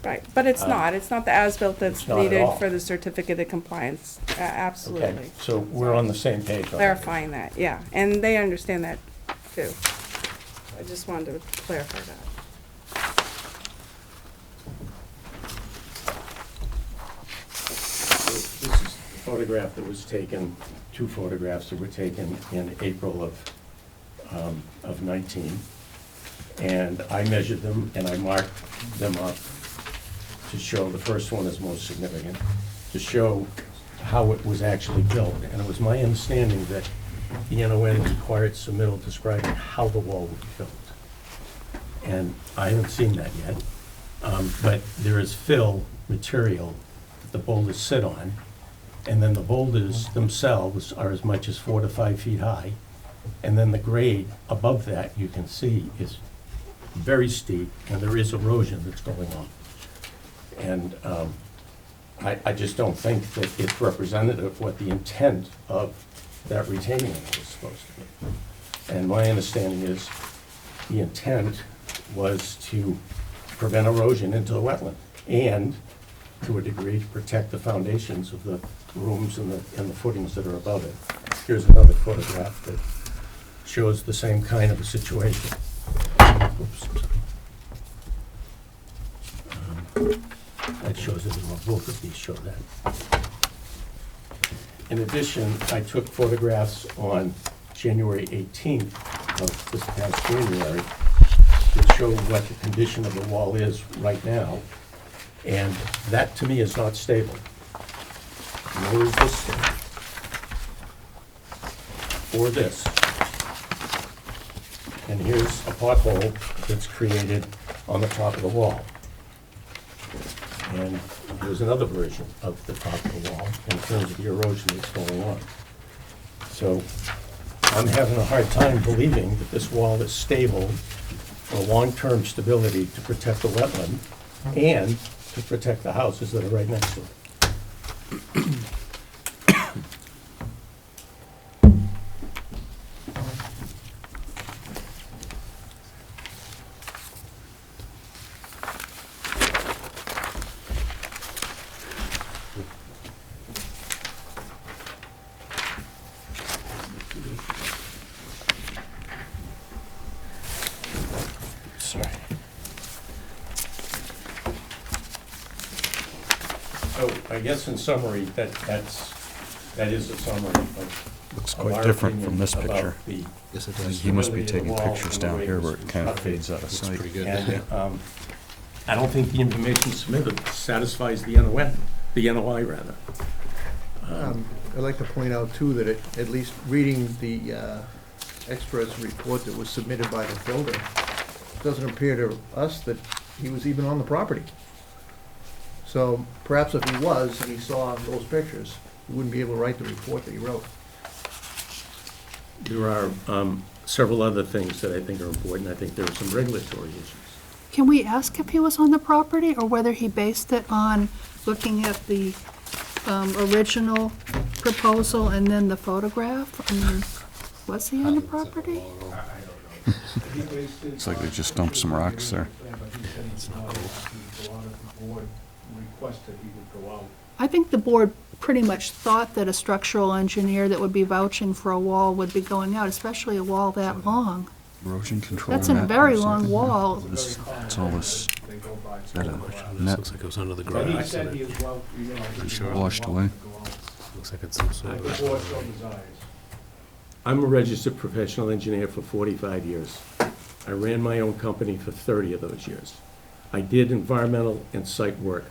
Right, but it's not the as-built that's It's not at needed all. for the certificate of compliance, absolutely. Okay, so we're on the same page on that. Clarifying that, yeah, and they understand that too. I just wanted to clarify that. This is the photograph that was taken, 2 photographs that were taken in April of 19. And I measured them and I marked them up to show, the first one is most significant, to show how it was actually built. And it was my understanding that the NON required submittal describing how the wall would be built. And I haven't seen that yet. But there is fill material that the boulders sit on, and then the boulders themselves are as much as 4 to 5 feet high. And then the grade above that, you can see, is very steep, and there is erosion that's going on. And I just don't think that it's representative of what the intent of that retaining wall was supposed to be. And my understanding is the intent was to prevent erosion into the wetland and, to a degree, to protect the foundations of the rooms and the footings that are above it. Here's another photograph that shows the same kind of a situation. Oops. That shows it as well. Both of these show that. In addition, I took photographs on January 18th of this past January that show what the condition of the wall is right now, and that to me is not stable. Nor is this stable. Or this. And here's a pothole that's created on the top of the wall. And here's another version of the top of the wall in terms of the erosion that's going on. So I'm having a hard time believing that this wall is stable for long-term stability to protect the wetland and to protect the houses that are right next to it. Sorry. So I guess in summary, that is a summary of. Looks of quite our different opinion from this about picture. the Yes, it does. He must be stability of the taking wall pictures and the down way here it where was it kind of constructed. fades out of Looks sight. pretty good. And I don't think the information submitted satisfies the NOI rather. I'd like to point out too that at least reading the expert's report that was submitted by the builder, it doesn't appear to us that he was even on the property. So perhaps if he was and he saw those pictures, he wouldn't be able to write the report that he wrote. There are several other things that I think are important. I think there are some regulatory issues. Can we ask if he was on the property, or whether he based it on looking at the original proposal and then the photograph? I mean, was he on the property? Looks like they just dumped some rocks there. I think the board pretty much thought that a structural engineer that would be vouching for a wall would be going out, especially a wall that long. Erosion control. That's a net very or long something. wall. This, it's all this, is that a This net looks like it was under the But he garage. said and he it is well, you know. Sure. washed away? Looks like it's some sort The of. board so desires. I'm a registered professional engineer for 45 years. I ran my own company for 30 of those years. I did environmental and site work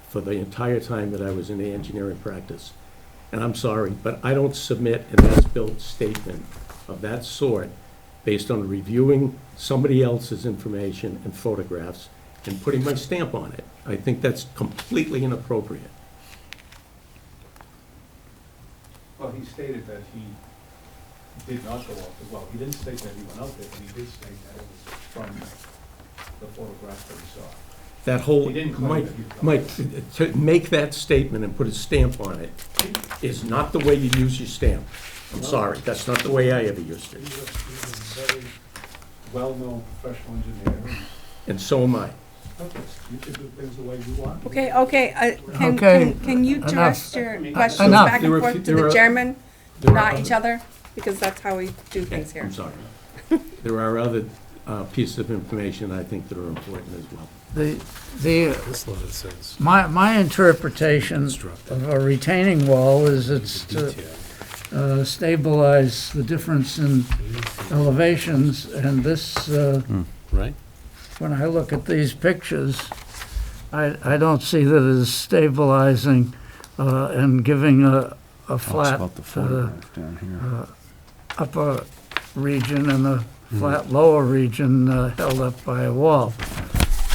for the entire time that I was in the engineering practice. And I'm sorry, but I don't submit an as-built statement of that sort based on reviewing somebody else's information and photographs and putting my stamp on it. I think that's completely inappropriate. Well, he stated that he did not go off the well. He didn't state that he went out there, but he did state that it was from the photograph that he saw. That whole, He didn't claim that he was Mike, to make that statement and put a stamp on it is not the way you use your stamp. I'm sorry, that's not the way I ever used it. He's a very well-known professional engineer. And so am I. You should do things the way you want. Okay, Okay, can you enough. direct your questions Enough. back There and were- forth to there the were- chairman, there were not other- each other? Because that's how we do things here. I'm sorry. There are other pieces of information I think that are important as well. The, This letter says. my interpretation of a retaining wall is it's to Detail. stabilize the difference in elevations, and this, Right? when I look at these pictures, I don't see that as stabilizing and giving a Talks flat about the photograph down here. upper region and a flat lower region held up by a wall.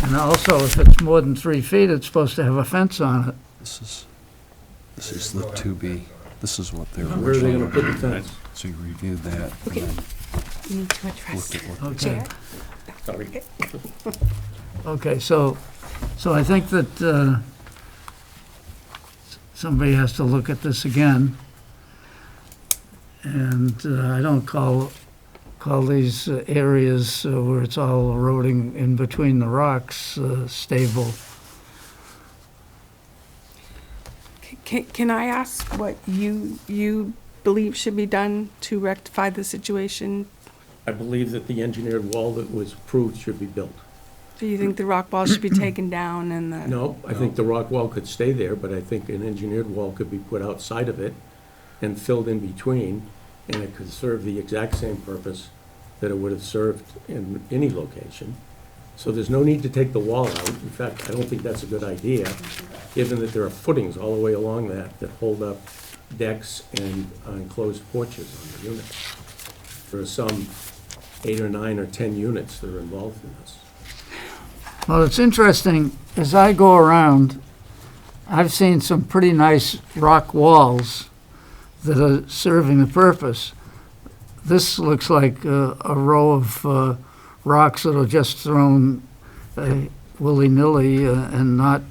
And also, if it's more than 3 feet, it's supposed to have a fence on it. This is the 2B. This is what they're Where are they originally. gonna put the fence? So you reviewed that. Okay. and then You need to address looked at what Okay. Chair. Sorry. Okay, so I think that somebody has to look at this again. And I don't call these areas where it's all eroding in between the rocks stable. Can I ask what you believe should be done to rectify the situation? I believe that the engineered wall that was approved should be built. Do you think the rock wall should be taken down and No, I think the rock wall could stay there, but I think an engineered wall could be put outside of it and filled in between, and it could serve the exact same purpose that it would have served in any location. So there's no need to take the wall out. In fact, I don't think that's a good idea, given that there are footings all the way along that hold up decks and enclosed porches on the unit. There are some 8 or 9 or 10 units that are involved in this. Well, it's interesting, as I go around, I've seen some pretty nice rock walls that are serving the purpose. This looks like a row of rocks that are just thrown willy-nilly and not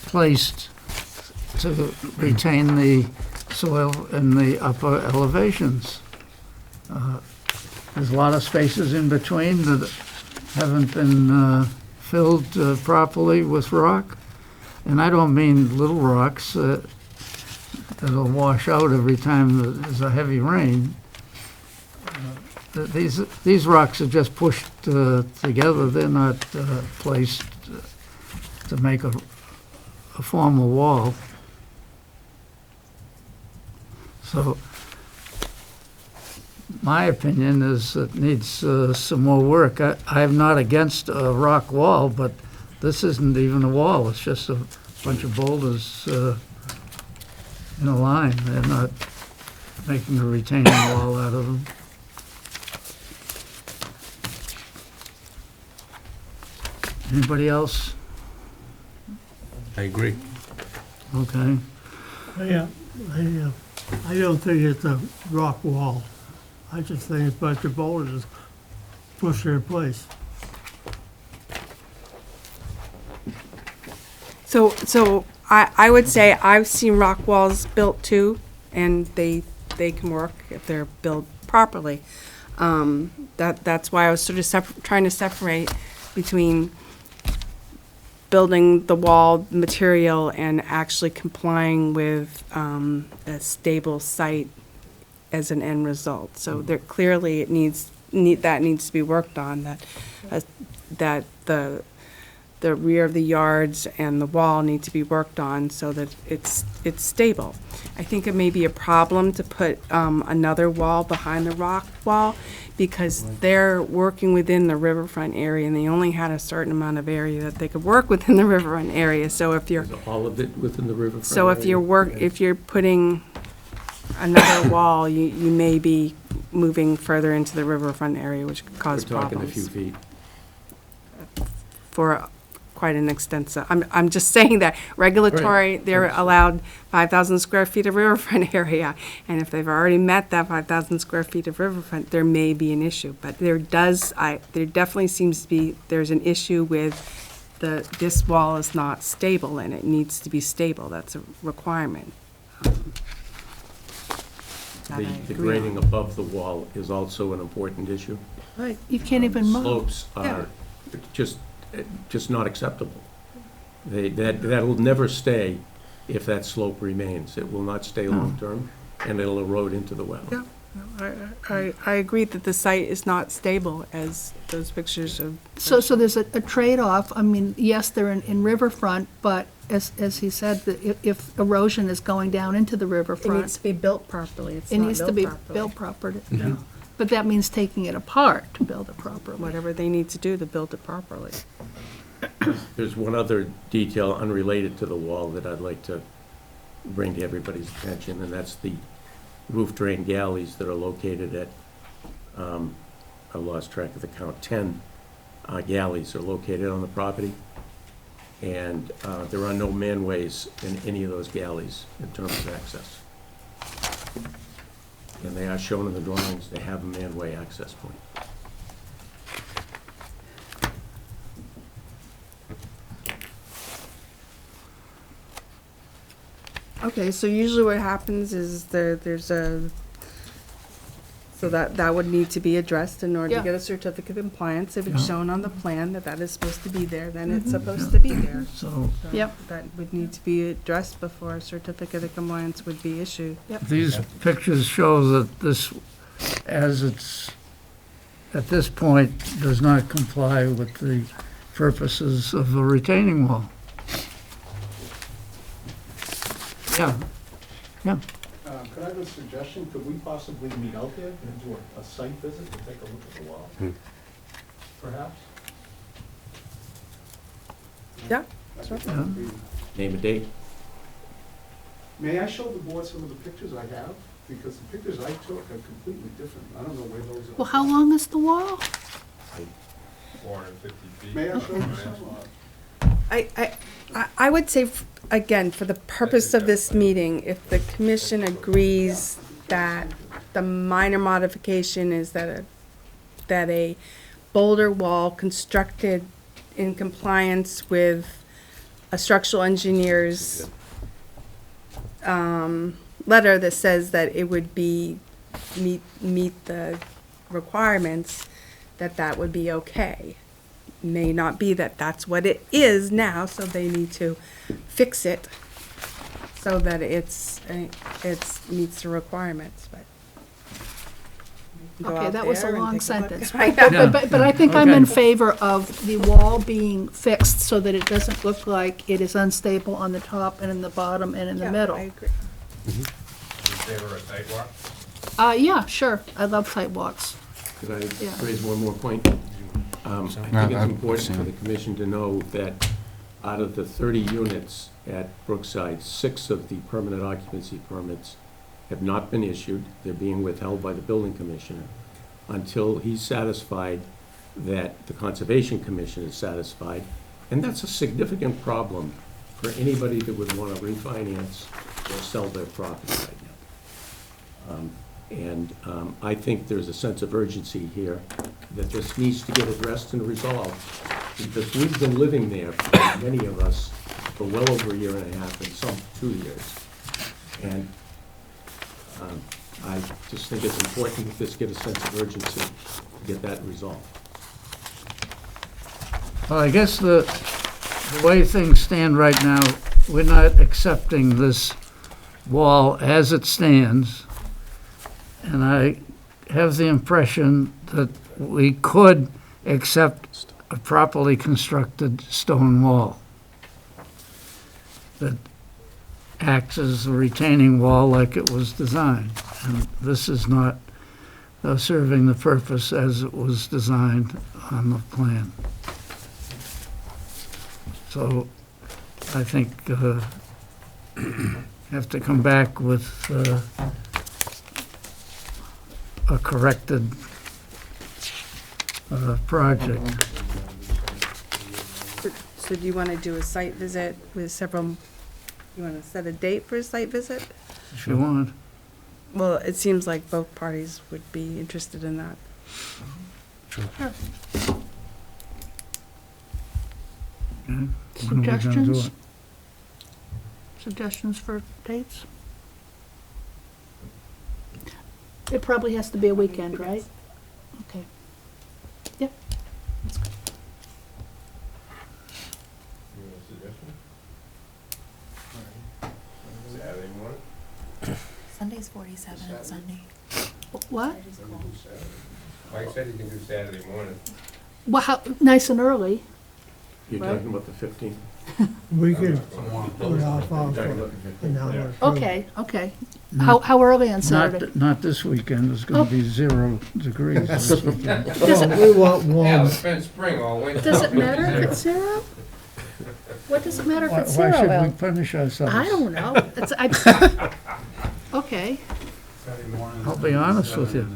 placed to retain the soil in the upper elevations. There's a lot of spaces in between that haven't been filled properly with rock. And I don't mean little rocks that'll wash out every time there's a heavy rain. These rocks are just pushed together. They're not placed to make a formal wall. So my opinion is it needs some more work. I am not against a rock wall, but this isn't even a wall. It's just a bunch of boulders in a line. They're not making a retaining wall out of them. Anybody else? I agree. Okay. Yeah, I don't think it's a rock wall. I just think it's a bunch of boulders pushed in place. So I would say I've seen rock walls built too, and they can work if they're built properly. That's why I was sort of trying to separate between building the wall material and actually complying with a stable site as an end result. So there clearly that needs to be worked on. That the rear of the yards and the wall need to be worked on so that it's stable. I think it may be a problem to put another wall behind the rock wall because they're working within the riverfront area and they only had a certain amount of area that they could work within the riverfront area. So if you're All of it within the riverfront so if you're putting another wall, you may be moving further into the riverfront area, which could cause We're talking a problems few feet. for quite an extensive, I'm just saying that regulatory, they're allowed 5,000 square feet of riverfront area. And if they've already met that 5,000 square feet of riverfront, there may be an issue. But there definitely seems to be, there's an issue with this wall is not stable and it needs to be stable. That's a requirement. The grading above the wall is also an important issue. Right, you can't even mow. Slopes are just not acceptable. That'll never stay if that slope remains. It will not stay long-term, and it'll erode into the wetland. Yeah, I agree that the site is not stable as those pictures of. So there's a trade-off. I mean, yes, they're in riverfront, but as he said, if erosion is going down into the It riverfront, needs to be built properly. It's it not needs to be built properly. But that means taking it apart to build it properly. Whatever they need to do to build it properly. There's one other detail unrelated to the wall that I'd like to bring to everybody's attention, and that's the roof drain galleys that are located at, I lost track of the count, 10 galleys are located on the property. And there are no manways in any of those galleys in terms of access. And they are shown in the drawings, they have a manway access point. Okay, so usually what happens is there's a, so that would need to be addressed in order Yeah. to get a certificate of compliance. If it's shown on the plan that is supposed to be there, then it's supposed to be there. So Yep. That would need to be addressed before a certificate of compliance would be issued. these pictures show that this, as it's, at this point, does not comply with the purposes of a retaining wall. Yeah, Yeah. Could I have a suggestion? Could we possibly meet out there and do a site visit to take a look at the wall? Perhaps? Yeah, Sure. Name a date. May I show the board some of the pictures I have? Because the pictures I took are completely different. I don't know where those are. Well, how long is the wall? 450 feet. May I show you some? I would say, again, for the purpose of this meeting, if the commission agrees that the minor modification is that a boulder wall constructed in compliance with a structural engineer's letter that says that it would meet the requirements, that would be okay. May not be that that's what it is now, so they need to fix it so that it's meets the requirements, but. Go Okay, out that was a there and long take a look. sentence. I know. But I think I'm in Okay. favor of the wall being fixed so that it doesn't look like it is unstable on the top and in the bottom and in the Yeah, middle. I agree. In favor of sidewalk? Yeah, sure, I love sidewalks. Could I Yeah. raise one more point? I think it's important for the commission to know that out of the 30 units at Brookside, 6 of the permanent occupancy permits have not been issued. They're being withheld by the building commissioner until he's satisfied that the Conservation Commission is satisfied. And that's a significant problem for anybody that would want to refinance or sell their property right now. I think there's a sense of urgency here that this needs to get addressed and resolved, because we've been living there, many of us, for well over a year and a half, and some 2 years. And I just think it's important that this get a sense of urgency to get that resolved. Well, I guess the way things stand right now, we're not accepting this wall as it stands. And I have the impression that we could accept a properly constructed stone wall that acts as a retaining wall like it was designed. And this is not serving the purpose as it was designed on the plan. So I think have to come back with a corrected project. So do you want to do a site visit with several, you want to set a date for a site visit? If you want. Well, it seems like both parties would be interested in that. Okay. When are we gonna do Suggestions? it? Suggestions for dates? It probably has to be a weekend, right? Okay. Yep. You have a suggestion? Saturday morning? Sunday's 47 and Sunday. What? Mike said you can do Saturday morning. Well, nice and early. You're Right. talking about the 15th? We could put it off also an hour. or two. Okay, okay. How early on Saturday? Not this weekend, it's gonna be 0 degrees this weekend. We want Yeah, warm. it's been spring all winter. Does it matter if it's 0? What does it matter if Why it's 0, should we Al? punish ourselves? I don't know. Okay, I'll be honest with you.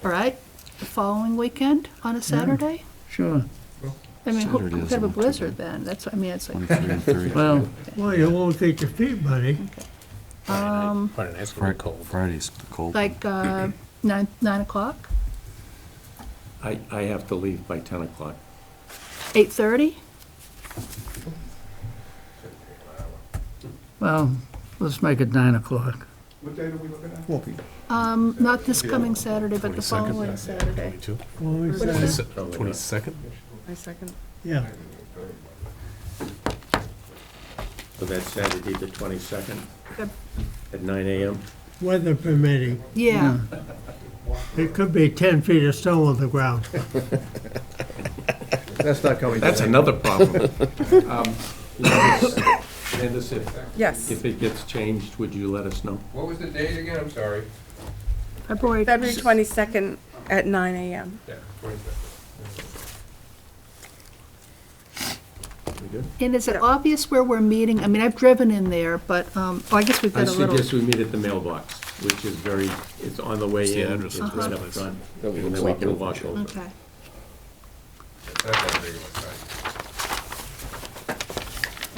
all right. The following weekend on a Saturday? Sure. I mean, who Saturday could is have a not too blizzard then? That's, I mean, it's like, 23 and 30. Well, Well, you won't take your feet, buddy. Friday night's gonna be cold. Friday's cold. like 9 o'clock, I have to leave by 10 o'clock. 8:30? well, let's make it 9 o'clock. What date are we looking at? Won't be. Not this coming Saturday, but the 22nd. following Saturday. Well, we What is said- it? 22nd? My second. Yeah, So that's Saturday, the 22nd, Good. at 9 a.m.? weather permitting. Yeah, It could be 10 feet of snow on the ground. That's not coming. That's another problem. You know, Candace, Yes. if it gets changed, would you let us know? What was the date again? I'm sorry. February. February 22nd at 9 a.m. Yeah, 22nd. We good? And is it obvious where we're meeting? I mean, I've driven in there, but, well, I guess we've I got a little. suggest we meet at the mailbox, which is it's on the way It's the in, address it's of right the up place. front. That we And then walk we can over walk to. over. Okay. It's not that big of a site.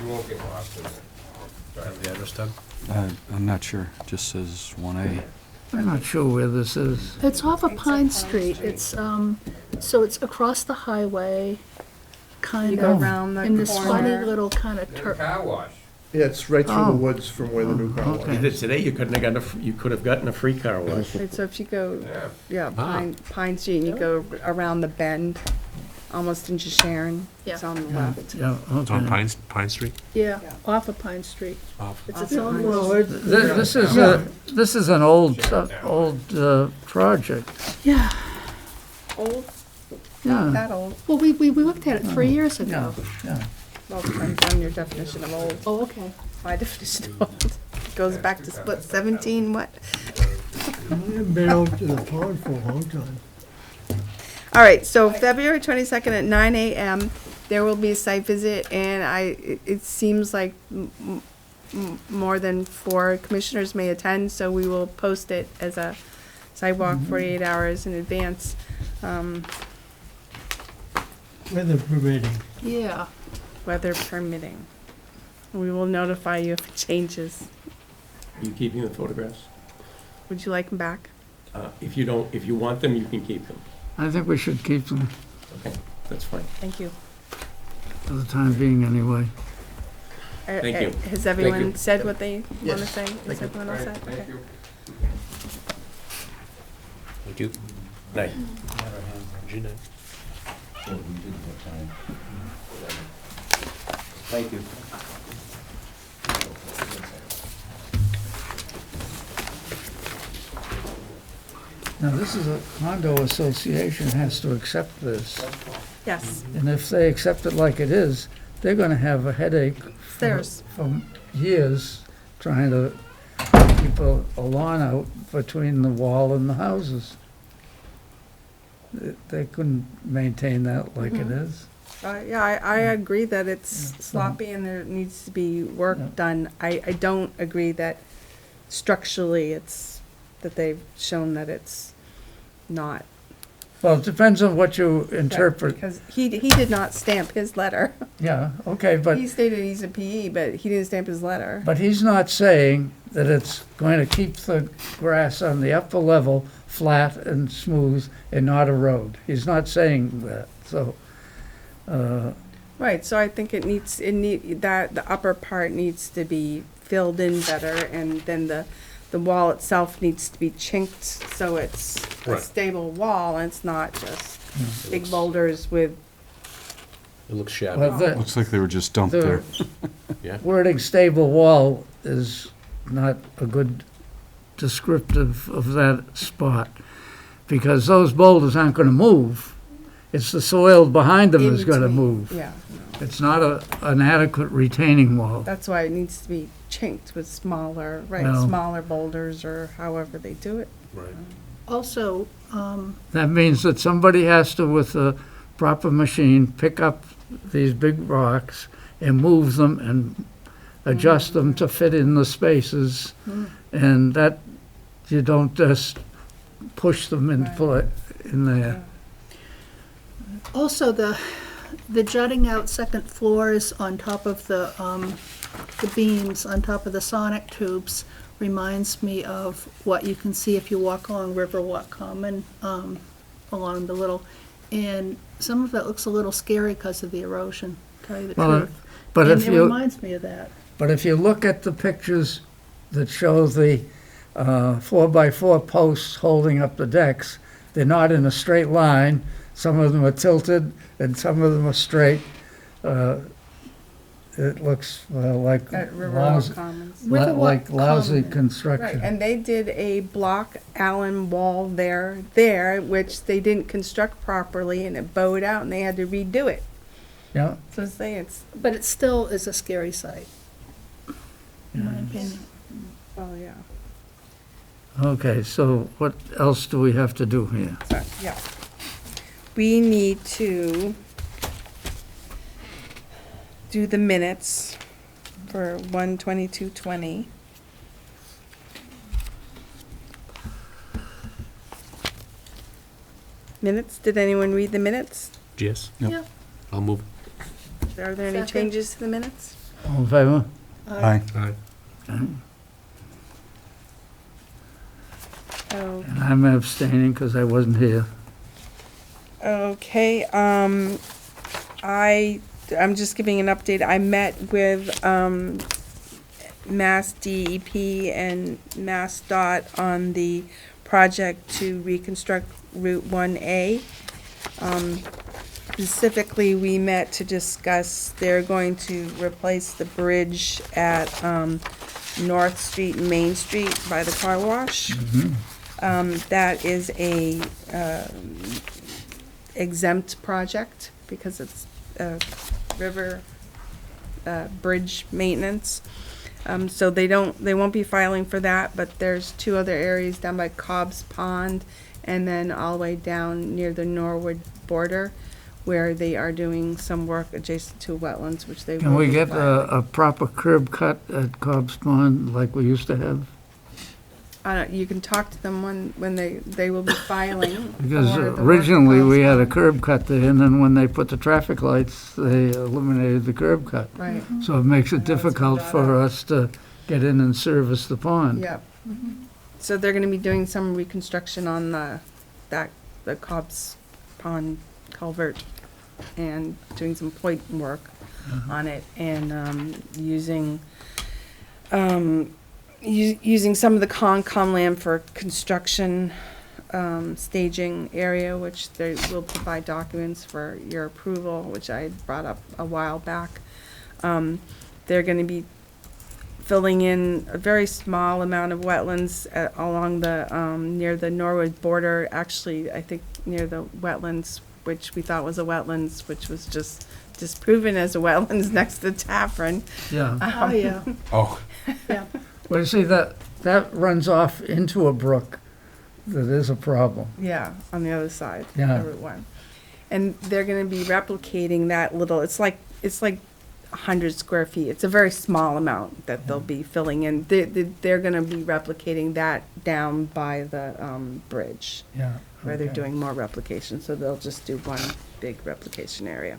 You won't get lost in there. Have the address, Doug? I'm not sure, it just says 1A. I'm not sure where this is. It's off of Pine Street. It's, so it's across the highway, kind You of. go around the in this funny corner. little kind of There's a car wash. Yeah, it's right through Oh. the woods from where the new car was. Okay. Today, you couldn't have gotten you could have gotten a free car wash. Right, so if you go, Yeah. Pine Street, and you go around the bend, almost into Sharon, it's Yeah. on the left. Yeah, It's on okay. Pine Street? Yeah, off of Pine Street. Off. It's its own Well, little, This is this is an old project. yeah. Old, not Yeah, that old. Well, we looked at it 3 years yeah, ago. yeah. Well, depends on your definition of old. Oh, okay. My definition of old goes back to split 17, what? I haven't been over to the pond for a long time. All right, so February 22nd at 9 a.m., there will be a site visit, and it seems like more than 4 commissioners may attend, so we will post it as a sidewalk 48 hours in advance. Weather permitting. Yeah. Weather permitting. We will notify you if it changes. Are you keeping the photographs? Would you like them back? If you want them, you can keep them. I think we should keep them Okay, that's fine. Thank you. for the time being anyway. Thank you. Has everyone you. said what they want to Yes. say? Is everyone all set? Thank Okay. you. Thank you. Night. Good night. Thank you. Now, this is a condo association has to accept this, Yes, and if they accept it like it is, they're gonna have a headache it's theirs. for years trying to keep a lawn out between the wall and the houses. They couldn't maintain that like it is. Yeah, I agree that it's sloppy and there needs to be Yeah. work done. I don't agree that structurally that they've shown that it's not. Well, it depends on what you interpret. Because he did not stamp his letter. Yeah, okay, but, He stated he's a PE, but he didn't stamp his letter. but he's not saying that it's going to keep the grass on the upper level flat and smooth and not erode. He's not saying that, so, Right, so I think that the upper part needs to be filled in better, and then the wall itself needs to be chinked, so it's a Right. stable wall, and it's not just big boulders with, It looks shabby. well, the Looks like they were just dumped the there. Yeah. wording stable wall is not a good descriptive of that spot, because those boulders aren't gonna move. It's the soil behind them In is gonna between, move. yeah. It's not an adequate retaining wall. That's why it needs to be chinked with smaller, Well- smaller boulders, or however they do it. Right. Also, That means that somebody has to, with a proper machine, pick up these big rocks and move them and adjust them to fit in the spaces. And that, you don't just push them and Right. put it in there. also the jutting out second floors on top of the beams, on top of the sonic tubes, reminds me of what you can see if you walk along Riverwalk Common, along the little, and some of it looks a little scary because of the erosion, to tell you the Well, truth. But And if it you, reminds me of that. but if you look at the pictures that show the 4x4 posts holding up the decks, they're not in a straight line. Some of them are tilted and some of them are straight. It looks like At Riverwalk lousy, Commons. like Riverwalk lousy Common. Right, construction. and they did a block Allen wall there, which they didn't construct properly, and it bowed out, and they had to redo it. Yeah, So say it's, But it still is a scary sight. in my opinion. Oh, yeah. Okay, so what else do we have to do here? So, yeah. We need to do the minutes for 1/22/20. Minutes, did anyone read the minutes? Yes? Yep. Yeah. I'll move. Are there any Second. changes to the minutes? All in favor? Aye. Aye. Oh, And I'm abstaining because I wasn't here. okay, I'm just giving an update. I met with, Mass DEP and Mass DOT on the project to reconstruct Route 1A. Specifically, we met to discuss, they're going to replace the bridge at, North Street and Main Street by the car wash. That is a exempt project because it's river bridge maintenance. So they won't be filing for that, but there's two other areas down by Cobb's Pond and then all the way down near the Norwood border where they are doing some work adjacent to wetlands, which they will Can we be get filing. a proper curb cut at Cobb's Pond like we used to have? You can talk to them when they will be filing. Because for the work originally, we had a Cobb's curb cut there, and then when they put the traffic lights, they eliminated the curb cut. Pond. Right, So it makes I it know it's been difficult brought for up. us to get in and service the pond. yep. So they're gonna be doing some reconstruction on the Cobb's Pond culvert and doing some point work on it and using using some of the Concom land for construction staging area, which they will provide documents for your approval, which I had brought up a while back. They're going to be filling in a very small amount of wetlands along the near the Norwood border. Actually, I think near the wetlands, which we thought was a wetlands, which was just disproven as a wetlands next to Taffron. Yeah. Oh, yeah, Oh, yeah. Well, you see, that runs off into a brook. That is a problem. Yeah, on the other side, Yeah. of Route 1. And they're gonna be replicating that little, it's like 100 square feet. It's a very small amount that they'll be filling in. They're gonna be replicating that down by the bridge, Yeah. where they're okay. doing more replication, so they'll just do one big replication area.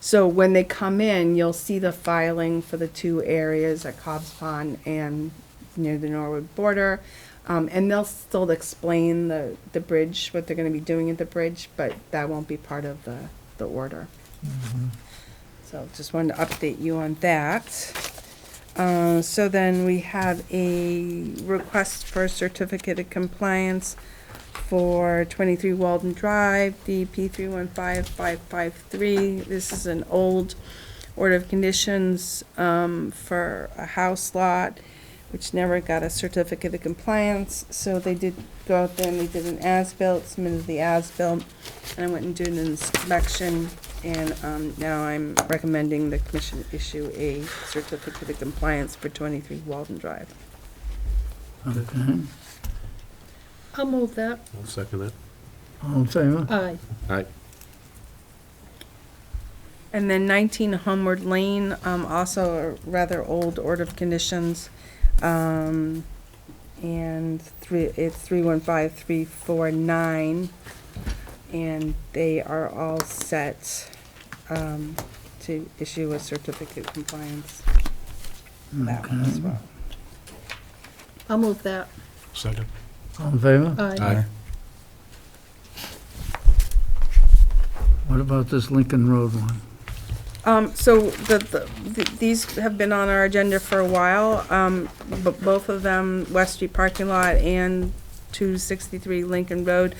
So when they come in, you'll see the filing for the two areas at Cobb's Pond and near the Norwood border. And they'll still explain the bridge, what they're gonna be doing at the bridge, but that won't be part of the order. So just wanted to update you on that. So then we have a request for a certificate of compliance for 23 Walden Drive, DP 315553. This is an old order of conditions for a house lot, which never got a certificate of compliance. So they did go out there and they did an as-built, submitted the as-built, and I went and did an inspection. And now I'm recommending the commission issue a certificate of compliance for 23 Walden Drive. Okay. I'll move that. I'll second that. All in favor? Aye. Aye. And then 19 Homeward Lane, also a rather old order of conditions. And it's 315349. And they are all set to issue a certificate of compliance. That one as well. I'll move that. Second. All in favor? Aye. What about this Lincoln Road one? So these have been on our agenda for a while, but both of them, West Street parking lot and 263 Lincoln Road,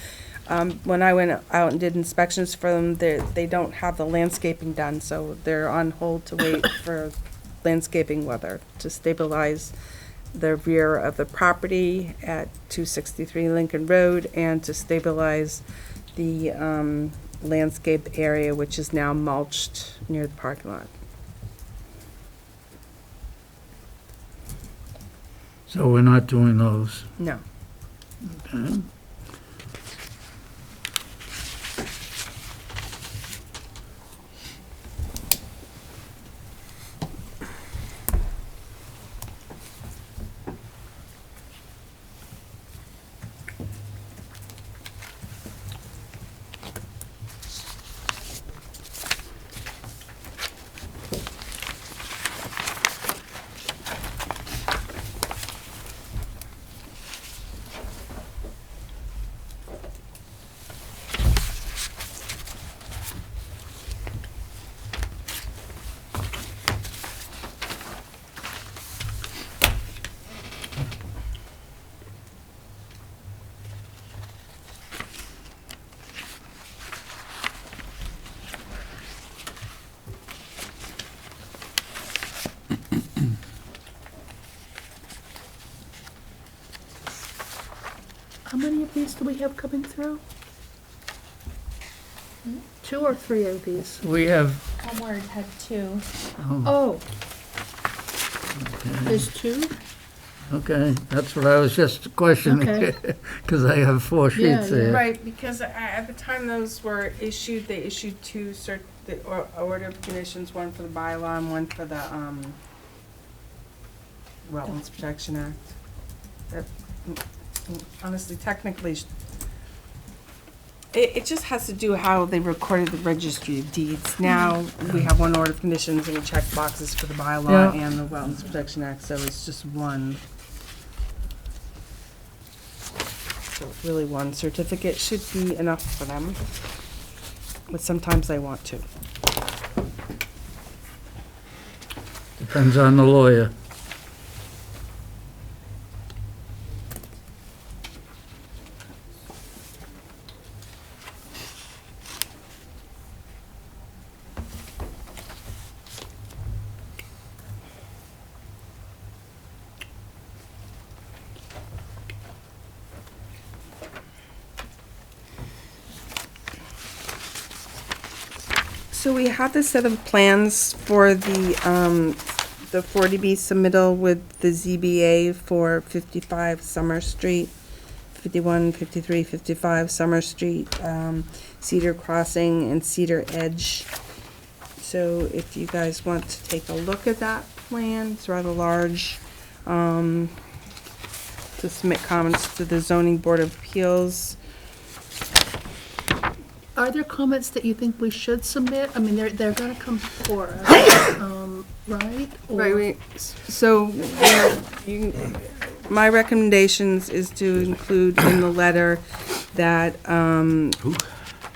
when I went out and did inspections for them, they don't have the landscaping done, so they're on hold to wait for landscaping weather to stabilize the rear of the property at 263 Lincoln Road and to stabilize the landscape area, which is now mulched near the parking lot. So we're not doing those. No. Okay. How many of these do we have coming through? 2 or 3 of these? We have, Homeward had 2. oh, Oh, there's 2? okay, that's what I was just questioning, Okay. because I have 4 Yeah, sheets yeah. there. Right, because at the time those were issued, they issued 2 order of conditions, one for the bylaw and one for the, Wetlands Protection Act. That, honestly, technically, it just has to do how they recorded the registry of deeds. Now, we have one order of conditions and we check boxes for the bylaw Yeah. and the Wetlands Protection Act, so it's just one. So really, one certificate should be enough for them, but sometimes they want 2. Depends on the lawyer. So we have this set of plans for the 40B submittal with the ZBA for 55 Summer Street, 51, 53, 55 Summer Street, Cedar Crossing and Cedar Edge. So if you guys want to take a look at that plan, it's rather large. To submit comments to the Zoning Board of Appeals. Are there comments that you think we should submit? I mean, they're gonna come before us, right? Or- Right, so, my recommendations is to include in the letter that,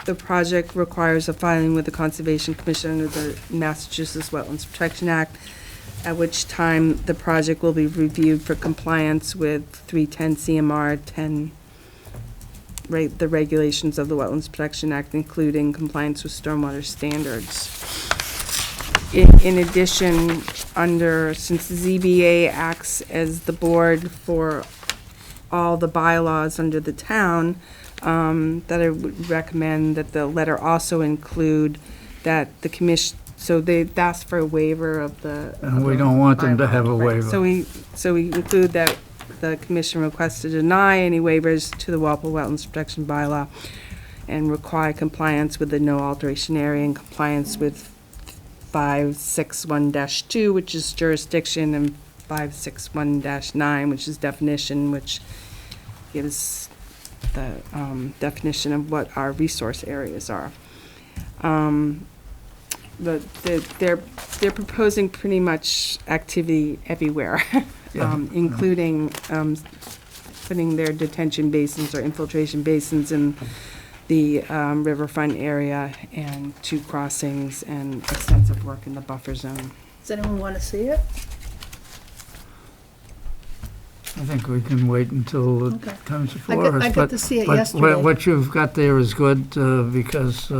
the project requires a filing with the Conservation Commission under the Massachusetts Wetlands Protection Act, at which time the project will be reviewed for compliance with 310 CMR 10, the regulations of the Wetlands Protection Act, including compliance with stormwater standards. In addition, since the ZBA acts as the board for all the bylaws under the town, that I would recommend that the letter also include that the commission, so they've asked for a waiver of the. And we don't want them to have a bylaw, right. waiver. So we include that the commission requests to deny any waivers to the Walpole Wetlands Protection Bylaw and require compliance with the no alteration area and compliance with 561-2, which is jurisdiction, and 561-9, which is definition, which gives the definition of what our resource areas are. They're proposing pretty much activity everywhere, including putting their detention basins or infiltration basins in the riverfront area and 2 crossings and extensive work in the buffer zone. Does anyone want to see it? I think we can wait until Okay. it comes before us. I got but- to see it but yesterday. what you've got there is good, because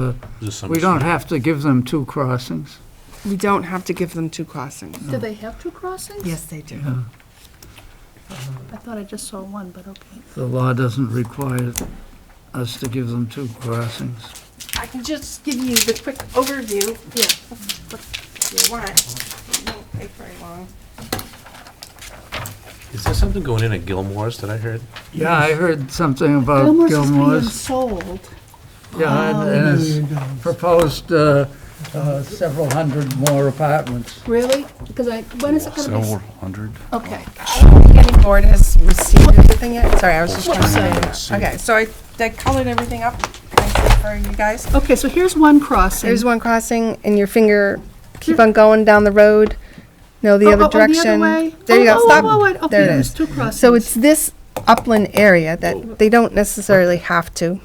we don't have to give them 2 crossings. We don't have to give them 2 crossings. Do they have 2 crossings? Yes, they do. Yeah. I thought I just saw 1, but okay. The law doesn't require us to give them 2 crossings. I can just give you the quick overview Yeah. if you want. It won't take very long. Is there something going in at Gilmore's that I heard? Yeah, I heard something about Gilmore's is being Gilmore's. sold. Yeah, and it's proposed several hundred more apartments. Really? Because when is it gonna be? Several hundred. Okay. Planning board has received everything yet? Sorry, I was just What's trying that? to. Okay, so I colored everything up nicely for you guys. Okay, so here's one crossing. There's one crossing, and your finger, keep on going down the road. No, the other direction. way? There you go, Oh, stop. okay, There it there's is. two crossings. So it's this upland area that they don't necessarily have to.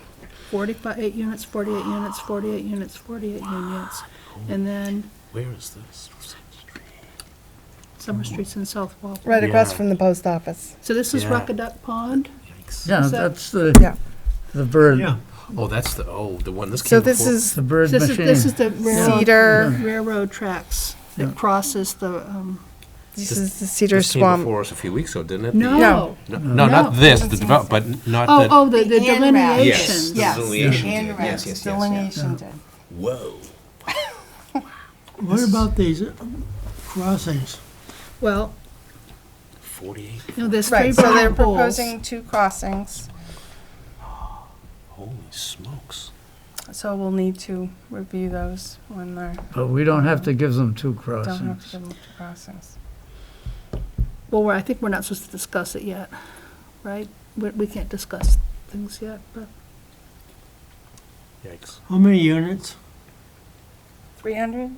48 units, 48 units, 48 units, 48 units. And then Where is this? Summer Street's in South Walpole. Right across Yeah. from the post office. So this is Yeah. Ruckaduck Pond? Yeah, Is that- that's the, Yeah. the bird, Yeah. Oh, that's the one, this came So before. this is the bird This machine. is the railroad, Cedar. railroad tracks Yeah. that crosses the, This is the Cedar This came Swamp. before us a few weeks ago, didn't it? no. No, not this, the develop, but not Oh, the. oh, the The ANRAD. delineations. Yes, the delineation did. And Yes, yes, yes, yeah. delineation did. Whoa. What about these crossings? Well, 48, you know, there's three Right, so they're brown poles. proposing 2 crossings, holy smokes. so we'll need to review those when they're, But we don't have to give them two don't have to crossings. give them 2 crossings. Well, I think we're not supposed to discuss it yet, right? We can't discuss things yet, but Yikes. How many units? 300?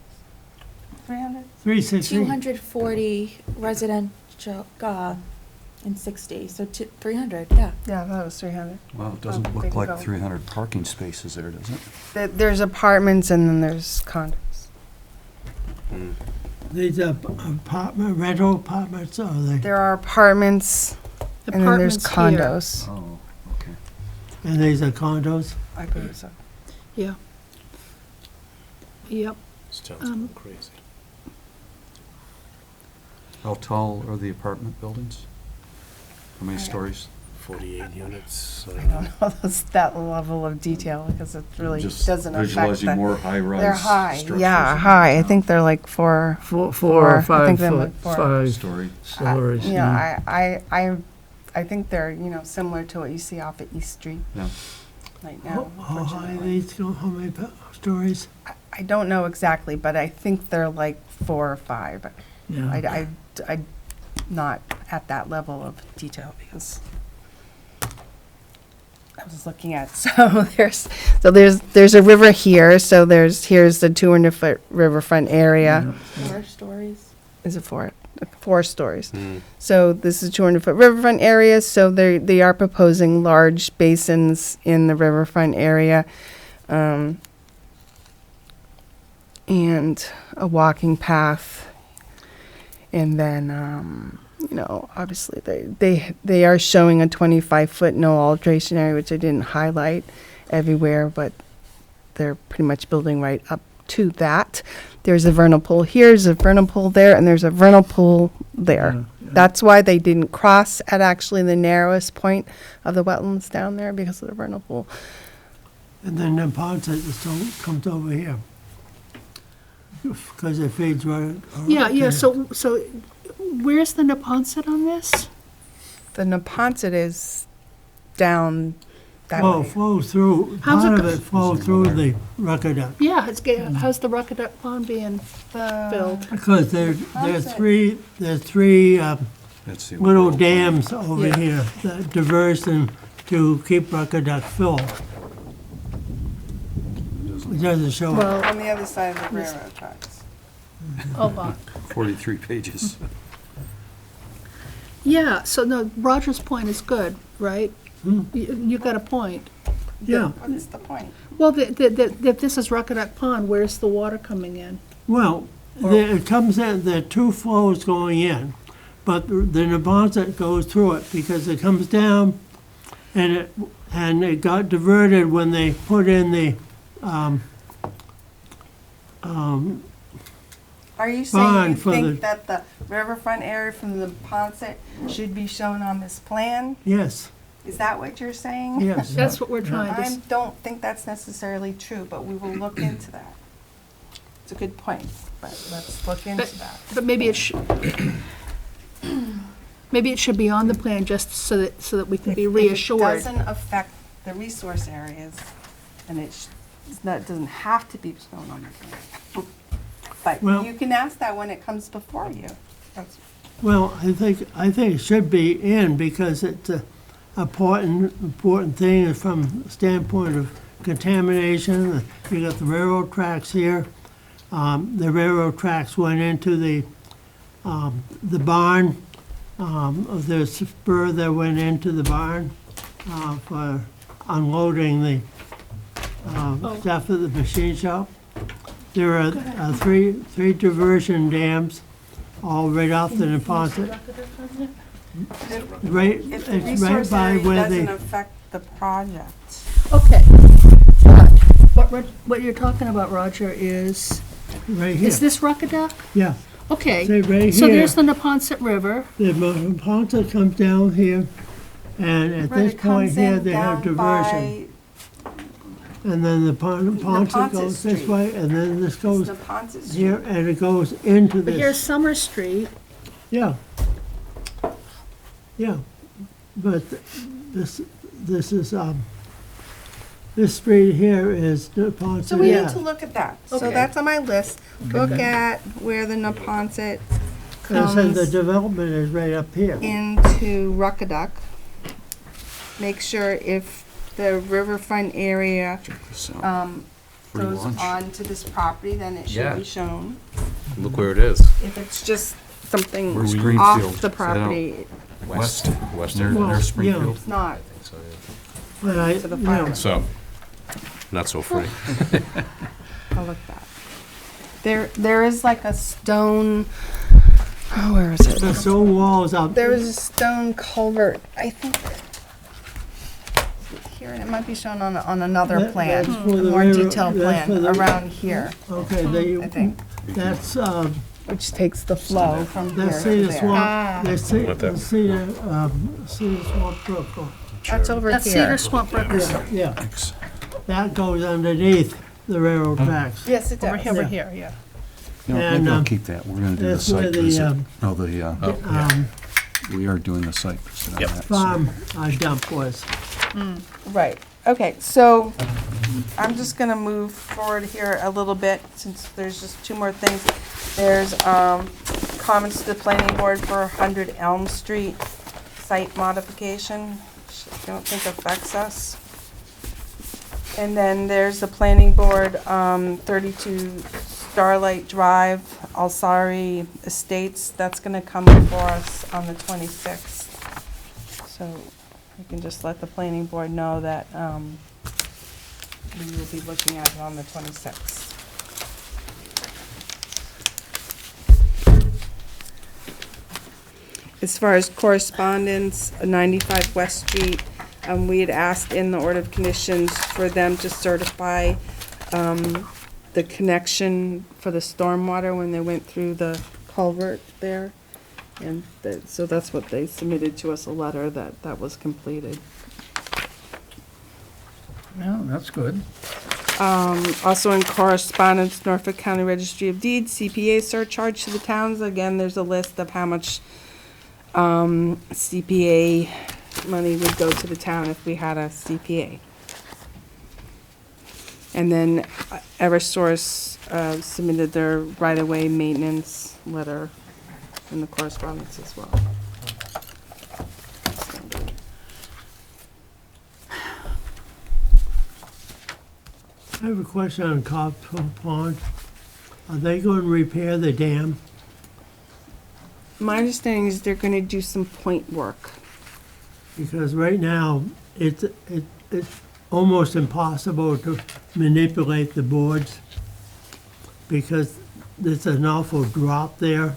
300? 360? 240 residential, and 60, so 300, yeah. Yeah, that was 300. Well, it There doesn't you look like go. 300 parking spaces there, does it? There's apartments and then there's condos. These are apartment, rental apartments, are they? There are apartments and then there's apartments here. condos. Oh, okay. And these are condos? I believe so. Yeah. Yep. This town's going crazy. How tall are the apartment buildings? How many stories? 48 units. I don't know that level of detail because it really Just doesn't affect visualizing the. more high-rise They're high, structures yeah, in high. I town. think they're like 4. Four or Four, I 5 think they're foot, like four. 5 Story. stories. Yeah, I think they're, similar to what you see off of East Street Yeah. right now. How high unfortunately. these go, how many stories? I don't know exactly, but I think they're like 4 or 5. Yeah. I not at that level of detail because I was looking at, there's a river here, so here's the 200-foot riverfront area. 4 stories. Is it 4? 4 stories. So this is 200-foot riverfront area, so they are proposing large basins in the riverfront area. And a walking path. And then, obviously they are showing a 25-foot no alteration area, which I didn't highlight everywhere, but they're pretty much building right up to that. There's a vernal pool here, there's a vernal pool there, and there's a vernal pool there. Yeah. That's why they didn't cross at actually the narrowest point of the wetlands down there because of the vernal pool. And then the pond comes over here. Because it feeds right. Yeah, so where's the Neponset on this? The Neponset is down that Well, way. flows through, How's part it of go- it flows through the Ruckaduck. Yeah, how's the Ruckaduck Pond being filled? Because there's Neponset. three Let's see. little dams over Yeah. here that diverse them to keep Ruckaduck filled. It doesn't show it. Well, On the other side of the railroad tracks. hold on. 43 pages. Yeah, so no, Roger's point is good, right? Hmm. You got a point. Yeah, What's the point? Well, if this is Ruckaduck Pond, where's the water coming in? well, it comes in, there are 2 flows going in, but the Neponset goes through it because it comes down and it got diverted when they put in the, Are you saying you Bond for think the- that the riverfront area from the Neponset should be shown on this plan? yes, Is that what you're saying? yes. That's what we're trying to, I don't think that's necessarily true, but we will look into that. It's a good point, but let's look into that. but maybe it should, Maybe it should be on the plan just so that we can be If reassured. it doesn't affect the resource areas, and it doesn't have to be shown on the plan. But Well- you can ask that when it comes before you. That's- Well, I think it should be in because it's a important thing from the standpoint of contamination. You got the railroad tracks here. The railroad tracks went into the barn. There's a spur that went into the barn for unloading the stuff at the machine shop. There are three diversion dams, all right off the Neponset. Right, If the it's right resource by area where doesn't the, affect the project. Okay. But what you're talking about, Roger, is right here, is this Ruckaduck? yeah. Okay. See, right So here. there's the Neponset River. The Neponset comes down here, and at Right, this it point comes here, in they have down diversion. And then the Neponset goes this Street. way, and then this It's goes Neponset Street. here, and it goes into But here's this. Summer Street. Yeah. Yeah, but this is, this street here is Neponset. So we Yeah. need to look at that. So Okay. that's on my list. Look at where the Neponset And so the comes development is right up here. into Ruckaduck. Make sure if the riverfront area Free goes lunch. on to this property, then it should Yeah. be shown. Look where it is. If it's just something Where's off Greenfield? the Is that out? property, West, Near, western. Well, near Springfield. it's not So, But I, to the you know, fire. So, not so free. I'll look at that. There is like a stone, oh, where is the it? stone walls up. There is a stone culvert, I think. Here, and it might be shown on another That- plan, that's for a the more railroad- detailed that's for plan, the- around here, Okay, I think, that's, which takes the flow from here that's to Cedar there. Swamp, that's Cedar What the- Cedar Swamp Brook. That's over That's Cedar here. Swamp Brook. Yeah, that goes underneath the railroad tracks. Yes, it does. Over here, yeah. You know, And, maybe I'll keep that. We're gonna do the that's where site the, visit. Oh, We are doing the site visit on that. so- farm dump was. Right, okay, so I'm just gonna move forward here a little bit, since there's just two more things. There's, comments to the planning board for 100 Elm Street site modification, which I don't think affects us. And then there's the planning board, 32 Starlight Drive, Alsari Estates, that's gonna come before us on the 26th. So we can just let the planning board know that we will be looking at it on the 26th. As far as correspondence, 95 West Street, we had asked in the order of conditions for them to certify the connection for the stormwater when they went through the culvert there. And so that's what they submitted to us, a letter that was completed. Yeah, that's good. Also in correspondence, Norfolk County Registry of Deeds, CPA surcharge to the towns. Again, there's a list of how much CPA money would go to the town if we had a CPA. And then Eversource submitted their right-of-way maintenance letter in the correspondence as well. I have a question on Cobb Pond. Are they going to repair the dam? My understanding is they're gonna do some point work. Because right now, it's almost impossible to manipulate the boards because there's an awful drop there.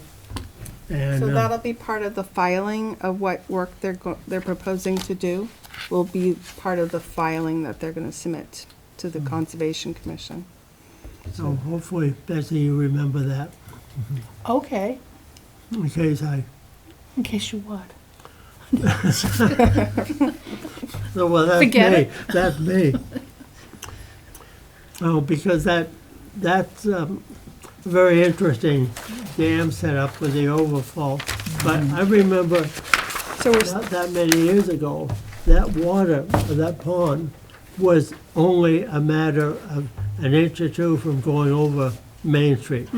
And So that'll be part of the filing of what work they're proposing to do, will be part of the filing that they're gonna submit to the Conservation Commission. so hopefully, Betsy, you remember that, Okay, in case in case you what? So, well, that's Forget me, it. that's me. Oh, because that's very interesting dam setup with the overflow. But I remember So we're, not that many years ago, that water, that pond, was only a matter of an inch or two from going over Main Street.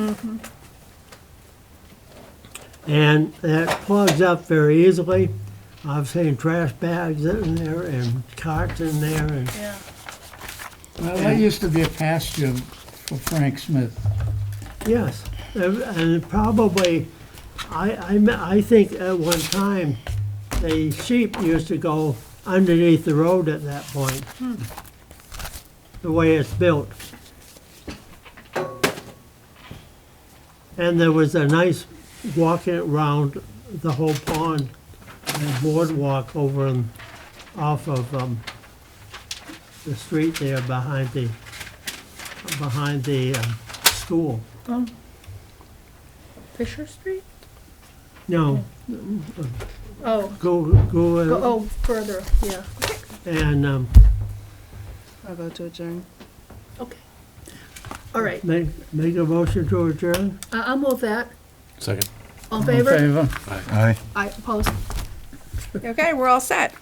And that plugs up very easily. I've seen trash bags in there and carts in there and, Yeah. Well, that used to be a pasture for Frank Smith. yes. And probably, I think at one time, the sheep used to go underneath the road at that point. The way it's built. And there was a nice walking around the whole pond, and boardwalk over and off of, the street there behind the school. Fisher Street? No, Oh, go, further, yeah. and, I'll go to adjourn. Okay. All right, make a motion to adjourn? I'll move that. Second. All in All in favor? favor? Aye. I oppose. Okay, we're all set.